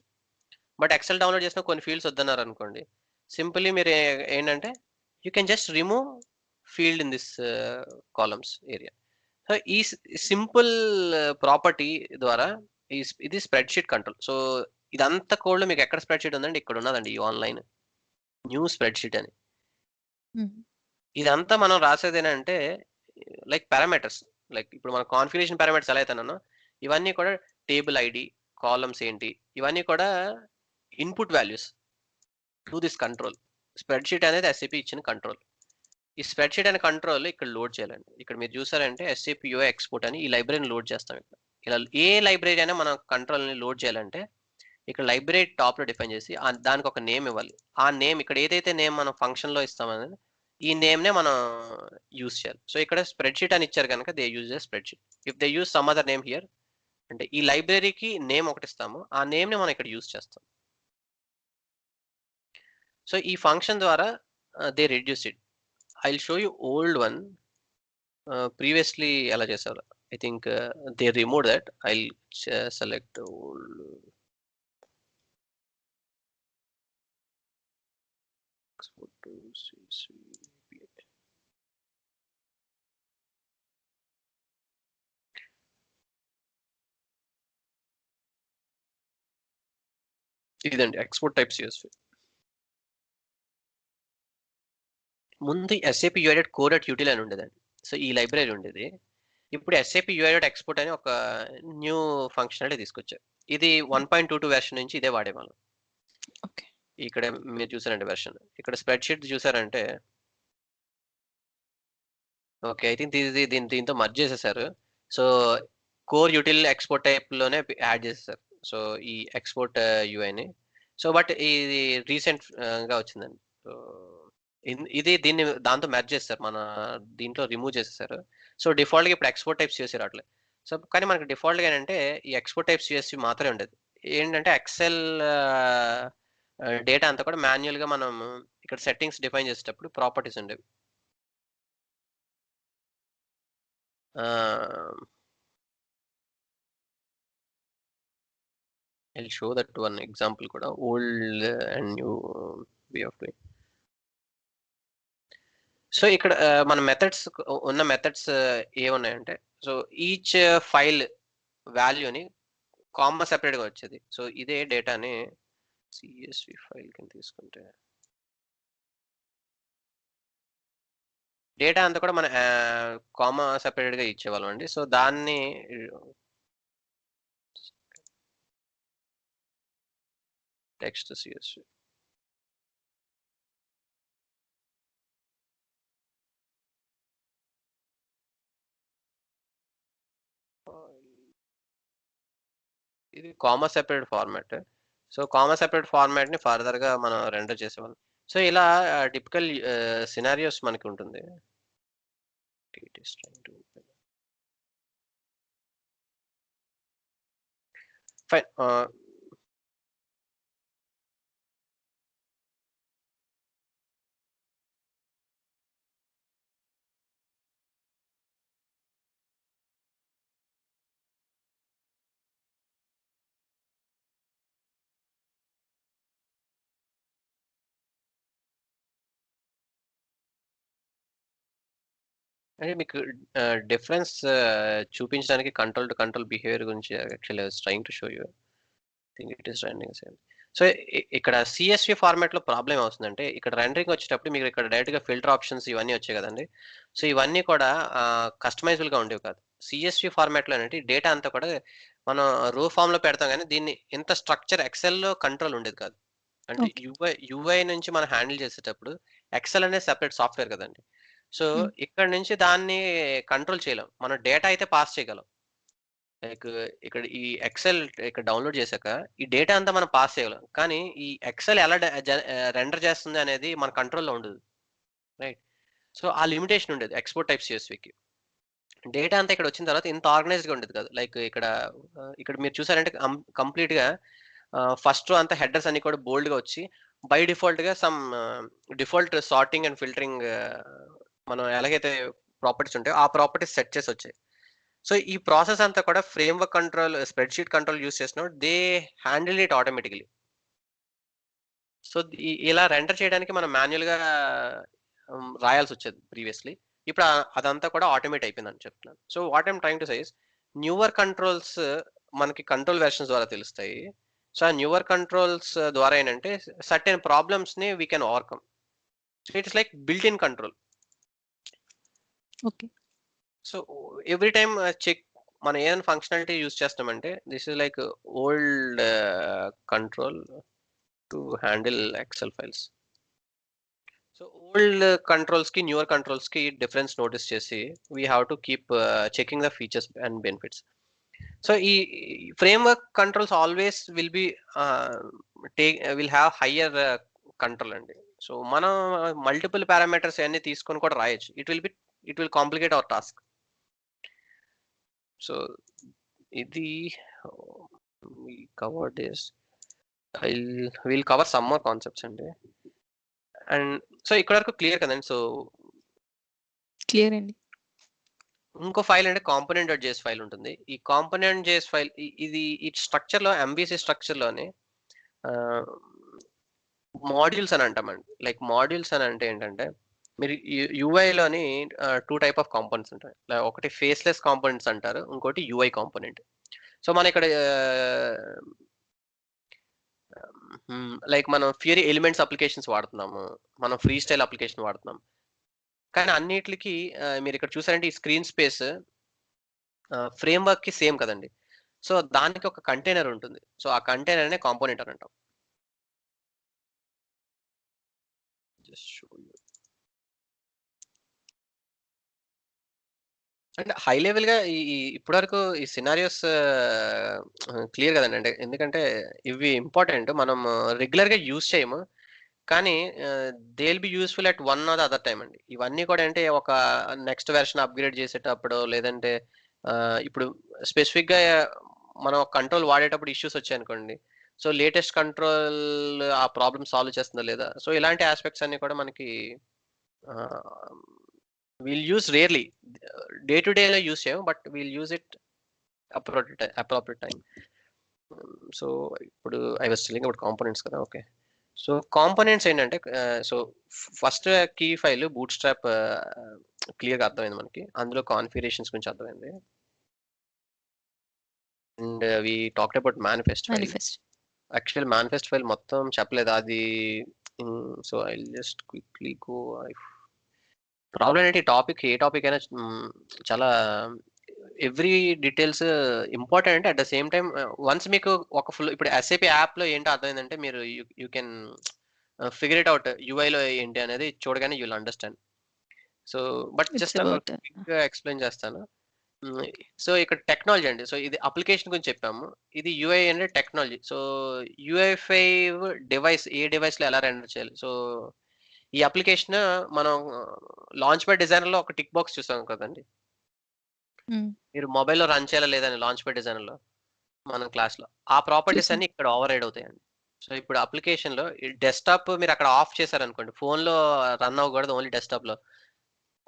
బట్ ఎక్సెల్ డౌన్‌లోడ్ చేసిన కొన్ని ఫీల్డ్స్ వద్దన్నారనుకోండి. సింపుల్లీ మీరు ఏంటంటే you can just remove field in this columns area. So ఈ సింపుల్ ప్రాపర్టీ ద్వారా ఇది స్ప్రెడ్‌షీట్ కంట్రోల్. సో ఇదంతా కోడ్‌లో మీకు ఎక్కడ స్ప్రెడ్‌షీట్ ఉందండి? ఇక్కడ ఉన్నదండి ఈ ఆన్‌లైన్. న్యూ స్ప్రెడ్‌షీట్ అని. హ్మ్. ఇదంతా మనం రాసేదేనంటే లైక్ పారామీటర్స్. లైక్ ఇప్పుడు మన కాన్ఫిగరేషన్ పారామీటర్స్ ఎలా అయితే అన్నానో, ఇవన్నీ కూడా టేబుల్ ఐడీ, కాలమ్స్ ఏంటి, ఇవన్నీ కూడా input values to this control. Spreadsheet అనేది ఎస్ఏపీ ఇచ్చిన కంట్రోల్. ఈ స్ప్రెడ్‌షీట్ అనే కంట్రోల్ ఇక్కడ లోడ్ చేయాలండి. ఇక్కడ మీరు చూసారంటే ఎస్ఏపీ యూఐ ఎక్స్‌పోర్ట్ అని ఈ లైబ్రరీని లోడ్ చేస్తాం ఇక్కడ. ఇలా ఏ లైబ్రరీ అయినా మనం కంట్రోల్‌ని లోడ్ చేయాలంటే ఇక్కడ లైబ్రరీ టాప్‌లో డిఫైన్ చేసి దానికి ఒక నేమ్ ఇవ్వాలి. ఆ నేమ్ ఇక్కడ ఏదైతే నేమ్ మనం ఫంక్షన్‌లో ఇస్తామో ఈ నేమ్‌నే మనం యూజ్ చేయాలి. సో ఇక్కడ స్ప్రెడ్‌షీట్ అని ఇచ్చారు గనుక they use a spreadsheet. If they use some other name here అంటే ఈ లైబ్రరీకి నేమ్ ఒకటి ఇస్తాము. ఆ నేమ్‌ని మనం ఇక్కడ యూజ్ చేస్తాం. సో ఈ ఫంక్షన్ ద్వారా they reduce it. I will show you old one. Previously ఎలా చేసేవారో. I think they removed that. I will select old export to CSV. ఇదండి ఎక్స్‌పోర్ట్ టైప్ CSV. ముందు SAP UI dot core dot util అని ఉండేదండి. So ఈ library ఉండేది. ఇప్పుడు SAP UI dot export అని ఒక న్యూ ఫంక్షనాలిటీ తీసుకొచ్చారు. ఇది 1.22 వెర్షన్ నుంచి ఇదే వాడేవాళ్ళం. ఓకే. ఇక్కడ మీరు చూసారంటే వెర్షన్. ఇక్కడ స్ప్రెడ్‌షీట్ చూసారంటే ఓకే. ఐ థింక్ దీంతో మర్జ్ చేసేసారు. సో కోర్ యూటిల్ ఎక్స్‌పోర్ట్ టైప్‌లోనే యాడ్ చేసేసారు. సో ఈ ఎక్స్‌పోర్ట్ యూఐని. సో బట్ ఇది రీసెంట్ గా వచ్చిందండి. సో దీన్ని దాంతో మెర్జ్ చేస్తారు. మన దీంట్లో రిమూవ్ చేసేసారు. సో డిఫాల్ట్‌గా ఇప్పుడు ఎక్స్‌పోర్ట్ టైప్ CSV రావట్లేదు. సో కానీ మనకు డిఫాల్ట్‌గా ఏంటంటే ఈ ఎక్స్‌పోర్ట్ టైప్ CSV మాత్రమే ఉండేది. ఏంటంటే ఎక్సెల్ డేటా అంతా కూడా మాన్యుయల్‌గా మనం ఇక్కడ సెట్టింగ్స్ డిఫైన్ చేసేటప్పుడు ప్రాపర్టీస్ ఉండేవి. I'll show that one example కూడా old and new way of doing. So ఇక్కడ మన మెథడ్స్ ఉన్న మెథడ్స్ ఏమున్నాయంటే, సో ఈచ్ ఫైల్ వాల్యూని కామా సెపరేట్‌గా వచ్చేది. సో ఇదే డేటాని CSV ఫైల్ కింద తీసుకుంటే డేటా అంతా కూడా మన కామా సెపరేట్‌గా ఇచ్చేవాళ్ళం అండి. సో దాన్ని టెక్స్ట్ CSV. ఇది comma separate format. So comma separate ఫార్మాట్‌ని ఫర్దర్‌గా మనం రెండర్ చేసేవాళ్ళం. సో ఇలా టిపికల్ సినారియోస్ మనకి ఉంటుంది. It is trying to open. Fine. అంటే మీకు డిఫరెన్స్ చూపించడానికి కంట్రోల్ టు కంట్రోల్ బిహేవియర్ గురించి actually I was trying to show you. Think it is running same. So ఇక్కడ CSV ఫార్మాట్‌లో ప్రాబ్లమ్ ఏమొస్తుందంటే, ఇక్కడ రెండరింగ్ వచ్చేటప్పుడు మీకు ఇక్కడ డైరెక్ట్‌గా ఫిల్టర్ ఆప్షన్స్ ఇవన్నీ వచ్చాయి కదండీ! సో ఇవన్నీ కూడా కస్టమైజబుల్‌గా ఉండేవి కాదు. CSV ఫార్మాట్‌లో ఏంటంటే డేటా అంతా కూడా మనం రో ఫార్మ్‌లో పెడతాం గానీ, దీన్ని ఇంత స్ట్రక్చర్ ఎక్సెల్‌లో కంట్రోల్ ఉండేది కాదు. అంటే ఓకే. యూఐ నుంచి మనం హ్యాండిల్ చేసేటప్పుడు ఎక్సెల్ అనేది సెపరేట్ సాఫ్ట్‌వేర్ కదండీ! సో హ్మ్. ఇక్కడ నుంచి దాన్ని కంట్రోల్ చేయలేం. మనం డేటా అయితే పాస్ చేయగలం. లైక్ ఇక్కడ ఈ ఎక్సెల్ ఇక్కడ డౌన్‌లోడ్ చేశాక, ఈ డేటా అంతా మనం పాస్ చేయగలం. కానీ ఈ ఎక్సెల్ ఎలా రెండర్ చేస్తుంది అనేది మన కంట్రోల్‌లో ఉండదు. రైట్. సో ఆ లిమిటేషన్ ఉండేది ఎక్స్‌పోర్ట్ టైప్ CSVకి. డేటా అంతా ఇక్కడ వచ్చిన తర్వాత ఇంత ఆర్గనైజ్డ్‌గా ఉండేది కాదు. లైక్ ఇక్కడ మీరు చూసారంటే కంప్లీట్‌గా ఫస్ట్ రో అంతా హెడర్స్ అన్ని కూడా బోల్డ్‌గా వచ్చి బై డిఫాల్ట్‌గా డిఫాల్ట్ సార్టింగ్ అండ్ ఫిల్టరింగ్ మనం ఎలాగైతే ప్రాపర్టీస్ ఉంటాయో ఆ ప్రాపర్టీస్ సెట్ చేసి వచ్చాయి. సో ఈ ప్రాసెస్ అంతా కూడా framework control, spreadsheet control use చేసినప్పుడు they handle it automatically. So ఇలా రెండర్ చేయడానికి మనం మాన్యుయల్‌గా రాయాల్సొచ్చేది ప్రీవియస్‌లీ. ఇప్పుడు అదంతా కూడా ఆటోమేట్ అయిపోయిందని చెప్తున్నాను. So what I'm trying to say is newer controls మనకి కంట్రోల్ వెర్షన్స్ ద్వారా తెలుస్తాయి. సో ఆ న్యూవర్ కంట్రోల్స్ ద్వారా ఏంటంటే సర్టెన్ ప్రాబ్లమ్స్‌ని we can overcome. So it's like built in control. Okay. So every time check మనం ఏదైనా ఫంక్షనాలిటీ యూజ్ చేస్తామంటే this is like old control to handle Excel files. So old కంట్రోల్స్‌కి, newer కంట్రోల్స్‌కి difference notice చేసి we have to keep checking the features and benefits. So ఈ framework controls always will have higher control అండి. So మనం multiple parameters అయన్నీ తీసుకొని కూడా రాయొచ్చు. It will complicate hour task. So ఇది we covered this. Will cover some more concepts అండి. And so ఇక్కడి వరకు క్లియర్ కదండీ. సో క్లియర్ అండి. ఇంకో ఫైల్ అంటే కాంపోనెంట్.js ఫైల్ ఉంటుంది. ఈ కాంపోనెంట్.js ఫైల్ ఇది ఈ స్ట్రక్చర్‌లో MVC స్ట్రక్చర్‌లోనే ఆహ్, మాడ్యూల్స్ అని అంటామండి. లైక్ మాడ్యూల్స్ అని అంటే ఏంటంటే, మీరు యూఐలోని 2 టైప్ ఆఫ్ కాంపోనెంట్స్ ఉంటాయి. ఒకటి ఫేస్‌లెస్ కాంపోనెంట్స్ అంటారు. ఇంకోటి యూఐ కాంపోనెంట్. సో మన ఇక్కడ లైక్ మనం ఫియరీ ఎలిమెంట్స్ అప్లికేషన్స్ వాడుతున్నాము. మనం ఫ్రీ స్టైల్ అప్లికేషన్ వాడుతున్నాం. కానీ అన్నిట్లికి మీరు ఇక్కడ చూసారంటే ఈ స్క్రీన్ స్పేస్ ఫ్రేమ్‌వర్క్‌కి సేమ్ కదండీ. సో దానికి ఒక కంటైనర్ ఉంటుంది. సో ఆ కంటైనర్‌నే కాంపోనెంట్ అని అంటాం. Just show you. అంటే హై లెవెల్‌గా ఈ ఈ ఇప్పటివరకు ఈ సినారియోస్ క్లియర్ కదండీ. అంటే ఎందుకంటే ఇవి ఇంపార్టెంట్. మనం రెగ్యులర్‌గా యూజ్ చేయము. కానీ they will be useful at one or the other time అండి. ఇవన్నీ కూడా అంటే ఒక నెక్స్ట్ వెర్షన్ అప్‌గ్రేడ్ చేసేటప్పుడో లేదంటే ఇప్పుడు స్పెసిఫిక్‌గా మనం కంట్రోల్ వాడేటప్పుడు ఇష్యూస్ వచ్చాయనుకోండి. సో, లేటెస్ట్ కంట్రోల్ ఆ ప్రాబ్లమ్ సాల్వ్ చేస్తుందా లేదా? సో, ఇలాంటి యాస్పెక్ట్స్ అన్నీ కూడా మనకి ah, will use rarely. Day to డేలో యూజ్ చేయం. But will use it appropriate time. So, ఇప్పుడు I was telling about components కదా! ఓకే. సో, కాంపోనెంట్స్ ఏంటంటే so, first key file bootstrap క్లియర్‌గా అర్థమైంది మనకి. అందులో కాన్ఫిగరేషన్స్ గురించి అర్థమైంది. And we talked about manifest file. Manifest. Actual manifest file మొత్తం చెప్పలేదు. అది so, I will just quickly go problem ఏంటి టాపిక్ ఏ టాపిక్ అయినా చాలా every details important. At the same time once మీకు ఒక ఫుల్ ఇప్పుడు ఎస్ఏపీ యాప్‌లో ఏంటో అర్థమైందంటే మీరు you can figure it out యూఐలో ఏంటి అనేది చూడగానే you will understand. So, but it's just about క్విక్‌గా ఎక్స్‌ప్లెయిన్ చేస్తాను. హ్మ్. సో, ఇక్కడ టెక్నాలజీ అండి. సో, ఇది అప్లికేషన్ గురించి చెప్పాము. ఇది యూఐ అంటే టెక్నాలజీ. సో, యూఐ5 ఏ డివైస్‌లో ఎలా రెండర్ చేయాలి. సో, ఈ అప్లికేషన్ మనం లాంచ్ ప్యాడ్ డిజైనర్‌లో ఒక టిక్ బాక్స్ చూసాం కదండీ! హ్మ్. మీరు మొబైల్‌లో రన్ చేయాలా లేదా అని లాంచ్ ప్యాడ్ డిజైనర్‌లో మన క్లాస్‌లో. ఆ ప్రాపర్టీస్ చూసాం. అన్నీ ఇక్కడ ఓవర్ రైడ్ అవుతాయండి. సో, ఇప్పుడు అప్లికేషన్‌లో ఈ డెస్క్‌టాప్ మీరు అక్కడ ఆఫ్ చేశారనుకోండి. ఫోన్‌లో రన్ అవ్వకూడదు. ఓన్లీ డెస్క్‌టాప్‌లో.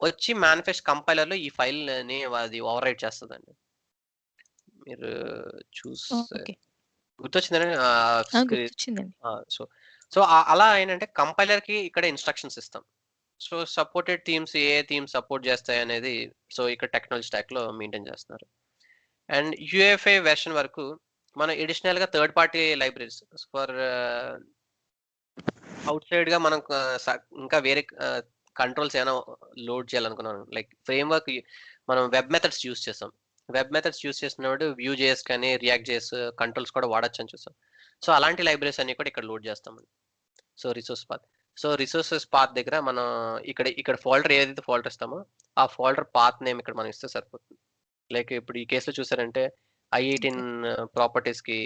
వచ్చి మేనిఫెస్ట్ కంపైలర్‌లో ఈ ఫైల్‌ని అది ఓవర్ రైట్ చేస్తదండి. మీరు చూస్తే ఓకే. గుర్తొచ్చిందండి ఆ! స్క్రీన్. గుర్తొచ్చిందండి. ఆ! సో, సో, అలా ఏంటంటే కంపైలర్‌కి ఇక్కడ ఇన్‌స్ట్రక్షన్స్ ఇస్తాం. సో, సపోర్టెడ్ థీమ్స్ ఏ థీమ్స్ సపోర్ట్ చేస్తాయనేది సో, ఇక్కడ టెక్నాలజీ స్టాక్‌లో మెయింటైన్ చేస్తున్నారు. అండ్ యూఎఫ్ఐ వెర్షన్ వరకు మనం అడిషనల్‌గా థర్డ్ పార్టీ లైబ్రరీస్ ఫర్ ఔట్‌సైడ్‌గా మనం ఇంకా వేరే కంట్రోల్స్ ఏమైనా లోడ్ చేయాలనుకున్నాం. లైక్ ఫ్రేమ్‌వర్క్ మనం వెబ్ మెథడ్స్ యూజ్ చేసాం. వెబ్ మెథడ్స్ యూజ్ చేసినప్పుడు వ్యూ జేఎస్ కానీ, రియాక్ట్ జేఎస్ కంట్రోల్స్ కూడా వాడొచ్చని చూసాం. సో, అలాంటి లైబ్రరీస్ అన్నీ కూడా ఇక్కడ లోడ్ చేస్తామండి. So, resource path. So, resources path దగ్గర మనం ఇక్కడ ఫోల్డర్ ఏదైతే ఫోల్డర్ ఇస్తామో, ఆ ఫోల్డర్ పాత్ నేమ్ ఇక్కడ మనం ఇస్తే సరిపోతుంది. లైక్ ఇప్పుడు ఈ కేస్‌లో చూసారంటే okay. i18 ప్రాపర్టీస్‌కి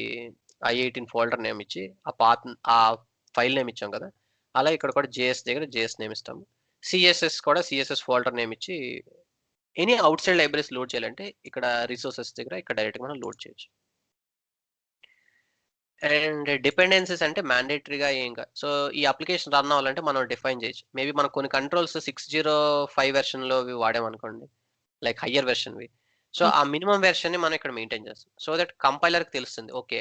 i18 folder name ఇచ్చి, ఆ ఫైల్ నేమ్ ఇచ్చాం కదా! అలా ఇక్కడ కూడా జేఎస్ దగ్గర జేఎస్ నేమ్ ఇస్తాము. సీఎస్ఎస్ కూడా సీఎస్ఎస్ ఫోల్డర్ నేమ్ ఇచ్చి ఎనీ ఔట్‌సైడ్ లైబ్రరీస్ లోడ్ చేయాలంటే ఇక్కడ రిసోర్సెస్ దగ్గర ఇక్కడ డైరెక్ట్‌గా మనం లోడ్ చేయొచ్చు. అండ్ డిపెండెన్సీస్ అంటే మ్యాండేటరీగా ఏం కాదు. సో, ఈ అప్లికేషన్ రన్ అవ్వాలంటే మనం డిఫైన్ చేయొచ్చు. మేబీ మనం కొన్ని కంట్రోల్స్ 605 వెర్షన్‌లోవి వాడామనుకోండి. లైక్ హయ్యర్ వెర్షన్‌వి. సో, ఆ ఓకే. మినిమమ్ వెర్షన్‌ని మనం ఇక్కడ మెయింటైన్ చేస్తాం. సో దట్ కంపైలర్‌కి తెలుస్తుంది. ఓకే.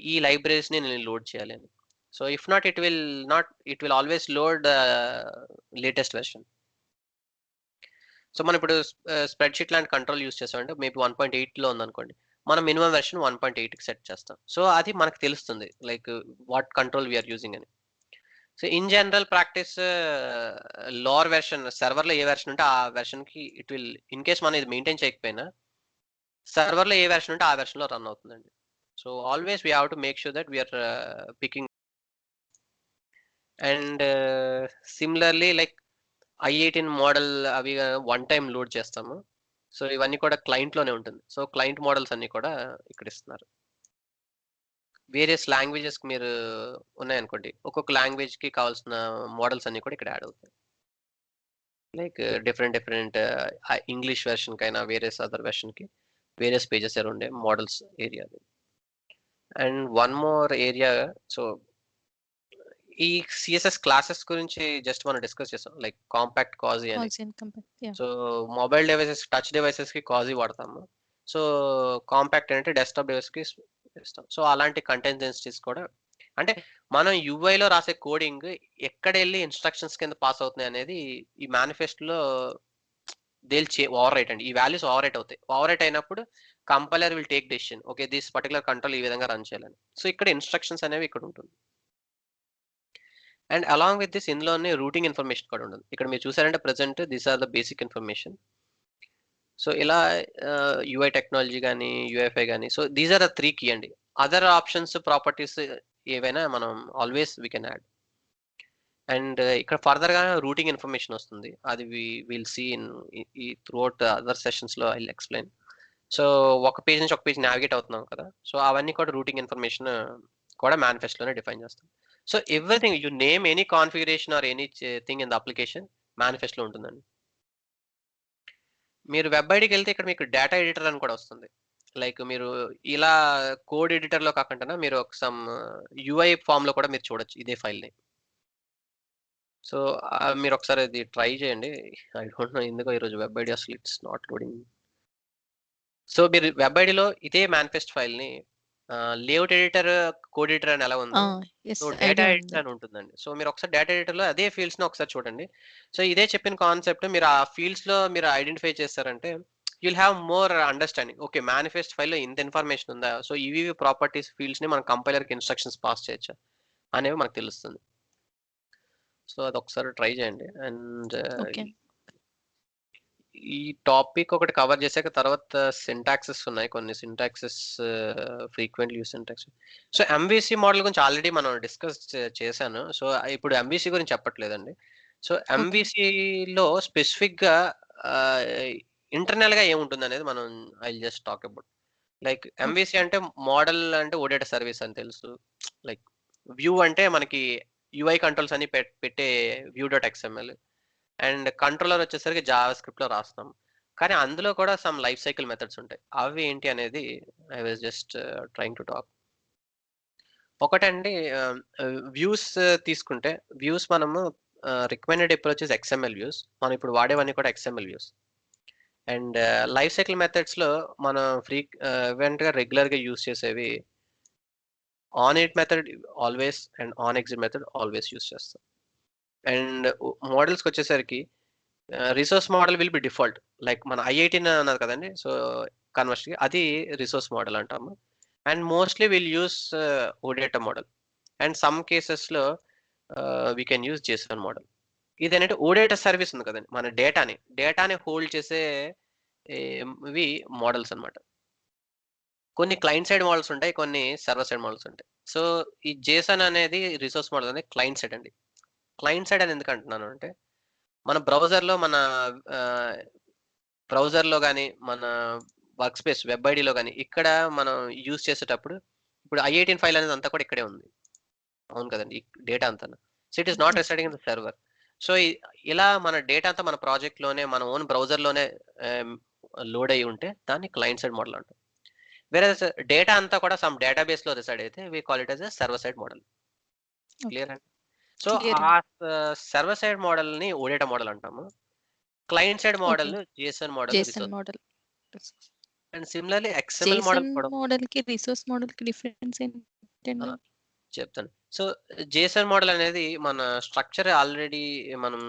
ఈ లైబ్రరీస్‌ని నేను లోడ్ చేయాలి అని. So, if not it will always load latest version. So, మనం ఇప్పుడు స్ప్రెడ్‌షీట్ లాంటి కంట్రోల్ యూజ్ చేసామంటే మేబీ 1.8లో ఉందనుకోండి. మనం మినిమమ్ వెర్షన్ 1.8కి సెట్ చేస్తాం. సో, అది మనకు తెలుస్తుంది. Like what control we are using అని. So, in general practice lower version సర్వర్‌లో ఏ వెర్షన్ ఉంటే ఆ వెర్షన్‌కి ఇట్ విల్ ఇన్ కేస్ మనం ఇది మెయింటైన్ చేయకపోయినా సర్వర్‌లో ఏ వెర్షన్ ఉంటే ఆ వెర్షన్‌లో రన్ అవుతుందండి. So, always we have to make sure that we are picking and similarly like i18 model అవి వన్ టైమ్ లోడ్ చేస్తాము. సో, ఇవన్నీ కూడా క్లయింట్‌లోనే ఉంటుంది. సో, క్లయింట్ మోడల్స్ అన్నీ కూడా ఇక్కడ ఇస్తున్నారు. వేరియస్ లాంగ్వేజెస్‌కి మీరు ఉన్నాయనుకోండి. ఒక్కొక్క లాంగ్వేజ్‌కి కావాల్సిన మోడల్స్ అన్నీ కూడా ఇక్కడ యాడ్ అవుతాయి. లైక్ డిఫరెంట్ ఇంగ్లీష్ వెర్షన్‌కైనా వేరియస్ అదర్ వెర్షన్‌కి various pages around models area. And one more area so, ఈ సీఎస్ఎస్ క్లాసెస్ గురించి జస్ట్ మనం డిస్కస్ చేసాం. లైక్ కాంపాక్ట్, కాజీ అని. Calls and compare. Yeah! So, mobile devices, touch డివైసెస్‌కి కాజీ వాడతాము. సో, కాంపాక్ట్ అంటే డెస్క్‌టాప్ డివైస్‌కి ఇస్తాం. సో, అలాంటి కంటెంట్ డెన్సిటీస్ కూడా అంటే మనం యూఐలో రాసే కోడింగ్ ఎక్కడెళ్లి ఇన్‌స్ట్రక్షన్స్ కింద పాస్ అవుతున్నాయి అనేది ఈ మేనిఫెస్టోలో ఓవర్ రైట్ అండి. ఈ వాల్యూస్ ఓవర్ రైట్ అవుతాయి. ఓవర్ రైట్ అయినప్పుడు compiler will take decision. Okay. This particular control ఈ విధంగా రన్ చేయాలని. సో, ఇక్కడ ఇన్‌స్ట్రక్షన్స్ అనేవి ఇక్కడ ఉంటుంది. అండ్ అలాంగ్ విత్ దిస్ ఇందులోనే రూటింగ్ ఇన్ఫర్మేషన్ కూడా ఉంటుంది. ఇక్కడ మీరు చూసారంటే present these are the basic information. So, ఇలా యూఐ టెక్నాలజీ గాని, యూఎఫ్ఐ గాని so, these are the 3 key అండి. అదర్ ఆప్షన్స్, ప్రాపర్టీస్ ఏవైనా మనం always we can add. And ఇక్కడ ఫర్దర్‌గా రూటింగ్ ఇన్ఫర్మేషన్ వస్తుంది. అది will see in throughout other సెషన్స్‌లో ఐ విల్ ఎక్స్‌ప్లెయిన్. సో, ఒక పేజ్ నుంచి ఒక పేజ్ నావిగేట్ అవుతున్నాం కదా! సో, అవన్నీ కూడా రూటింగ్ ఇన్ఫర్మేషన్ కూడా మేనిఫెస్ట్‌లోనే డిఫైన్ చేస్తాం. So everything you name any configuration or any thing in the application మేనిఫెస్ట్లో ఉంటుందండి. మీరు వెబ్ ఐడికి వెళ్తే ఇక్కడ మీకు డేటా ఎడిటర్ అని కూడా వస్తుంది. లైక్ మీరు ఇలా కోడ్ ఎడిటర్లో కాకుండా మీరు ఒక సమ్ యూఐ ఫామ్లో కూడా మీరు చూడొచ్చు ఇదే ఫైల్ని. సో మీరు ఒకసారి అది ట్రై చేయండి. ఐ డోంట్ నో ఎందుకో ఈరోజు వెబ్ ఐడి అసలు ఇట్స్ నాట్ లోడింగ్. సో మీరు వెబ్ ఐడిలో ఇదే మేనిఫెస్ట్ ఫైల్ని లేఅవుట్ ఎడిటర్, కోడ్ ఎడిటర్ అని ఎలా ఉందో yes so data idea editor ఉంది. అని ఉంటుందండి. సో మీరు ఒకసారి డేటా ఎడిటర్లో అదే ఫీల్డ్స్ని ఒకసారి చూడండి. సో ఇదే చెప్పిన కాన్సెప్ట్ మీరు ఆ ఫీల్డ్స్లో మీరు ఐడెంటిఫై చేస్తారంటే you'll have more understanding. Okay, manifest ఫైల్‌లో ఇంత ఇన్ఫర్మేషన్ ఉందా? సో ఇవి ప్రాపర్టీస్ ఫీల్డ్స్‌ని మనం కంపైలర్‌కి ఇన్‌స్ట్రక్షన్స్ పాస్ చేయొచ్చా? అనేవి మనకు తెలుస్తుంది. సో అదొకసారి ట్రై చేయండి. And okay. ఈ టాపిక్ ఒకటి కవర్ చేశాక తర్వాత సింటాక్సెస్ ఉన్నాయి. కొన్ని syntaxes frequently use syntax. So MVC model గురించి ఆల్రెడీ మనం డిస్కస్ చేశాను. సో ఇప్పుడు ఎంవీసీ గురించి చెప్పట్లేదండి. So okay. ఎంవీసీలో స్పెసిఫిక్‌గా ఆహ్, ఇంటర్నల్‌గా ఏముంటుందనేది మనం I will just talk about. Like okay. MVC అంటే మోడల్ అంటే ఓడేటా సర్వీస్ అని తెలుసు. లైక్ వ్యూ అంటే మనకి యూఐ కంట్రోల్స్ అన్ని పెట్టే view dot XML. And controller వచ్చేసరికి జావాస్క్రిప్ట్‌లో రాస్తాం. కానీ అందులో కూడా సమ్ లైఫ్ సైకిల్ మెథడ్స్ ఉంటాయి. అవి ఏంటి అనేది I was just trying to talk. ఒకటండి వ్యూస్ తీసుకుంటే వ్యూస్ మనము రికమెండెడ్ ఎప్పుడు వచ్చేసి ఎక్స్ఎంఎల్ వ్యూస్. మనం ఇప్పుడు వాడేవన్నీ కూడా XML views. And life cycle మెథడ్స్‌లో మనం ఈవెంట్‌గా రెగ్యులర్‌గా యూజ్ చేసేవి on it method always and on exit method always use చేస్తాం. అండ్ మోడల్స్‌కొచ్చేసరికి resource model will be default. Like మన ఐఐటీన్ అన్నారు కదండీ! సో, కన్వర్స్‌కి అది రిసోర్స్ మోడల్ అంటాము. And mostly will use OData model. And some కేసెస్‌లో we can use JSON model. ఇదేంటంటే ఓడేటా సర్వీస్ ఉంది కదండీ! మన డేటాని హోల్డ్ చేసే ఇవి మోడల్స్ అన్నమాట. కొన్ని క్లయింట్ సైడ్ మోడల్స్ ఉంటాయి. కొన్ని సర్వర్ సైడ్ మోడల్స్ ఉంటాయి. సో, ఈ జేసన్ అనేది రిసోర్స్ మోడల్ అనేది క్లయింట్ సైడ్ అండి. క్లయింట్ సైడ్ అని ఎందుకు అంటున్నాను అంటే, మన బ్రౌజర్‌లో మన ఆహ్, బ్రౌజర్‌లో గాని, మన వర్క్ స్పేస్ వెబ్ ఐడీలో గాని, ఇక్కడ మనం యూజ్ చేసేటప్పుడు ఇప్పుడు ఐఐటీన్ ఫైల్ అనేది అంతా కూడా ఇక్కడే ఉంది. అవును కదండీ! డేటా అంతాను. So, it is not yes. Residing in the server. So, ఇలా మన డేటా అంతా మన ప్రాజెక్ట్‌లోనే మన ఓన్ బ్రౌజర్‌లోనే ఆహ్, లోడ్ అయ్యి ఉంటే దాన్ని క్లయింట్ సైడ్ మోడల్ అంటాం. వేరేస్ డేటా అంతా కూడా సమ్ డేటాబేస్‌లో రిసైడ్ అయితే we call it as a server side model. Okay. Clear అండి? సో, క్లియర్ ఆ అండి. సర్వర్ సైడ్ మోడల్‌ని ఓడేటా మోడల్ అంటాము. Client side okay. Model JSON model, JSON resource. Model. And similarly XML model JSON కూడా మోడల్‌కి, resource మోడల్‌కి difference ఆ! ఏంటండి? చెప్తాను. సో, జేసన్ మోడల్ అనేది మన స్ట్రక్చర్ ఆల్రెడీ మనం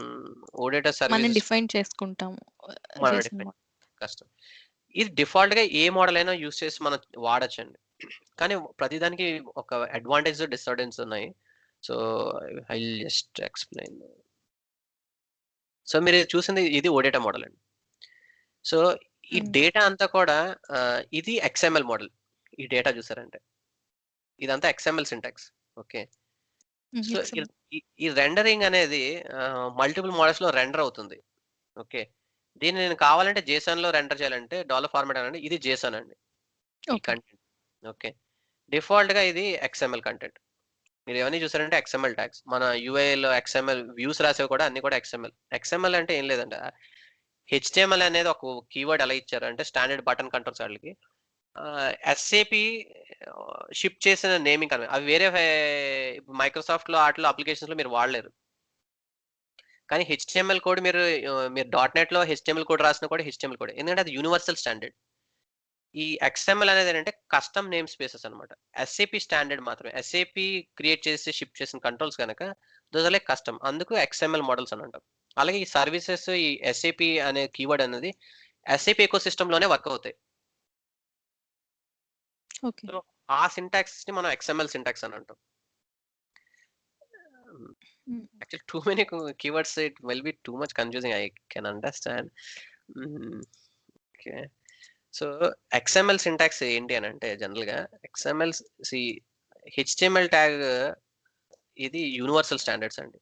ఓడేటా మనం సర్వీసెస్ డిఫైన్ చేసుకుంటాము. మనం జేసన్ డిఫైన్ మోడల్. కష్టం. ఇది డిఫాల్ట్‌గా ఏ మోడల్ అయినా యూజ్ చేసి మనం వాడొచ్చండి. కానీ ప్రతిదానికి ఒక అడ్వాంటేజ్, డిసడ్వాంటేజెస్ ఉన్నాయి. So, I will just explain. So, మీరు చూసింది ఇది ఓడేటా మోడల్ అండి. సో, ఈ హ్మ్. డేటా అంతా కూడా ఇది ఎక్స్ఎంఎల్ మోడల్. ఈ డేటా చూసారంటే. ఇదంతా XML syntax. Okay. So, XML. ఈ రెండరింగ్ అనేది మల్టిపుల్ మోడల్స్‌లో రెండర్ అవుతుంది. ఓకే. దీన్ని నేను కావాలంటే జేసన్‌లో రెండర్ చేయాలంటే డాలర్ ఫార్మాట్ అనండి. ఇది జేసన్ అండి. ఈ ఓకే. కంటెంట్. ఓకే. డిఫాల్ట్‌గా ఇది ఎక్స్ఎంఎల్ కంటెంట్. మీరు ఇవన్నీ చూసారంటే ఎక్స్ఎంఎల్ ట్యాగ్స్. మన యూఐలో ఎక్స్ఎంఎల్ వ్యూస్ రాసేవి కూడా అన్నీ కూడా ఎక్స్ఎంఎల్. ఎక్స్ఎంఎల్ అంటే ఏం లేదండి. హెచ్‌టీఎంఎల్ అనేది ఒక కీవర్డ్ ఎలా ఇచ్చారంటే స్టాండర్డ్ బటన్ కంట్రోల్స్ ఆటిలకి. ఎస్ఏపీ షిప్ చేసిన నేమింగ్ అవి వేరే మైక్రోసాఫ్ట్‌లో ఆటిల్లో అప్లికేషన్స్‌లో మీరు వాడలేరు. కానీ హెచ్‌టీఎంఎల్ కోడ్ మీరు డాట్ నెట్‌లో హెచ్‌టీఎంఎల్ కోడ్ రాసినా కూడా హెచ్‌టీఎంఎల్ కోడే. ఎందుకంటే అది యూనివర్సల్ స్టాండర్డ్. ఈ ఎక్స్ఎంఎల్ అనేది ఏంటంటే కస్టమ్ నేమ్ స్పేసెస్ అన్నమాట. ఎస్ఏపీ స్టాండర్డ్ మాత్రమే. ఎస్ఏపీ క్రియేట్ చేసి షిప్ చేసిన కంట్రోల్స్ గనక దోస్ ఆర్ లైక్ కస్టమ్. అందుకు ఎక్స్ఎంఎల్ మోడల్స్ అని అంటాం. అలాగే ఈ సర్వీసెస్ ఈ ఎస్ఏపీ అనే కీవర్డ్ అనేది ఎస్ఏపీ ఎకోసిస్టమ్‌లోనే వర్క్ అవుతాయి. ఓకే. సో, ఆ సింటాక్స్‌ని మనం ఎక్స్ఎంఎల్ సింటాక్స్ అని అంటాం. హ్మ్. Actually too many keywords it will B too much confusing. I can understand. హ్మ్. ఓకే. సో, ఎక్స్ఎంఎల్ సింటాక్స్ ఏంటి అనంటే జనరల్‌గా ఎక్స్ఎంఎల్ సి హెచ్‌టీఎంఎల్ ట్యాగ్ ఇది యూనివర్సల్ స్టాండర్డ్స్ అండి.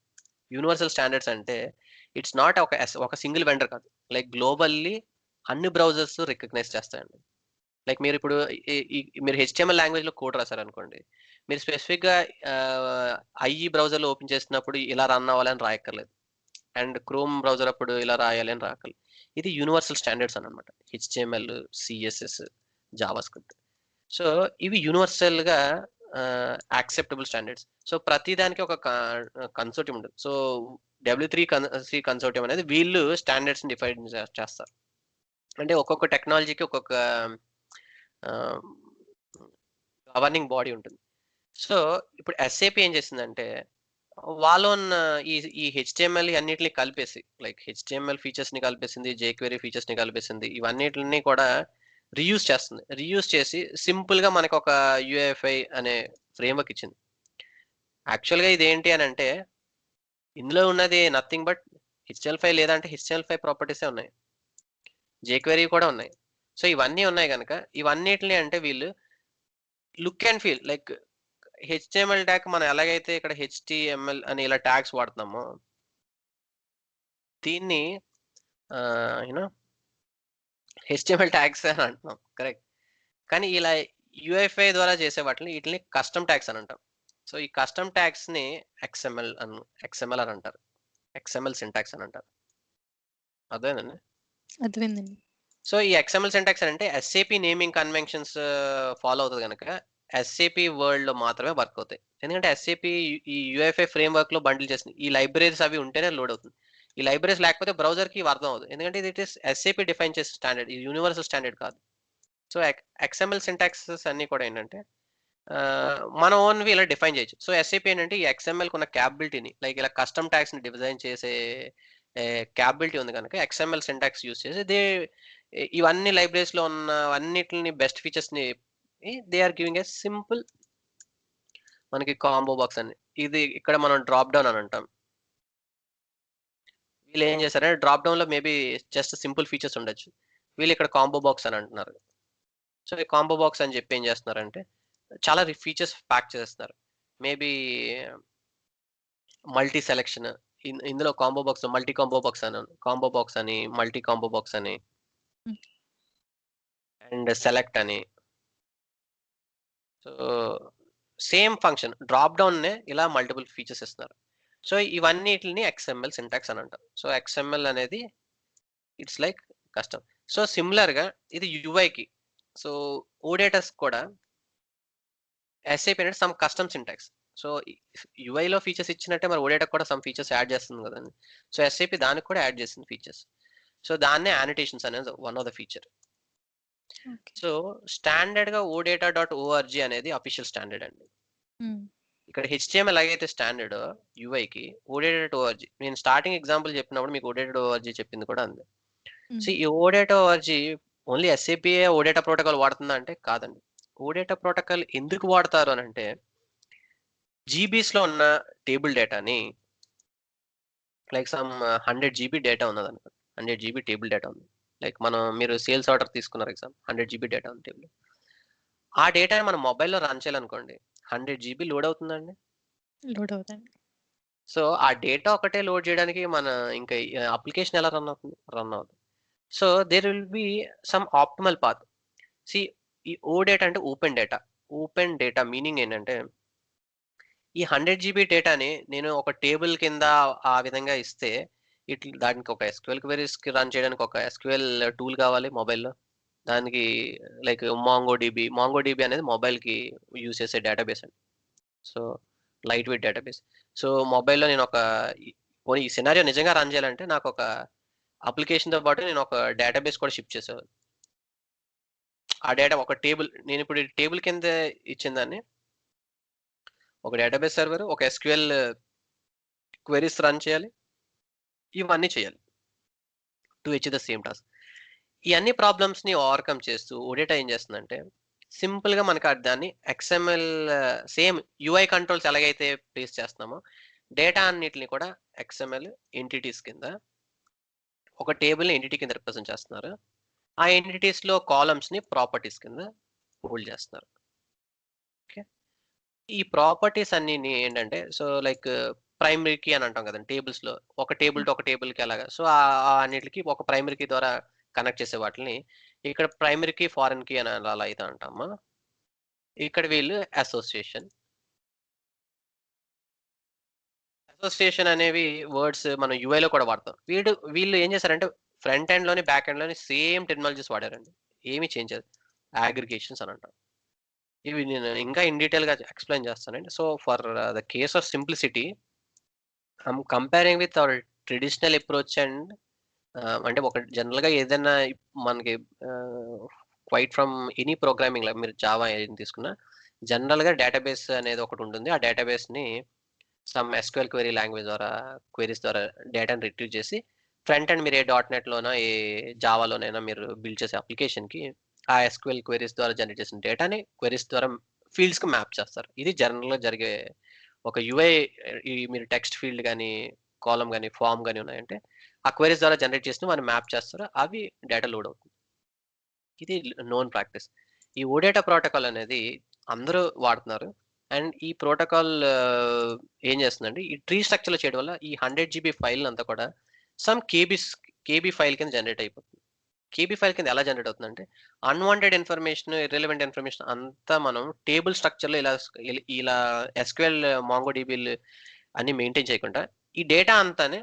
యూనివర్సల్ స్టాండర్డ్స్ అంటే ఇట్స్ నాట్ ఒక సింగిల్ వెండర్ కాదు. లైక్ గ్లోబల్లీ అన్ని బ్రౌజర్స్ రికగ్నైజ్ చేస్తాయండి. లైక్ మీరు ఇప్పుడు మీరు HTML లాంగ్వేజ్ లో కోడ్ రాశారనుకోండి, మీరు స్పెసిఫిక్ గా IE బ్రౌజర్ లో ఓపెన్ చేసినప్పుడు ఇలా రన్ అవ్వాలని రాయక్కర్లేదు, అండ్ క్రోమ్ బ్రౌజర్ అప్పుడు ఇలా రాయాలి అని రాకలేదు. ఇది యూనివర్సల్ స్టాండర్డ్స్ అనమాట. HTML, CSS, Java script. So ఇవి యూనివర్సల్ గా యాక్సెప్టబుల్ స్టాండర్డ్స్. సో ప్రతి దానికి ఒక కన్సోర్టియం ఉంటుంది. సో W3C కన్సోర్టియం అనేది వీళ్ళు స్టాండర్డ్స్ డిఫైన్ చేస్తారు. అంటే ఒక్కొక్క టెక్నాలజీకి ఒక్కొక్క గవర్నింగ్ బాడీ ఉంటుంది. సో ఇప్పుడు SAP ఏం చేసిందంటే, వాళ్ళు ఉన్న ఈ HTML అన్నిటిని కలిపేసి, లైక్ HTML ఫీచర్స్ ని కలిపేసింది, jQuery ఫీచర్స్ ని కలిపేసింది, ఇవన్నిటిని కూడా రీయూజ్ చేస్తుంది. రీయూజ్ చేసి సింపుల్ గా మనకు ఒక UEFI అనే ఫ్రేమ్వర్క్ ఇచ్చింది. యాక్చువల్ గా ఇది ఏంటి అని అంటే, ఇందులో ఉన్నది నథింగ్ బట్ HTML5 లేదంటే HTML5 ప్రాపర్టీసే ఉన్నాయి, jQuery కూడా ఉన్నాయి. సో ఇవన్నీ ఉన్నాయి కనుక ఇవన్నిటిని అంటే వీళ్ళు look and feel like HTML tag మనం ఎలాగైతే ఇక్కడ HTML అని ఇలా ట్యాగ్స్ వాడుతున్నామో, దీన్ని యూనో HTML ట్యాగ్స్ అని అంటున్నాం, కరెక్ట్. కానీ ఇలా UEFI ద్వారా చేసే వీటిని కస్టమ్ ట్యాగ్స్ అని అంటాం. సో ఈ కస్టమ్ ట్యాగ్స్ ని XML అని అంటారు, XML సింటాక్స్ అని అంటారు. అదేనండి. అర్థమైందండి. సో ఈ XML సింటాక్స్ అంటే SAP నేమింగ్ కన్వెన్షన్స్ ఫాలో అవుతుంది కనుక SAP వరల్డ్ లో మాత్రమే వర్క్ అవుతాయి. ఎందుకంటే SAP ఈ UEFI ఫ్రేమ్వర్క్ లో బండిల్ చేసింది. ఈ లైబ్రరీస్ అవి ఉంటేనే లోడ్ అవుతుంది. ఈ లైబ్రరీస్ లేకపోతే బ్రౌజర్ కి అర్థం అవుతుంది, ఎందుకంటే ఇది SAP డిఫైన్ చేసే స్టాండర్డ్, ఇది యూనివర్సల్ స్టాండర్డ్ కాదు. సో XML సింటాక్సెస్ అన్ని కూడా ఏంటంటే మన ఓన్ ఇలా డిఫైన్ చేయొచ్చు. సో SAP ఏంటంటే ఈ XML కున్న క్యాపబిలిటీని, లైక్ ఇలా కస్టమ్ ట్యాగ్స్ ని డిజైన్ చేసే క్యాపబిలిటీ ఉంది కనుక XML సింటాక్స్ యూస్ చేసి ఇవన్నీ లైబ్రరీస్ లో ఉన్న అన్నిటిని బెస్ట్ ఫీచర్స్ ని they are giving a simple మనకి కాంబో బాక్స్ అని. ఇది ఇక్కడ మనం డ్రాప్ డౌన్ అని అంటాం. వీళ్ళు ఏం చేశారంటే డ్రాప్ డౌన్ లో మేబీ జస్ట్ సింపుల్ ఫీచర్స్ ఉండొచ్చు, వీళ్ళు ఇక్కడ కాంబో బాక్స్ అని అంటున్నారు. సో ఈ కాంబో బాక్స్ అని చెప్పి ఏం చేస్తున్నారంటే చాలా ఫీచర్స్ ప్యాక్ చేస్తున్నారు. మేబీ మల్టీ సెలెక్షన్, ఇందులో combo box multi combo box అని, కాంబో బాక్స్ అని, మల్టీ కాంబో బాక్స్ అని, అండ్ సెలెక్ట్ అని. So same function drop down నే ఇలా మల్టిపుల్ ఫీచర్స్ ఇస్తున్నారు. సో ఇవన్నిటిని XML సింటాక్స్ అని అంటారు. సో XML అనేది it's like custom. So similar గా ఇది కి. సో ఓడేటస్ కూడా SAP అనేది సమ్ కస్టమ్ సింటాక్స్. సో లో ఫీచర్స్ ఇచ్చినట్టే మరి ఓడేటకు కూడా సమ్ ఫీచర్స్ యాడ్ చేస్తుంది కదండి. సో SAP దానికి కూడా యాడ్ చేసింది ఫీచర్స్. సో దాన్నే యానిటేషన్స్ అనేది one of the feature. So standard గా odata.org అనేది అఫీషియల్ స్టాండర్డ్ అండి. ఇక్కడ HTML ఎలాగైతే స్టాండర్డ్ కి, odata.org నేను స్టార్టింగ్ ఎగ్జాంపుల్ చెప్పినప్పుడు మీకు odata.org చెప్పింది కూడా అంది. సో ఈ odata.org only SAP OData protocol వాడుతుందా అంటే కాదండి. OData ప్రోటోకాల్ ఎందుకు వాడతారు అని అంటే, జీబీస్ లో ఉన్న టేబుల్ డేటాని, లైక్ సమ్ 100 GB డేటా ఉన్నది అనుకో, 100 GB టేబుల్ డేటా ఉంది. లైక్ మీరు సేల్స్ ఆర్డర్ తీసుకున్నారు ఎగ్జామ్, 100 GB డేటా ఉంది టేబుల్. ఆ డేటాని మనం మొబైల్లో రన్ చేయాలనుకోండి, 100 GB లోడ్ అవుతుందండి. లోడ్ అవుతుంది. సో ఆ డేటా ఒకటే లోడ్ చేయడానికి మన ఇంకా అప్లికేషన్ ఎలా రన్ అవుతుంది. So there will be some optimal path. See ఈ OData అంటే ఓపెన్ డేటా మీనింగ్ ఏంటంటే, ఈ 100 GB డేటాని నేను ఒక టేబుల్ కింద ఆ విధంగా ఇస్తే, దానికి ఒక SQL క్వెరీస్ కి రన్ చేయడానికి ఒక SQL టూల్ కావాలి మొబైల్లో. దానికి లైక్ MongoDB అనేది మొబైల్ కి యూజ్ చేసే డేటాబేస్ అండి. So light weight database. So మొబైల్లో నేను ఈ సినారియో నిజంగా రన్ చేయాలంటే నాకు ఒక అప్లికేషన్తో పాటు నేను ఒక డేటాబేస్ కూడా షిప్ చేసేవాళ్ళు. ఆ డేటా ఒక టేబుల్, నేను ఇప్పుడు టేబుల్ కింద ఇచ్చిన దాన్ని ఒక డేటాబేస్ సర్వర్, ఒక SQL క్వెరీస్ రన్ చేయాలి, ఇవన్నీ చేయాలి to achieve the same task. ఈ అన్ని ప్రాబ్లమ్స్ ని ఓవర్కమ్ చేస్తూ OData ఏం చేస్తుందంటే, సింపుల్ గా మనకి దాన్ని XML సేమ్ UI కంట్రోల్స్ ఎలాగైతే ప్లేస్ చేస్తున్నామో, డేటా అన్నిటిని కూడా XML ఎంటిటీస్ కింద, ఒక టేబుల్ ని ఎంటిటీ కింద రిప్రజెంట్ చేస్తున్నారు. ఆ ఎంటిటీస్ లో కాలమ్స్ ని ప్రాపర్టీస్ కింద హోల్డ్ చేస్తున్నారు. ఓకే, ఈ ప్రాపర్టీస్ అన్ని ఏంటంటే, సో లైక్ ప్రైమరీ కీ అని అంటాం కదండి టేబుల్స్ లో, ఒక టేబుల్ టు ఒక టేబుల్ కి అలాగా. సో అన్నిటికి ఒక ప్రైమరీ కీ ద్వారా కనెక్ట్ చేసే వాటిని ఇక్కడ ప్రైమరీకి ఫారెన్కి అని అలా అయితే అంటామా. ఇక్కడ వీళ్ళు అసోసియేషన్ అసోసియేషన్ అనేవి వర్డ్స్ మనం యూఐలో కూడా వాడతాం. వీళ్ళు ఏం చేశారంటే ఫ్రంట్ ఎండ్ లోని బ్యాక్ ఎండ్ లోని సేమ్ టెక్నాలజీస్ వాడారండి. ఏమీ చేంజ్ చేయదు. అగ్రిగేషన్స్ అని అంటాం. ఇవి నేను ఇంకా ఇన్ డీటెయిల్ గా ఎక్స్ప్లెయిన్ చేస్తానండి. So for the case of simplicity I'm comparing with our traditional approach and అంటే ఒక జనరల్ గా ఏదైనా మనకి క్వైట్ ఫ్రమ్ ఎనీ ప్రోగ్రామింగ్ మీరు జావా ఏది తీసుకున్నా జనరల్ గా డేటాబేస్ అనేది ఒకటి ఉంటుంది. ఆ డేటాబేస్ ని సమ్ ఎస్క్యూఎల్ క్వెరీ లాంగ్వేజ్ ద్వారా క్వెరీస్ ద్వారా డేటాని రిట్రీవ్ చేసి ఫ్రంట్ అండ్ మీరు ఏ డాట్ నెట్లోనో ఏ జావాలోనైనా మీరు బిల్డ్ చేసే అప్లికేషన్కి ఆ ఎస్క్యూఎల్ క్వెరీస్ ద్వారా జనరేట్ చేసిన డేటాని క్వెరీస్ ద్వారా ఫీల్డ్స్కి మ్యాప్ చేస్తారు. ఇది జనరల్గా జరిగే ఒక యూఐ. ఈ మీరు టెక్స్ట్ ఫీల్డ్ కానీ కాలం కానీ ఫామ్ కానీ ఉన్నాయంటే ఆ క్వెరీస్ ద్వారా జనరేట్ చేసిన మనం మ్యాప్ చేస్తారు. అవి డేటా లోడ్ అవుతుంది. ఇది నోన్ ప్రాక్టీస్. ఈ ఓడేటా ప్రోటోకాల్ అనేది అందరూ వాడుతున్నారు. అండ్ ఈ ప్రోటోకాల్ ఏం చేస్తుందంటే ఈ ట్రీ స్ట్రక్చర్లో చేయడం వల్ల ఈ 100 GB ఫైల్ అంతా కూడా సమ్ కేబీ ఫైల్ కింద జనరేట్ అయిపోతుంది. కేబీ ఫైల్ కింద ఎలా జనరేట్ అవుతుందంటే అన్వాంటెడ్ ఇన్ఫర్మేషన్ ఇర్రెలవెంట్ ఇన్ఫర్మేషన్ అంతా మనం టేబుల్ స్ట్రక్చర్లో ఇలా ఎస్క్యూఎల్ మాంగోడిబిలు అన్ని మెయింటైన్ చేయకుండా ఈ డేటా అంతానే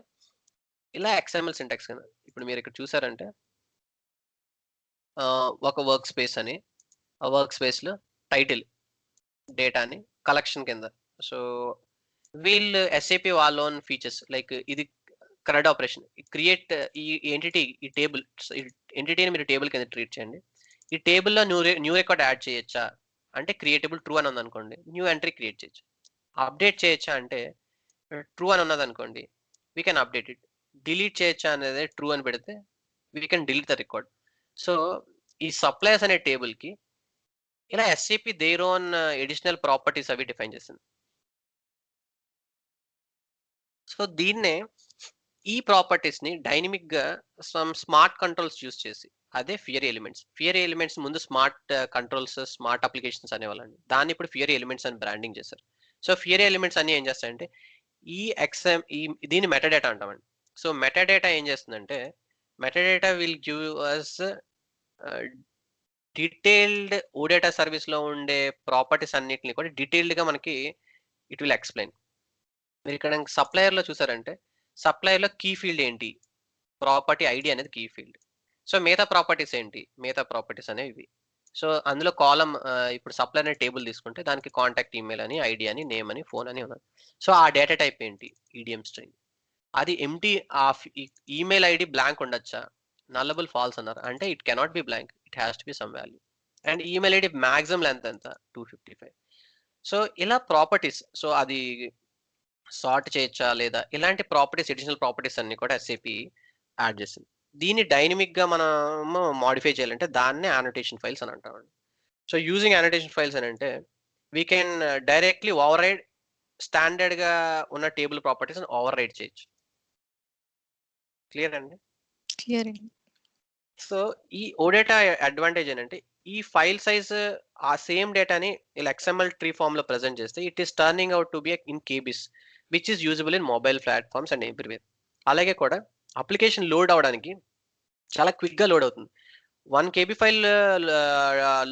ఇలా ఎక్స్ఎంఎల్ సింటాక్స్ కింద ఇప్పుడు మీరు ఇక్కడ చూసారంటే ఒక వర్క్ స్పేస్ అని ఆ వర్క్ స్పేస్లో టైటిల్ డేటాని కలెక్షన్ కింద. సో వీళ్ళు ఎస్ఏపి వాళ్ళ ఓన్ ఫీచర్స్ లైక్ ఇది క్రడ్ ఆపరేషన్ క్రియేట్ ఈ ఎంటిటీ ఈ టేబుల్ ఎంటిటీని మీరు టేబుల్ కింద ట్రీట్ చేయండి. ఈ టేబుల్లో న్యూ రికార్డ్ యాడ్ చేయొచ్చా అంటే క్రియేటబుల్ ట్రూ అని ఉందనుకోండి న్యూ ఎంట్రీ క్రియేట్ చేయొచ్చు. అప్డేట్ చేయొచ్చా అంటే ట్రూ అని ఉన్నది అనుకోండి we can update it. Delete చేయొచ్చా అనేది ట్రూ అని పెడితే we can delete the record. So ఈ సప్లైస్ అనే టేబుల్కి ఇలా SAP their own additional properties అవి డిఫైన్ చేసింది. సో దీన్నే ఈ ప్రాపర్టీస్ ని డైనమిక్ గా సమ్ స్మార్ట్ కంట్రోల్స్ యూస్ చేసి అదే ఫియర్ ఎలిమెంట్స్ ముందు స్మార్ట్ కంట్రోల్స్ స్మార్ట్ అప్లికేషన్స్ అనేవాళ్ళండి. దాన్ని ఇప్పుడు ఫియర్ ఎలిమెంట్స్ అని బ్రాండింగ్ చేశారు. సో ఫియర్ ఎలిమెంట్స్ అన్ని ఏం చేస్తాయంటే ఈ దీన్ని మెటాడేటా అంటామండి. సో మెటాడేటా ఏం చేస్తుందంటే metadata will give us detailed OData service లో ఉండే ప్రాపర్టీస్ అన్నిటిని కూడా డీటెయిల్డ్ గా మనకి ఇట్ విల్ ఎక్స్ప్లెయిన్. మీరు ఇక్కడ సప్లయర్ లో చూసారంటే సప్లయర్ లో కీ ఫీల్డ్ ఏంటి ప్రాపర్టీ ఐడి అనేది కీ ఫీల్డ్. సో మిగతా ప్రాపర్టీస్ ఏంటి మిగతా ప్రాపర్టీస్ అనేవి ఇవి. సో అందులో కాలం ఇప్పుడు సప్లయర్ అనే టేబుల్ తీసుకుంటే దానికి కాంటాక్ట్ ఈమెయిల్ అని ఐడి అని నేమ్ అని ఫోన్ అని ఉన్నది. సో ఆ డేటా టైప్ ఏంటి ఈడిఎం స్ట్రింగ్. అది ఎంటీ ఆ ఈమెయిల్ ఐడి బ్లాంక్ ఉండొచ్చా నల్లబుల్ ఫాల్స్ అన్నారు అంటే it cannot be blank it has to be some value. And email ID maximum length ఎంత 255. సో ఇలా ప్రాపర్టీస్ సో అది సార్ట్ చేయొచ్చా లేదా ఇలాంటి ప్రాపర్టీస్ అడిషనల్ ప్రాపర్టీస్ అన్ని కూడా ఎస్ఏపి యాడ్ చేసింది. దీన్ని డైనమిక్ గా మనము మాడిఫై చేయాలంటే దాన్నే యానోటేషన్ ఫైల్స్ అని అంటామండి. సో యూజింగ్ యానోటేషన్ ఫైల్స్ అని అంటే we can directly override standard గా ఉన్న టేబుల్ ప్రాపర్టీస్ ఓవర్ రైడ్ చేయొచ్చు. క్లియర్ అండి? క్లియర్. సో ఈ ఓడేటా అడ్వాంటేజ్ ఏంటంటే ఈ ఫైల్ సైజ్ ఆ సేమ్ డేటాని ఇలా ఎక్స్ఎంఎల్ ట్రీ ఫామ్ లో ప్రెజెంట్ చేస్తే it is turning out to be in KBs which is usable in mobile platforms and everywhere. అలాగే కూడా అప్లికేషన్ లోడ్ అవడానికి చాలా క్విక్ గా లోడ్ అవుతుంది. 1 KB ఫైల్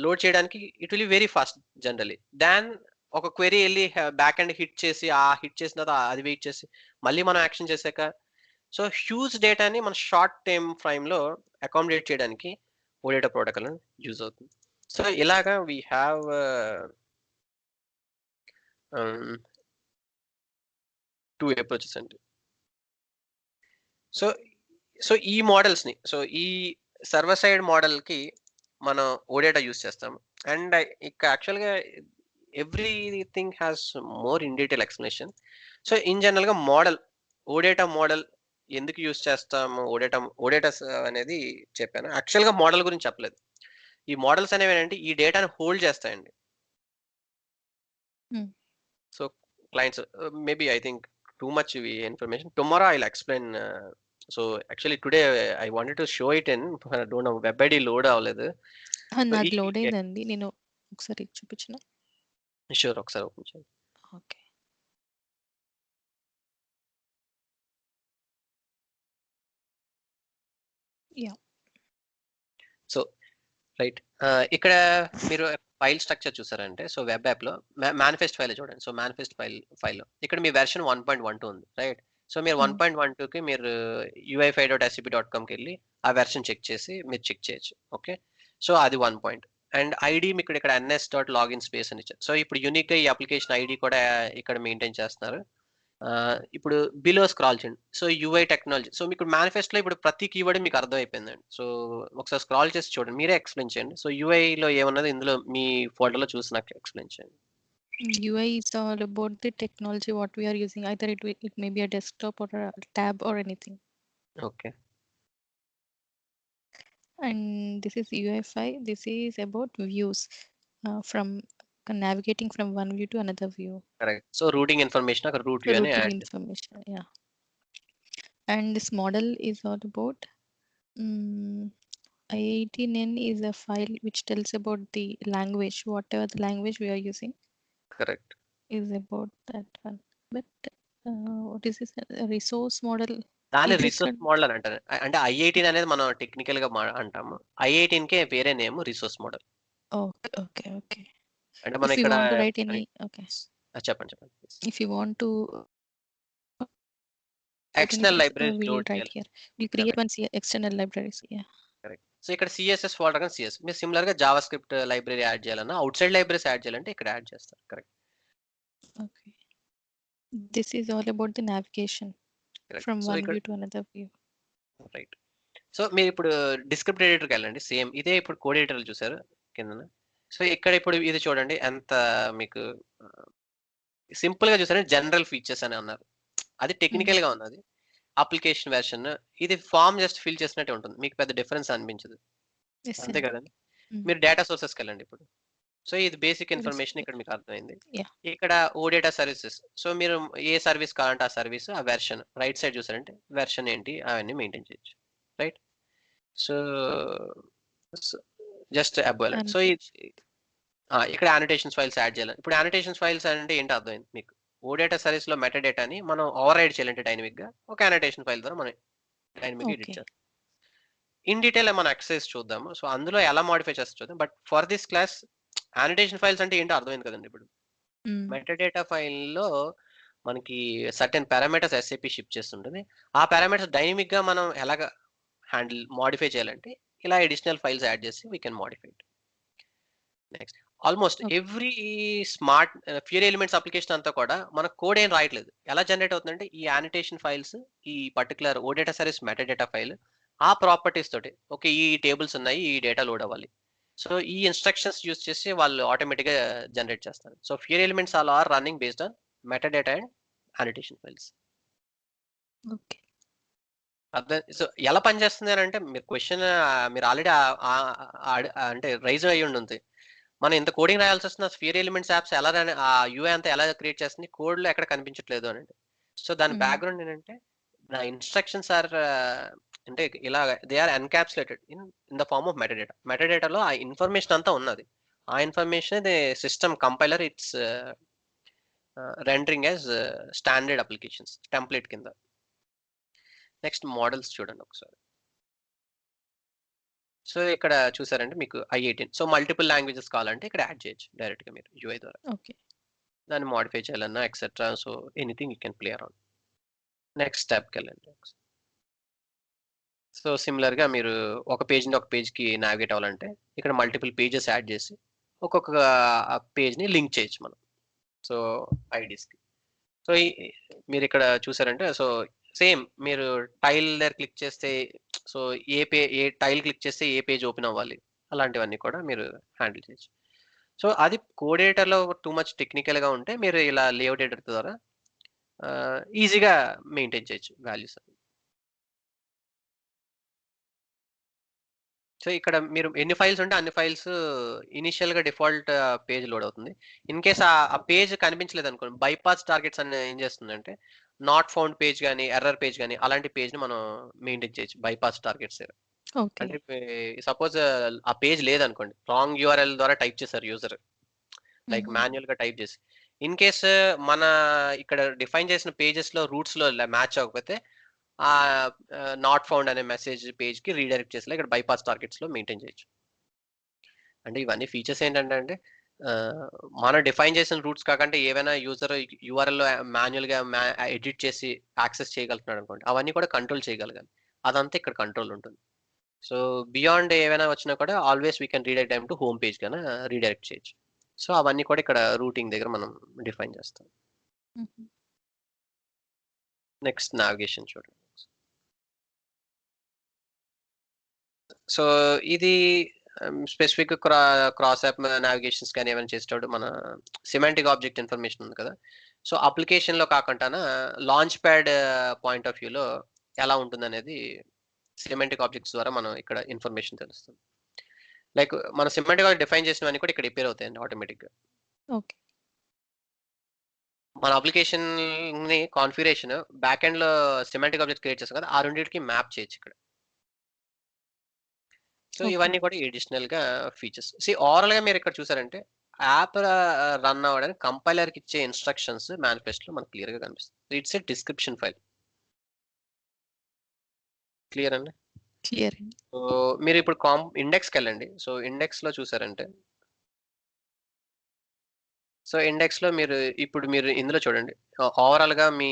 లోడ్ చేయడానికి it will very fast generally దాన్ ఒక క్వెరీ వెళ్ళి బ్యాక్ అండ్ హిట్ చేసి ఆ హిట్ చేసిన తర్వాత అది వెయిట్ చేసి మళ్ళీ మనం యాక్షన్ చేశాక సో హ్యూజ్ డేటాని మన షార్ట్ టైమ్ ఫ్రేమ్ లో అకామిడేట్ చేయడానికి ఓడేటా ప్రోటోకాల్ యూజ్ అవుతుంది. సో ఇలాగా వీ హ్యావ్ 2 అప్రోచెస్ అండి. సో సో ఈ మోడల్స్ ని సో ఈ సర్వర్ సైడ్ మోడల్ కి మనం ఓడేటా యూజ్ చేస్తాం. అండ్ ఇక యాక్చువల్గా everything has more in detail explanation. So in general గా ఓడేటా మోడల్ ఎందుకు యూజ్ చేస్తాము ఓడేటాస్ అనేది చెప్పాను. యాక్చువల్గా మోడల్ గురించి చెప్పలేదు. ఈ మోడల్స్ అనేవి ఏంటంటే ఈ డేటాను హోల్డ్ చేస్తాయండి. So clients maybe I think too much information tomorrow I will explain. So actually today I wanted to show it in don't know web ID load అవ్వలేదు. నాది లోడ్ అయిందండి. నేను ఒకసారి చూపించిన. షూర్ ఒకసారి ఓపెన్ చేయండి. ఓకే. యా. So right. ఇక్కడ మీరు ఫైల్ స్ట్రక్చర్ చూసారంటే సో వెబ్ యాప్‌లో మేనిఫెస్ట్ ఫైల్ చూడండి. సో మేనిఫెస్ట్ ఫైల్‌లో ఇక్కడ మీ వెర్షన్ 1.12 ఉంది. రైట్. సో మీరు 1.12కి మీరు ui5.scp.comకెళ్ళి ఆ వెర్షన్ చెక్ చేసి మీరు చెక్ చేయొచ్చు. ఓకే. సో అది 1 పాయింట్. అండ్ ఐడీ మీకు ఇక్కడ ns.login స్పేస్ అని ఇచ్చారు. సో ఇప్పుడు యూనిక్‌గా ఈ అప్లికేషన్ ఐడీ కూడా ఇక్కడ మెయింటైన్ చేస్తున్నారు. ఇప్పుడు బిలో స్క్రాల్ చేయండి. So UI technology. సో మీకు మేనిఫెస్టోలో ఇప్పుడు ప్రతి కీవర్డ్ మీకు అర్థమైపోయిందండి. సో ఒకసారి స్క్రాల్ చేసి చూడండి. మీరే ఎక్స్‌ప్లెయిన్ చేయండి. సో యూఐలో ఏమున్నదో ఇందులో మీ ఫోల్డర్‌లో చూసి నాకు ఎక్స్‌ప్లెయిన్ చేయండి. UI is all about the technology what we are using. Either it may be a desktop or a tab or anything. Okay. And this is UI5. This is about views, from navigating from one view to another view. Correct. So routing information అక్కడ route view అని Routing add చేస్తాం. information. Yeah. And this model is all about I18N is a file which tells about the language, whatever the language we are using correct. is about that one. But what is this? A resource model. దాన్ని It is resource model అని అంటారు. అంటే I18 అనేది మనం టెక్నికల్‌గా అంటాము. I18కే వేరే name resource model. Okay. అంటే మనం If you ఇక్కడ want to write any, okay. చెప్పండి. If you want to external anything, libraries we will load write చేయాలి. here. We'll create one external libraries. Yeah. Correct. So ఇక్కడ CSS folder కానీ CS. మీరు సిమిలర్‌గా Java script library add చేయాలన్నా, outside libraries add చేయాలంటే ఇక్కడ add చేస్తారు. Correct. Okay. This is all about the navigation correct. from so one ఇక్కడ view to another view. Right. So మీరు ఇప్పుడు డిస్క్రిప్ట్ ఎడిటర్‌కి వెళ్ళండి. సేమ్ ఇదే ఇప్పుడు కోడ్ ఎడిటర్‌లు చూసారు కిందన. సో ఇక్కడ ఇప్పుడు ఇది చూడండి ఎంత మీకు సింపుల్‌గా చూసారంటే జనరల్ ఫీచర్స్ అని అన్నారు. అది టెక్నికల్‌గా ఉన్నది. అప్లికేషన్ వెర్షన్ ఇది ఫార్మ్ జస్ట్ ఫిల్ చేసినట్టే ఉంటుంది. మీకు పెద్ద డిఫరెన్స్ అనిపించదు. Yes, అంతే sir. కదండీ. మీరు డేటా సోర్సెస్‌కి వెళ్ళండి ఇప్పుడు. సో ఇది బేసిక్ Yes, ఇన్ఫర్మేషన్ ఇక్కడ మీకు అర్థమైంది. Yeah. ఇక్కడ ఓడేటా సర్వీసెస్. సో మీరు ఏ సర్వీస్ కావాలంటే ఆ సర్వీస్, ఆ వెర్షన్ రైట్ సైడ్ చూసారంటే వెర్షన్ ఏంటి అవన్నీ మెయింటైన్ చేయొచ్చు. Right. So just above alert. So ఇక్కడ యానోటేషన్స్ ఫైల్స్ యాడ్ చేయాలి. ఇప్పుడు యానోటేషన్స్ ఫైల్స్ అంటే ఏంటో అర్థమైంది మీకు. ఓడేటా సర్వీస్‌లో మెటా డేటాని మనం ఓవర్ రైడ్ చేయాలంటే డైనమిక్‌గా ఒక యానోటేషన్ ఫైల్ ద్వారా మనం డైనమిక్‌గా ఎడిట్ Okay. చేస్తాం. ఇన్ డీటెయిల్ మనం ఎక్సర్సైజ్ చూద్దాము. సో అందులో ఎలా మోడిఫై చేస్తాం చూద్దాం. But for this class annotation files అంటే ఏంటో అర్థమైంది కదండీ ఇప్పుడు. మెటాడేటా ఫైల్‌లో మనకి సర్టెన్ పారామీటర్స్ ఎస్ఏపీ షిప్ చేస్తుంటుంది. ఆ పారామీటర్స్ డైనమిక్‌గా మనం ఎలాగా మోడిఫై చేయాలంటే ఇలా అడిషనల్ ఫైల్స్ యాడ్ చేసి we can modify it. Next almost every smart Fiori elements application అంతా కూడా మన కోడ్ ఏం రాయట్లేదు. ఎలా జనరేట్ అవుతుందంటే ఈ యానోటేషన్ ఫైల్స్ ఈ particular OData service metadata file ఆ ప్రాపర్టీస్ తోటి ఓకే ఈ టేబుల్స్ ఉన్నాయి ఈ డేటా లోడ్ అవ్వాలి. సో ఈ ఇన్స్ట్రక్షన్స్ యూజ్ చేసి వాళ్ళు ఆటోమేటిక్‌గా జనరేట్ చేస్తారు. So Fiori elements all are running based on metadata and annotation files. Okay. So ఎలా పనిచేస్తుంది అని అంటే మీరు క్వెషన్ మీరు ఆల్రెడీ అంటే రైజ్ అయ్యి ఉంటుంది. మనం ఇంత కోడింగ్ రాయాల్సి వస్తుంది ఫ్యూరీ ఎలిమెంట్స్ యాప్స్ ఎలా ఆ యూఐ అంతా ఎలా క్రియేట్ చేస్తుంది కోడ్‌లో ఎక్కడ కనిపించట్లేదు అని. సో దాని బ్యాక్‌గ్రౌండ్ ఏంటంటే నా ఇన్స్ట్రక్షన్స్ ఆర్ అంటే ఇలా they are encapsulated in the form of metadata. మెటాడేటాలో ఆ ఇన్ఫర్మేషన్ అంతా ఉన్నది. ఆ information system compiler it's rendering as standard applications template కింద. నెక్స్ట్ మోడల్స్ చూడండి ఒకసారి. సో ఇక్కడ చూసారంటే మీకు I18 సో మల్టిపుల్ లాంగ్వేజెస్ కావాలంటే ఇక్కడ యాడ్ చేయొచ్చు డైరెక్ట్‌గా మీరు యూఐ ద్వారా. Okay. దాన్ని మోడిఫై చేయాలన్నా etcetera so anything you can play around. Next స్టెప్‌కి వెళ్ళండి. సో సిమిలర్‌గా మీరు ఒక పేజ్ నుండి ఒక పేజ్‌కి నావిగేట్ అవ్వాలంటే ఇక్కడ మల్టిపుల్ పేజెస్ యాడ్ చేసి ఒక్కొక్క పేజ్‌ని లింక్ చేయొచ్చు మనం. సో ఐడీస్‌కి. సో మీరు ఇక్కడ చూసారంటే సో సేమ్ మీరు టైల్ దగ్గర క్లిక్ చేస్తే సో ఏ టైల్ క్లిక్ చేస్తే ఏ పేజ్ ఓపెన్ అవ్వాలి అలాంటివన్నీ కూడా మీరు హ్యాండిల్ చేయొచ్చు. సో అది కోడ్ ఎడిటర్‌లో టూ మచ్ టెక్నికల్‌గా ఉంటే మీరు ఇలా లేఅవుట్ ఎడిటర్ ద్వారా ఈజీగా మెయింటైన్ చేయొచ్చు వాల్యూస్. సో ఇక్కడ మీరు ఎన్ని ఫైల్స్ ఉంటే అన్ని ఫైల్స్ ఇనిషియల్‌గా డిఫాల్ట్ పేజ్ లోడ్ అవుతుంది. ఇన్ కేస్ ఆ పేజ్ కనిపించలేదనుకోండి బైపాస్ టార్గెట్స్ అని ఏం చేస్తుందంటే నాట్ ఫౌండ్ పేజ్ గాని, ఎర్రర్ పేజ్ గాని అలాంటి పేజ్‌ని మనం మెయింటైన్ చేయొచ్చు బైపాస్ టార్గెట్స్. Okay. అంటే సపోజ్ ఆ పేజ్ లేదనుకోండి రాంగ్ యూఆర్ఎల్ ద్వారా టైప్ చేశారు యూజర్ లైక్ మాన్యువల్‌గా టైప్ చేసి. ఇన్ కేస్ మన ఇక్కడ డిఫైన్ చేసిన పేజెస్‌లో రూట్స్‌లో మ్యాచ్ అవ్వకపోతే నాట్ ఫౌండ్ అనే మెసేజ్ పేజ్‌కి రీడైరెక్ట్ చేసేలా ఇక్కడ బైపాస్ టార్గెట్స్‌లో మెయింటైన్ చేయొచ్చు. అంటే ఇవన్నీ ఫీచర్స్ ఏంటంటే మనం డిఫైన్ చేసిన రూట్స్ కాకుండా ఏవైనా యూజర్ యూఆర్ఎల్ మాన్యువల్గా ఎడిట్ చేసి యాక్సెస్ చేయగలుగుతున్నాడు అనుకోండి, అవన్నీ కూడా కంట్రోల్ చేయగలగాలి. అదంతా ఇక్కడ కంట్రోల్ ఉంటుంది. సో బియాండ్ ఏవైనా వచ్చినా కూడా always we can redirect time to home page కన్నా రీడైరెక్ట్ చేయొచ్చు. సో అవన్నీ కూడా ఇక్కడ రూటింగ్ దగ్గర మనం డిఫైన్ చేస్తాం. నెక్స్ట్ నావిగేషన్ చూడండి. సో ఇది స్పెసిఫిక్ క్రాస్ యాప్ నావిగేషన్స్ కానీ ఏమైనా చేసేటప్పుడు మన సిమాంటిక్ ఆబ్జెక్ట్ ఇన్ఫర్మేషన్ ఉంది కదా, సో అప్లికేషన్లో కాకుండా లాంచ్ ప్యాడ్ పాయింట్ ఆఫ్ వ్యూలో ఎలా ఉంటుంది అనేది సిమాంటిక్ ఆబ్జెక్ట్స్ ద్వారా మనం ఇక్కడ ఇన్ఫర్మేషన్ తెలుస్తుంది. లైక్ మన సిమాంటిక్ ఆబ్జెక్ట్ డిఫైన్ చేసినవన్నీ కూడా ఇక్కడ రిపేర్ అవుతాయండి ఆటోమేటిక్గా. ఓకే. మన అప్లికేషన్ ని కాన్ఫిగరేషన్ బ్యాక్ ఎండ్ లో సిమాంటిక్ ఆబ్జెక్ట్ క్రియేట్ చేస్తాం కదా, ఆ రెండింటికి మ్యాప్ చేయొచ్చు ఇక్కడ. So okay. ఇవన్నీ కూడా అడిషనల్ గా ఫీచర్స్. ఓవరాల్ గా మీరు ఇక్కడ చూసారంటే యాప్ రన్ అవ్వడానికి కంపైలర్ కి ఇచ్చే ఇన్స్ట్రక్షన్స్ మేనిఫెస్ట్ లో మనకు క్లియర్ గా కనిపిస్తుంది. It's a description file. Clear అండి. క్లియర్ అండి. సో మీరు ఇప్పుడు ఇండెక్స్కి వెళ్ళండి. సో ఇండెక్స్ లో చూసారంటే, సో ఇండెక్స్ లో మీరు ఇందులో చూడండి, ఓవరాల్ గా మీ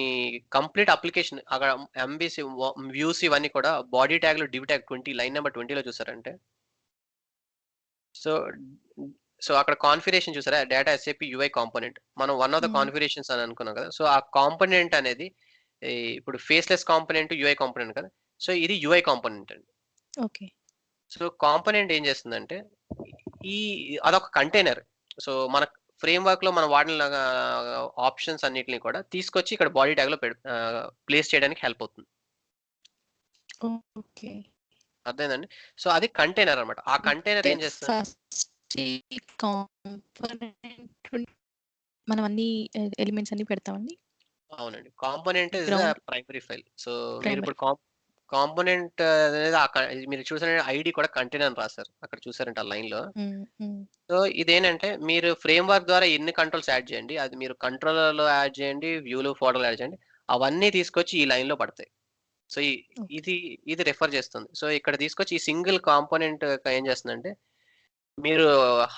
కంప్లీట్ అప్లికేషన్ అక్కడ ఎంబీసీ వ్యూస్ ఇవన్నీ కూడా బాడీ ట్యాగ్ లో డివ్ ట్యాగ్ 20 లైన్ నెంబర్ 20లో చూసారంటే, సో సో అక్కడ కాన్ఫిగరేషన్ చూసారా, డేటా ఎస్ఏపి యూఐ కాంపోనెంట్. మనం వన్ ఆఫ్ ద కాన్ఫిగరేషన్స్ అని అనుకున్నాం కదా. సో ఆ కాంపోనెంట్ అనేది ఇప్పుడు ఫేస్లెస్ కాంపోనెంట్ యూఐ కాంపోనెంట్ కదా. సో ఇది యూఐ కాంపోనెంట్ అండి. ఓకే. సో కాంపోనెంట్ ఏం చేస్తుందంటే అదొక కంటైనర్. సో మన ఫ్రేమ్ వర్క్ లో మనం వాడిన ఆప్షన్స్ అన్నిటిని కూడా తీసుకొచ్చి ఇక్కడ బాడీ ట్యాగ్ లో ప్లేస్ చేయడానికి హెల్ప్ అవుతుంది. ఓకే. అర్థమైందండి. సో అది కంటైనర్ అన్నమాట. ఆ కంటైనర్ ఏం చేస్తుంది, మనం అన్ని ఎలిమెంట్స్ అన్ని పెడతామండి. అవునండి. Component is the primary file. So మీరు ఇప్పుడు కాంపోనెంట్ అనేది మీరు చూసారంటే ఐడి కూడా కంటైనర్ అని రాశారు అక్కడ చూసారంటే ఆ లైన్ లో. సో ఇదేంటంటే మీరు ఫ్రేమ్ వర్క్ ద్వారా ఎన్ని కంట్రోల్స్ యాడ్ చేయండి, అది మీరు కంట్రోలర్ లో యాడ్ చేయండి, వ్యూలో ఫోటోలో యాడ్ చేయండి, అవన్నీ తీసుకొచ్చి ఈ లైన్ లో పడతాయి. సో ఇది రెఫర్ చేస్తుంది. సో ఇక్కడ తీసుకొచ్చి ఈ సింగిల్ కాంపోనెంట్ ఏం చేస్తుందంటే, మీరు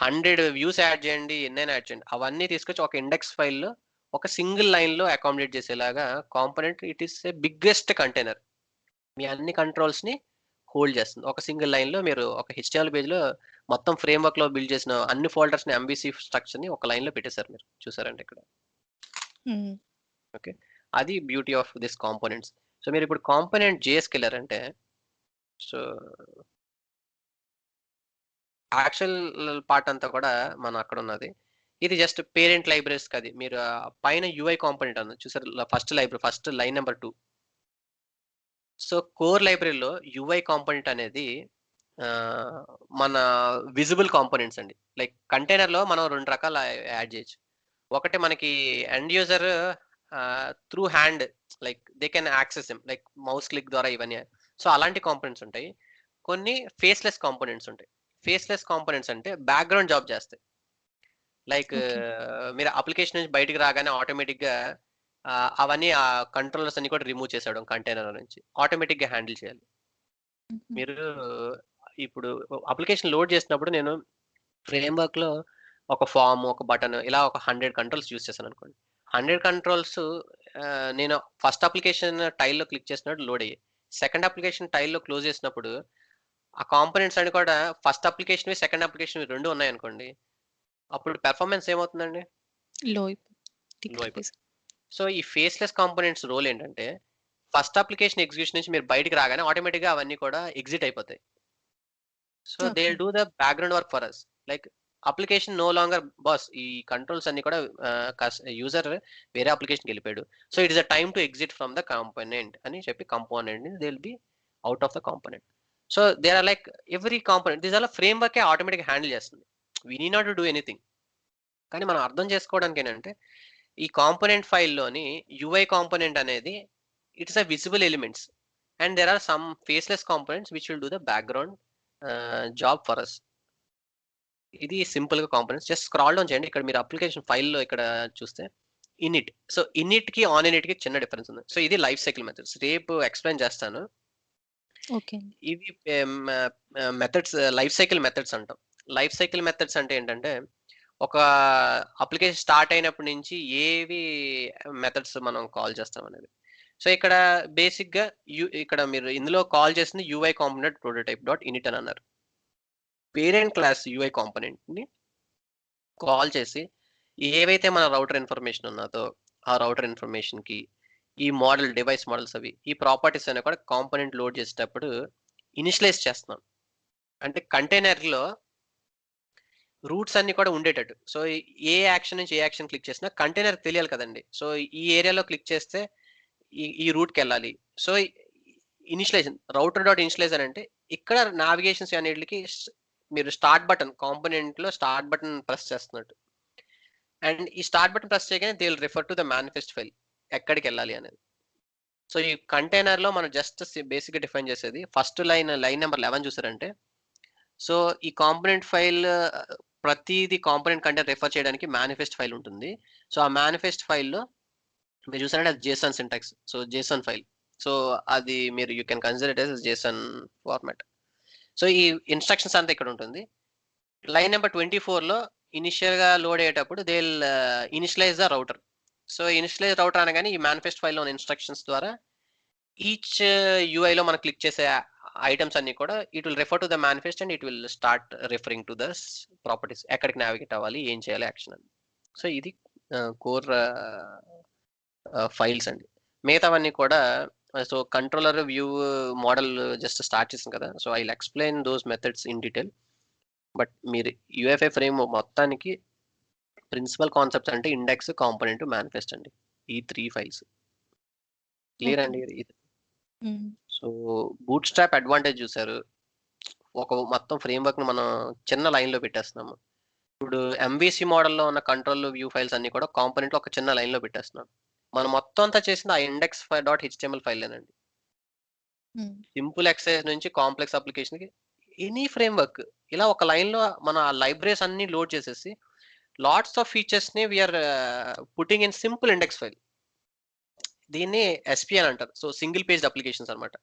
100 వ్యూస్ యాడ్ చేయండి, ఎన్నైనా యాడ్ చేయండి, అవన్నీ తీసుకొచ్చి ఒక ఇండెక్స్ ఫైల్లో ఒక సింగిల్ లైన్ లో అకామిడేట్ చేసేలాగా component it is a biggest container. మీ అన్ని కంట్రోల్స్ ని హోల్డ్ చేస్తుంది. ఒక సింగిల్ లైన్ లో మీరు ఒక హెచ్టిఎంఎల్ పేజ్ లో మొత్తం ఫ్రేమ్ వర్క్ లో బిల్డ్ చేసిన అన్ని ఫోల్డర్స్ ని ఎంబీసీ స్ట్రక్చర్ ని ఒక లైన్ లో పెట్టేశారు. మీరు చూసారంటే ఇక్కడ. ఓకే, అది beauty of this components. So మీరు ఇప్పుడు కాంపోనెంట్ జేఎస్కి వెళ్ళారంటే, సో యాక్చువల్ పార్ట్ అంతా కూడా మనం అక్కడ ఉన్నది. ఇది జస్ట్ పేరెంట్ లైబ్రరీస్ అది. మీరు పైన యూఐ కాంపోనెంట్ అన్నది చూసారు, first library, first line number 2. So core లైబ్రరీలో యూఐ కాంపోనెంట్ అనేది మన విజిబుల్ కాంపోనెంట్స్ అండి. లైక్ కంటైనర్ లో మనం 2 రకాల యాడ్ చేయొచ్చు. ఒకటి మనకి end user through hand, like they can access him, like mouse click ద్వారా ఇవన్నీ. సో అలాంటి కాంపోనెంట్స్ ఉంటాయి. కొన్ని ఫేస్లెస్ కాంపోనెంట్స్ ఉంటాయి. ఫేస్లెస్ కాంపోనెంట్స్ అంటే బ్యాక్గ్రౌండ్ జాబ్ చేస్తాయి. లైక్ మీరు అప్లికేషన్ నుంచి బయటికి రాగానే ఆటోమేటిక్ గా అవన్నీ ఆ కంట్రోలర్స్ అన్ని కూడా రిమూవ్ చేసేయడం కంటైనర్ నుంచి ఆటోమేటిక్ గా హ్యాండిల్ చేయాలి. మీరు ఇప్పుడు అప్లికేషన్ లోడ్ చేసినప్పుడు నేను ఫ్రేమ్ వర్క్ లో ఒక ఫామ్, ఒక బటన్, ఇలా ఒక 100 కంట్రోల్స్ యూస్ చేశాను అనుకోండి. 100 కంట్రోల్స్ నేను ఫస్ట్ అప్లికేషన్ టైల్లో క్లిక్ చేసినప్పుడు లోడ్ అయ్యాయి. సెకండ్ అప్లికేషన్ టైల్లో క్లోజ్ చేసినప్పుడు ఆ కాంపోనెంట్స్ అన్ని కూడా ఫస్ట్ అప్లికేషన్ సెకండ్ అప్లికేషన్ 2 ఉన్నాయి అనుకోండి, అప్పుడు పెర్ఫార్మెన్స్ ఏమవుతుందండి, లో అయిపోతుంది. సో ఈ ఫేస్లెస్ కాంపోనెంట్స్ రోల్ ఏంటంటే, ఫస్ట్ అప్లికేషన్ ఎగ్జిక్యూషన్ నుంచి మీరు బయటికి రాగానే ఆటోమేటిక్ గా అవన్నీ కూడా ఎగ్జిట్ అయిపోతాయి. So they will do the background work for us. Like application no longer boss, ఈ కంట్రోల్స్ అన్ని కూడా యూజర్ వేరే అప్లికేషన్కి వెళ్ళిపోయాడు. So it is a time to exit from the component అని చెప్పి component they will be out of the component. So they are like every component this అలా framework automatic handle చేస్తుంది. We need not to do anything. కానీ మనం అర్థం చేసుకోవడానికి ఏంటంటే, ఈ కాంపోనెంట్ ఫైల్లోని యూఐ కాంపోనెంట్ అనేది it's a visible elements and there are some faceless components which will do the background job for us. ఇది సింపుల్ గా కాంపోనెంట్స్. జస్ట్ స్క్రాల్ డౌన్ చేయండి. ఇక్కడ మీరు అప్లికేషన్ ఫైల్లో ఇక్కడ చూస్తే ఇన్ఇట్. సో ఇన్ఇట్ కి ఆన్ ఇన్ఇట్ కి చిన్న డిఫరెన్స్ ఉంది. సో ఇది లైఫ్ సైకిల్ మెథడ్స్, రేపు ఎక్స్ప్లెయిన్ చేస్తాను. ఓకే. ఇవి మెథడ్స్ లైఫ్ సైకిల్ మెథడ్స్ అంటాం. లైఫ్ సైకిల్ మెథడ్స్ అంటే ఏంటంటే, ఒక అప్లికేషన్ స్టార్ట్ అయినప్పటి నుంచి ఏవి మెథడ్స్ మనం కాల్ చేస్తాం అనేది. సో, ఇక్కడ బేసిక్‌గా ఇక్కడ మీరు ఇందులో కాల్ చేసింది UI component prototype dot in it అని అన్నారు. పేరెంట్ క్లాస్ యూఐ కాంపోనెంట్‌ని కాల్ చేసి ఏవైతే మన రౌటర్ ఇన్ఫర్మేషన్ ఉన్నదో, ఆ రౌటర్ ఇన్ఫర్మేషన్‌కి ఈ డివైస్ మోడల్స్ అవి, ఈ ప్రాపర్టీస్ అనేవి కూడా కాంపోనెంట్ లోడ్ చేసేటప్పుడు ఇనిషియలైజ్ చేస్తున్నాం. అంటే కంటైనర్‌లో రూట్స్ అన్నీ కూడా ఉండేటట్టు. సో, ఏ యాక్షన్ నుంచి ఏ యాక్షన్ క్లిక్ చేసినా కంటైనర్ తెలియాలి కదండీ. సో, ఈ ఏరియాలో క్లిక్ చేస్తే ఈ రూట్‌కెళ్ళాలి. So, initialization router dot initialize అని అంటే ఇక్కడ నావిగేషన్స్ అన్నిటికి మీరు స్టార్ట్ బటన్ కాంపోనెంట్‌లో స్టార్ట్ బటన్ ప్రెస్ చేస్తున్నట్టు. అండ్ ఈ స్టార్ట్ బటన్ ప్రెస్ చేయగానే they will refer to the manifest file. ఎక్కడికెళ్ళాలి అనేది. సో, ఈ కంటైనర్‌లో మనం జస్ట్ బేసిక్‌గా డిఫైన్ చేసేది ఫస్ట్ లైన్ నంబర్ 11 చూసారంటే, సో, ఈ కాంపోనెంట్ ఫైల్ ప్రతీది కాంపోనెంట్ కంటైనర్ రిఫర్ చేయడానికి మేనిఫెస్ట్ ఫైల్ ఉంటుంది. సో, ఆ మేనిఫెస్ట్ ఫైల్‌లో మీరు చూసారంటే అది JSON syntax. So, JSON file. So, అది మీరు you can consider it as JSON format. So, ఈ ఇన్‌స్ట్రక్షన్స్ అంతా ఇక్కడ ఉంటుంది. లైన్ నంబర్ 24లో ఇనిషియల్‌గా లోడ్ అయ్యేటప్పుడు they will initialize the router. So, initialize router అనగానే ఈ మేనిఫెస్ట్ ఫైల్‌లో ఉన్న ఇన్‌స్ట్రక్షన్స్ ద్వారా ఈచ్ యూఐలో మనం క్లిక్ చేసే ఐటెమ్స్ అన్నీ కూడా it will refer to the manifest and it will start referring to the properties. ఎక్కడికి నావిగేట్ అవ్వాలి, ఏం చేయాలి యాక్షన్ అని. సో, ఇది కోర్ ఫైల్స్ అండి. మిగతావన్నీ కూడా so, controller view model just start చేసాం కదా! So, I will explain those methods in detail. But మీరు యూఎఫ్ఐ ఫ్రేమ్ మొత్తానికి ప్రిన్సిపల్ కాన్సెప్ట్స్ అంటే ఇండెక్స్, కాంపోనెంట్, మేనిఫెస్ట్ అండి. ఈ 3 ఫైల్స్. Clear okay. అండి? హ్మ్. సో, బూట్ స్ట్రాప్ అడ్వాంటేజ్ చూసారు. ఒక మొత్తం ఫ్రేమ్‌వర్క్‌ని మనం చిన్న లైన్‌లో పెట్టేస్తున్నాము. ఇప్పుడు ఎంవీసీ మోడల్‌లో ఉన్న కంట్రోల్ వ్యూ ఫైల్స్ అన్నీ కూడా కాంపోనెంట్‌లో ఒక చిన్న లైన్‌లో పెట్టేస్తున్నాం. మనం మొత్తం అంతా చేసింది ఆ ఇండెక్స్ డాట్ హెచ్టీఎంఎల్ ఫైలేనండి. హ్మ్. సింపుల్ ఎక్సర్సైజ్ నుంచి కాంప్లెక్స్ అప్లికేషన్‌కి ఎనీ ఫ్రేమ్‌వర్క్ ఇలా ఒక లైన్‌లో మన లైబ్రరీస్ అన్నీ లోడ్ చేసేసి లాట్స్ ఆఫ్ ఫీచర్స్‌ని we are putting in simple index file. దీన్ని ఎస్‌పీ అని అంటారు. సో, సింగిల్ పేజ్డ్ అప్లికేషన్స్ అన్నమాట.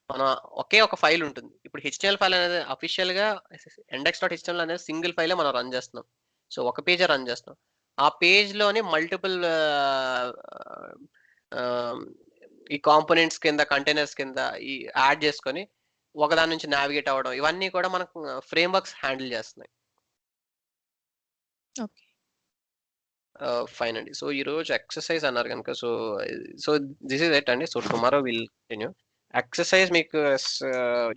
మన ఒకే ఒక ఫైల్ ఉంటుంది. ఇప్పుడు హెచ్టీఎంఎల్ ఫైల్ అనేది అఫీషియల్‌గా index.html అనేది సింగిల్ ఫైలే మనం రన్ చేస్తున్నాం. సో, ఒక పేజే రన్ చేస్తున్నాం. ఆ పేజ్‌లోని మల్టిపుల్ ఆహ్, ఈ కాంపోనెంట్స్ కింద, కంటైనర్స్ కింద ఈ యాడ్ చేసుకొని ఒకదాని నుంచి నావిగేట్ అవ్వడం ఇవన్నీ కూడా మనకు ఫ్రేమ్‌వర్క్స్ హ్యాండిల్ చేస్తున్నాయి. ఓకే. ఫైన్ అండి. సో, ఈరోజు ఎక్సర్సైజ్ అన్నారు గనుక సో, దిస్ ఈస్ ఇట్ అండి. So, tomorrow will continue. Exercise మీకు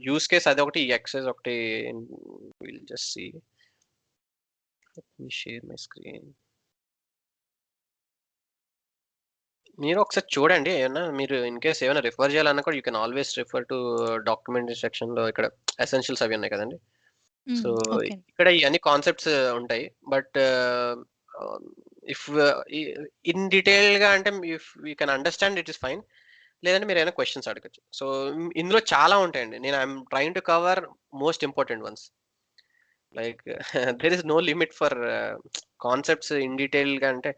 యూజ్ కేస్ అదొకటి, ఈ ఎక్సర్సైజ్ ఒకటి will just see. Let me share my screen. మీరు ఒకసారి చూడండి. మీరు ఇన్ కేస్ ఏమైనా రిఫర్ చేయాలన్నా కూడా you can always refer to document సెక్షన్‌లో ఇక్కడ ఎసెన్షియల్స్ అవి ఉన్నాయి కదండీ! హ్మ్. సో, ఓకే అండి. ఇక్కడ ఇయన్నీ కాన్సెప్ట్స్ ఉంటాయి. బట్ ఇఫ్ ఇ ఇన్ డీటెయిల్‌గా అంటే if you can understand it is fine. లేదంటే మీరేమైనా క్వెషన్స్ అడగొచ్చు. సో, ఇందులో చాలా ఉంటాయండి. I'm trying to cover most important ones. Like there is no limit for concepts in డీటెయిల్‌గా అంటే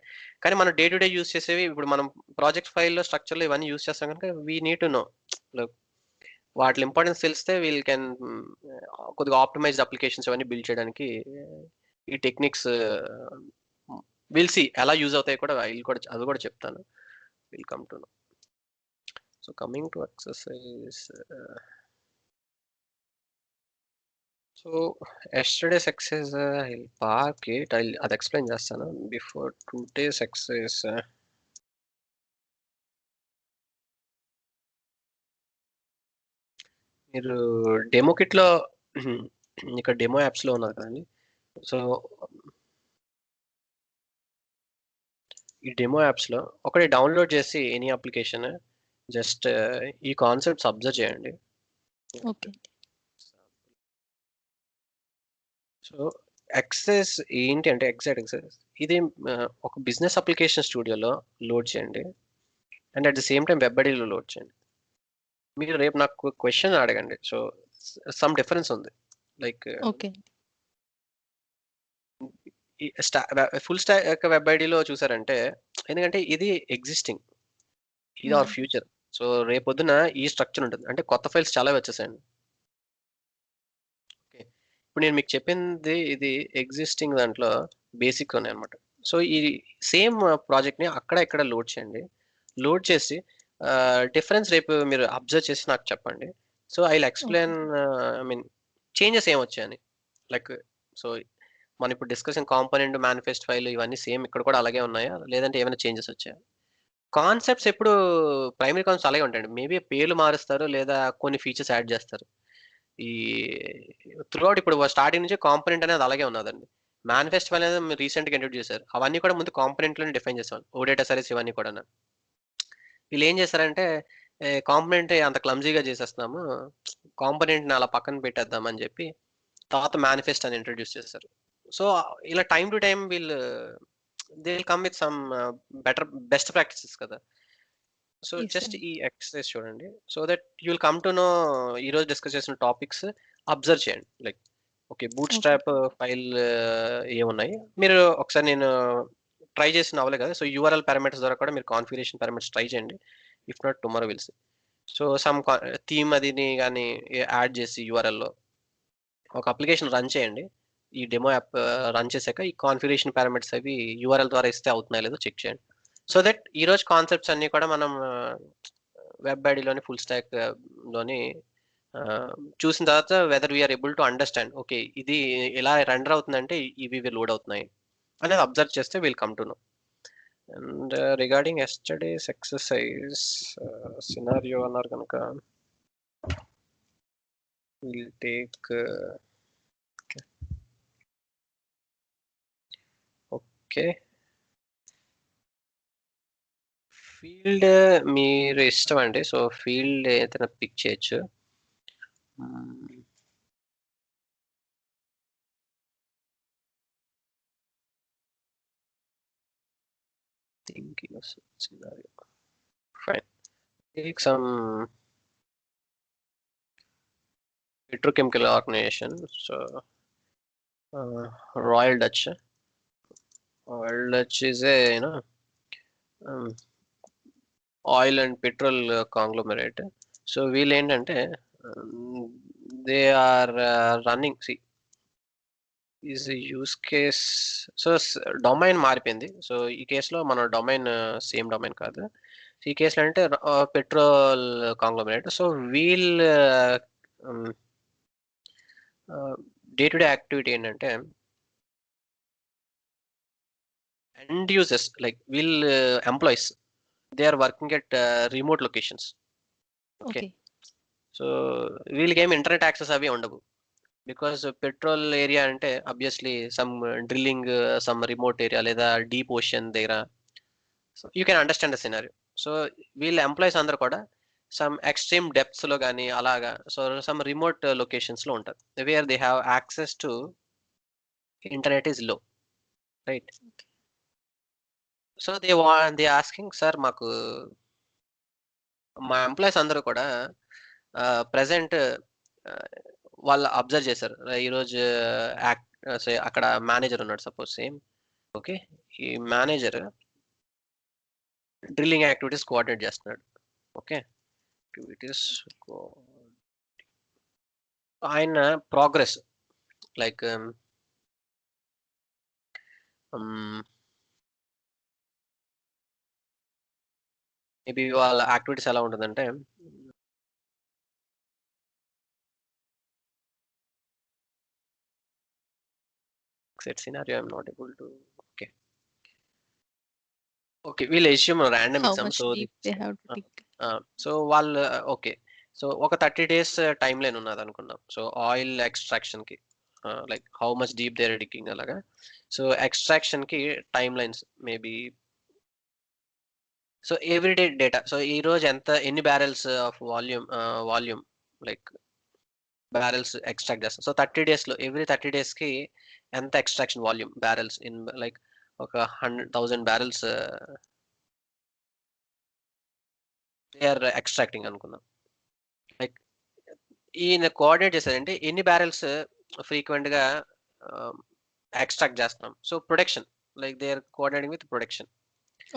కానీ మనం డే టు డే యూజ్ చేసేవి ఇప్పుడు మనం ప్రాజెక్ట్ ఫైల్‌లో స్ట్రక్చర్‌లో ఇవన్నీ యూజ్ చేస్తాం గనుక we need to know. Like వాటి ఇంపార్టెన్స్ తెలిస్తే వీల్ కెన్ కొద్దిగా ఆప్టిమైజ్డ్ అప్లికేషన్స్ అవన్నీ బిల్డ్ చేయడానికి ఈ టెక్నిక్స్ విల్ సీ ఎలా యూజ్ అవుతాయో కూడా అది కూడా చెప్తాను. Will come to know. So, coming to exercise. So, yesterday's exercise I'll park it. అది ఎక్స్‌ప్లెయిన్ చేస్తాను. బిఫోర్ టుడేస్ ఎక్సర్సైజ్ మీరు డెమో కిట్‌లో ఇక్కడ డెమో యాప్స్‌లో ఉన్నారు కదండీ! సో, ఈ డెమో యాప్స్‌లో ఒకటి డౌన్‌లోడ్ చేసి ఎనీ అప్లికేషన్ జస్ట్ ఈ కాన్సెప్ట్స్ అబ్జర్వ్ చేయండి. ఓకే అండి. సో, ఎక్సెస్ ఏంటి అంటే ఎగ్జాక్ట్ ఎక్సెస్ ఇది ఒక బిజినెస్ అప్లికేషన్ స్టూడియోలో లోడ్ చేయండి. And at the same time web ఐడీలో లోడ్ చేయండి. మీరు రేపు నాకు క్వెషన్ అడగండి. సో, సమ్ డిఫరెన్స్ ఉంది. లైక్ ఓకే అండి. ఈ ఫుల్ స్టాక్ వెబ్ ఐడీలో చూసారంటే ఎందుకంటే ఇది ఎగ్జిస్టింగ్. ఇది హ్మ్. Our future. సో, రేపొద్దున ఈ స్ట్రక్చర్ ఉంటుంది. అంటే కొత్త ఫైల్స్ చాలా వచ్చేసాయండి. ఓకే. ఇప్పుడు నేను మీకు చెప్పింది ఇది ఎగ్జిస్టింగ్ దాంట్లో బేసిక్ ఉన్నాయి అనమాట. సో ఈ సేమ్ ప్రాజెక్ట్ ని అక్కడ ఇక్కడ లోడ్ చేయండి. లోడ్ చేసి డిఫరెన్స్ రేపు మీరు అబ్జర్వ్ చేసి నాకు చెప్పండి. So I will okay. Explain I mean changes ఏమొచ్చాయని. లైక్ సో మనం ఇప్పుడు డిస్కషన్ కాంపోనెంట్, మేనిఫెస్ట్ ఫైల్ ఇవన్నీ సేమ్ ఇక్కడ కూడా అలాగే ఉన్నాయా? లేదంటే ఏమైనా చేంజెస్ వచ్చాయా? కాన్సెప్ట్స్ ఎప్పుడు ప్రైమరీ కాన్సెప్ట్స్ అలాగే ఉంటాయండి. మేబీ పేర్లు మారుస్తారు లేదా కొన్ని ఫీచర్స్ యాడ్ చేస్తారు. ఈ త్రూఅవుట్ ఇప్పుడు స్టార్టింగ్ నుంచి కాంపోనెంట్ అనేది అలాగే ఉన్నదండి. మేనిఫెస్ట్ ఫైల్ అనేది మీరు రీసెంట్‌గా ఇంట్రొడ్యూస్ చేశారు. అవన్నీ కూడా ముందు కాంపోనెంట్‌లోనే డిఫైన్ చేసేవాళ్ళు. ఓడేటా సర్వీస్ ఇవన్నీ కూడాను. వీళ్ళు ఏం చేశారంటే కాంపోనెంట్ అంత క్లమ్జీగా చేసేస్తున్నాము. కాంపోనెంట్‌ని అలా పక్కన పెట్టేద్దాం అని చెప్పి తర్వాత మేనిఫెస్ట్ అని ఇంట్రొడ్యూస్ చేశారు. సో ఇలా టైమ్ టు టైమ్ వీళ్ళు they will come with some best practices కదా! సో యెస్ జస్ట్ అండి. ఈ ఎక్సర్సైజ్ చూడండి. So that you will come to no ఈరోజు డిస్కస్ చేసిన టాపిక్స్ అబ్జర్వ్ చేయండి. Like okay. Boot okay. Strap file ఏమున్నాయి? మీరు ఒకసారి నేను ట్రై చేసిన అవ్వలే కదా! సో యూఆర్ఎల్ పారామీటర్స్ ద్వారా కూడా మీరు కాన్ఫిగరేషన్ పారామీటర్స్ ట్రై చేయండి. If not tomorrow will see. So some theme అదిని గాని యాడ్ చేసి యూఆర్ఎల్‌లో ఒక అప్లికేషన్ రన్ చేయండి. ఈ డెమో యాప్ రన్ చేశాక ఈ కాన్ఫిగరేషన్ పారామీటర్స్ అవి యూఆర్ఎల్ ద్వారా ఇస్తే అవుతున్నాయో లేదో చెక్ చేయండి. సో దట్ ఈరోజు కాన్సెప్ట్స్ అన్నీ కూడా మనం వెబ్ ఐడీలోని ఫుల్ స్టాక్ లోని చూసిన తర్వాత whether we're able to understand. Okay. ఇది ఇలా రెండర్ అవుతుందంటే ఇవి ఇవి లోడ్ అవుతున్నాయి అనేది అబ్జర్వ్ చేస్తే will come to know. And regarding yesterday's exercise scenario అన్నారు కనుక విల్ టేక్ ఓకే. ఫీల్డ్ మీరు ఇష్టం అండి. సో ఫీల్డ్ ఏదైనా పిక్ చేయొచ్చు. హ్మ్. Thinking of scenario. Fine. Take some petrochemical organization. So Royal Dutch. Royal Dutch is a um, oil and petrol conglomerate. So వీళ్ళు ఏంటంటే they are running is use case. So domain మారిపోయింది. So ఈ కేసులో మన domain same domain కాదు. ఈ కేసులో అంటే పెట్రోల్ కాంగ్లోమరేట్. సో వీళ్ళు డే టు డే యాక్టివిటీ ఏంటంటే end users like will employees they are working at remote locations. Okay. Okay. So వీళ్ళకి ఏమి ఇంటర్నెట్ యాక్సెస్ అవి ఉండవు. బికాస్ పెట్రోల్ ఏరియా అంటే obviously some drilling some remote area లేదా deep ocean దగ్గర. So you can understand the scenario. So వీళ్ళ employees అందరూ కూడా సమ్ ఎక్స్ట్రీమ్ డెప్త్స్ లో కానీ అలాగా సో సమ్ రిమోట్ లొకేషన్స్ లో ఉంటారు. Where they have access to internet is low, right? So they asking sir మాకు మా ఎంప్లాయీస్ అందరూ కూడా ప్రెజెంట్ వాళ్ళు అబ్జర్వ్ చేశారు. ఈరోజు అక్కడ మేనేజర్ ఉన్నాడు సపోజ్ సేమ్. ఓకే. ఈ మేనేజర్ డ్రిల్లింగ్ యాక్టివిటీస్ కోఆర్డినేట్ చేస్తున్నాడు. ఓకే. యాక్టివిటీస్ ఆయన ప్రోగ్రెస్ లైక్ మేబీ వాళ్ళ యాక్టివిటీస్ ఎలా ఉంటుందంటే set scenario I'm not able to. Okay. Okay. వీళ్ళు assume random how exam. Much so deep they have to dig. So వాళ్ళు okay. So ఒక 30 days time line ఉన్నదనుకుందాం. So oil ఎక్స్ట్రాక్షన్‌కి like how much deep they are digging అలాగా. So ఎక్స్ట్రాక్షన్‌కి time lines maybe so everyday data. So ఈరోజు ఎన్ని barrels of volume like barrels extract చేస్తాం. So 30 డేస్‌లో ఎవ్రీ 30 డేస్‌కి ఎంత extraction volume barrels in like ఒక 100,000 బ్యారెల్స్ దే ఆర్ ఎక్స్ట్రాక్టింగ్ అనుకుందాం. లైక్ ఈయన కోఆర్డినేట్ చేశారంటే ఎన్ని బ్యారెల్స్ ఫ్రీక్వెంట్‌గా ఎక్స్ట్రాక్ట్ చేస్తున్నాం. So production like they are coordinating with production.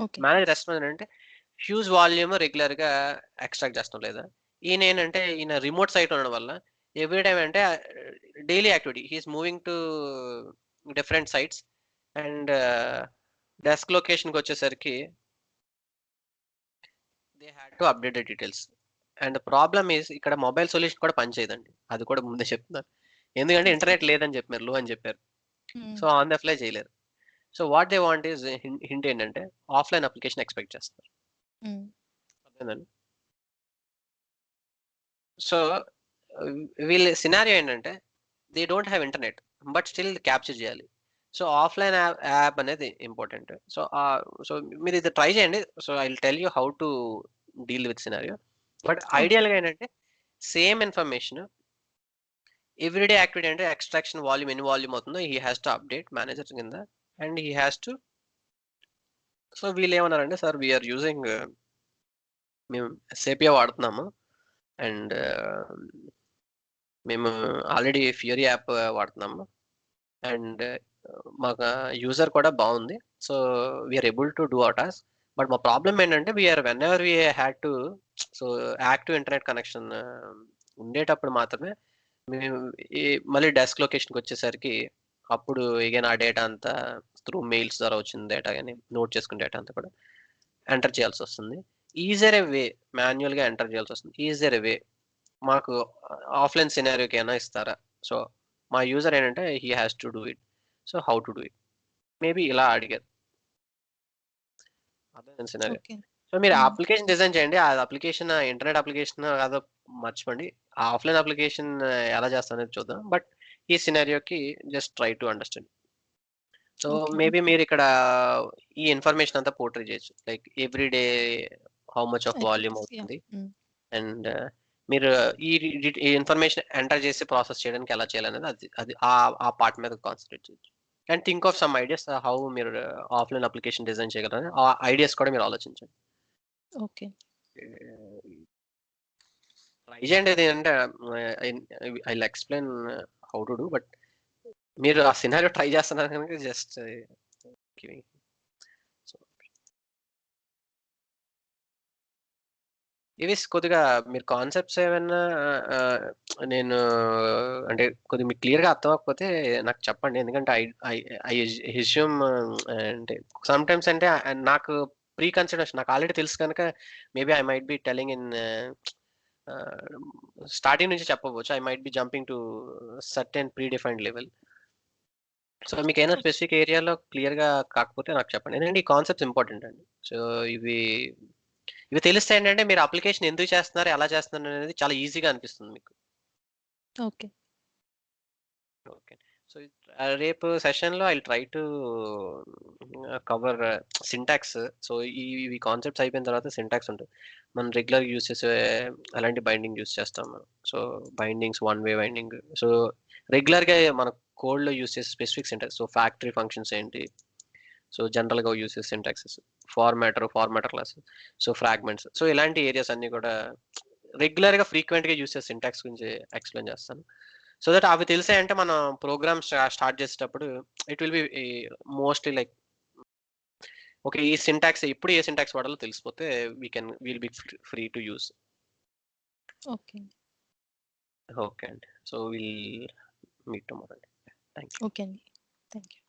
Okay. Manager response అంటే హ్యూజ్ వాల్యూమ్ రెగ్యులర్‌గా ఎక్స్ట్రాక్ట్ చేస్తాం లేదా. ఈయన ఏంటంటే ఈయన రిమోట్ సైట్ ఉండడం వల్ల ఎవ్రీ టైమ్ అంటే daily activity he's moving to different sites and desk లొకేషన్కి వచ్చేసరికి they had to update the details. And problem is ఇక్కడ మొబైల్ సొల్యూషన్ కూడా పనిచేయదండి, అది కూడా ముందే చెప్తున్నాను. ఎందుకంటే ఓకే. ఇంటర్నెట్ లేదని చెప్పారు, లో అని చెప్పారు. Hmm. So on the fly చేయలేరు. So what they want is hint ఏంటంటే ఆఫ్లైన్ అప్లికేషన్ ఎక్స్పెక్ట్ చేస్తారు. హ్మ్. అర్థమైందండి? సో వీళ్ళ సినారియో ఏంటంటే they don't have internet but still capture చేయాలి. సో ఆఫ్లైన్ యాప్ అనేది ఇంపార్టెంట్. సో సో మీరు ఇది ట్రై చేయండి. So I will tell you how to deal with scenario. But okay. ఐడియల్గా ఏంటంటే సేమ్ ఇన్ఫర్మేషన్ ఎవ్రీడే యాక్టివిటీ అంటే extraction volume ఎన్ని volume అవుతుందో he has to update manager కింద and he has to. So వీళ్ళు ఏమన్నారంటే సార్ వీఆర్ యూజింగ్ మేము సేపియా వాడుతున్నాము అండ్ మేము ఆల్రెడీ ఫ్యూరీ యాప్ వాడుతున్నాము అండ్ మాకు యూజర్ కూడా బాగుంది. So we're able to do our task. But మా ప్రాబ్లమ్ ఏంటంటే we're whenever we had to so active internet connection ఉండేటప్పుడు మాత్రమే మేము ఈ మళ్ళీ డెస్క్ లొకేషన్కి వచ్చేసరికి అప్పుడు ఎగైన్ ఆ డేటా అంతా త్రూ మెయిల్స్ ద్వారా వచ్చిన డేటా కానీ నోట్ చేసుకున్న డేటా అంతా కూడా ఎంటర్ చేయాల్సి వస్తుంది. ఈజర్ ఏ వే మాన్యువల్గా ఎంటర్ చేయాల్సి వస్తుంది. ఈజర్ ఏ వే మాకు ఆఫ్లైన్ సినారియోకి ఏమైనా ఇస్తారా? సో మా యూజర్ ఏంటంటే he has to do it. So how to do it maybe ఇలా అడిగారు. అదే సినారియో. ఓకే. సో మీరు హ్మ్. అప్లికేషన్ డిజైన్ చేయండి. ఆ అప్లికేషన్ ఇంటర్నెట్ అప్లికేషన్ కాదో మర్చిపోండి. ఆ ఆఫ్లైన్ అప్లికేషన్ ఎలా చేస్తారనేది చూద్దాం. బట్ ఈ సినారియోకి just try to understand. So okay. Maybe మీరు ఇక్కడ ఈ ఇన్ఫర్మేషన్ అంతా పోర్ట్రే చేయొచ్చు. Like every day how much of volume activities. Yeah! అవుతుంది హ్మ్. అండ్ మీరు ఈ ఇన్ఫర్మేషన్ ఎంటర్ చేసి ప్రాసెస్ చేయడానికి ఎలా చేయాలనేది అది అది ఆ పార్ట్ మీద కాన్సన్ట్రేట్ చేయొచ్చు. And think of some ideas how మీరు ఆఫ్లైన్ అప్లికేషన్ డిజైన్ చేయగలరని ఆ ఐడియాస్ కూడా మీరు ఆలోచించండి. ఓకే. ట్రై చేయండి. ఇది అంటే I will explain how to do. But మీరు ఆ సినారియో ట్రై చేస్తున్నారు కనుక జస్ట్ గివింగ్. సో ఇవి కొద్దిగా మీరు కాన్సెప్ట్స్ ఏమన్నా నేను అంటే కొద్దిగా మీకు క్లియర్‌గా అర్థం అవ్వకపోతే నాకు చెప్పండి. ఎందుకంటే ఐ ఐ ఐ అస్యూమ్ అంటే సమ్‌టైమ్స్ అంటే నాకు ప్రీ కన్సిడరేషన్ నాకు ఆల్రెడీ తెలుసు కనుక maybe I might be telling in starting నుంచి చెప్పకపోవచ్చు. I might be jumping to certain predefined level. So మీకేమైనా ఓకే. స్పెసిఫిక్ ఏరియాలో క్లియర్‌గా కాకపోతే నాకు చెప్పండి. ఎందుకంటే ఈ కాన్సెప్ట్స్ ఇంపార్టెంట్ అండి. సో ఇవి ఇవి తెలిస్తే ఏంటంటే మీరు అప్లికేషన్ ఎందుకు చేస్తున్నారు, ఎలా చేస్తున్నారు అనేది చాలా ఈజీగా అనిపిస్తుంది మీకు. ఓకే. ఓకే. సో రేపు సెషన్‌లో I will try to cover syntax. So ఇవి కాన్సెప్ట్స్ అయిపోయిన తర్వాత సింటాక్స్ ఉంటుంది. మనం రెగ్యులర్‌గా యూజ్ చేసే ఎలాంటి బైండింగ్ యూజ్ చేస్తాం మనం. So bindings one way binding. So రెగ్యులర్‌గా మన కోడ్‌లో యూజ్ చేసే specific syntax. So factory functions ఏంటి? సో జనరల్‌గా యూజ్ చేసే syntaxes. Formatter class. So fragments. So ఇలాంటి ఏరియాస్ అన్నీ కూడా రెగ్యులర్‌గా ఫ్రీక్వెంట్‌గా యూజ్ చేసే సింటాక్స్ గురించి ఎక్స్‌ప్లెయిన్ చేస్తాను. సో దట్ అవి తెలిసాయంటే మనం ప్రోగ్రామ్ స్టార్ట్ చేసేటప్పుడు it will be mostly like okay. ఈ సింటాక్స్ ఎప్పుడు ఏ సింటాక్స్ వాడాలో తెలిసిపోతే will be free to use. Okay. Okay అండి. సో విల్ మీట్ టుమారో అండి. Thank you. ఓకే అండి. Thank you.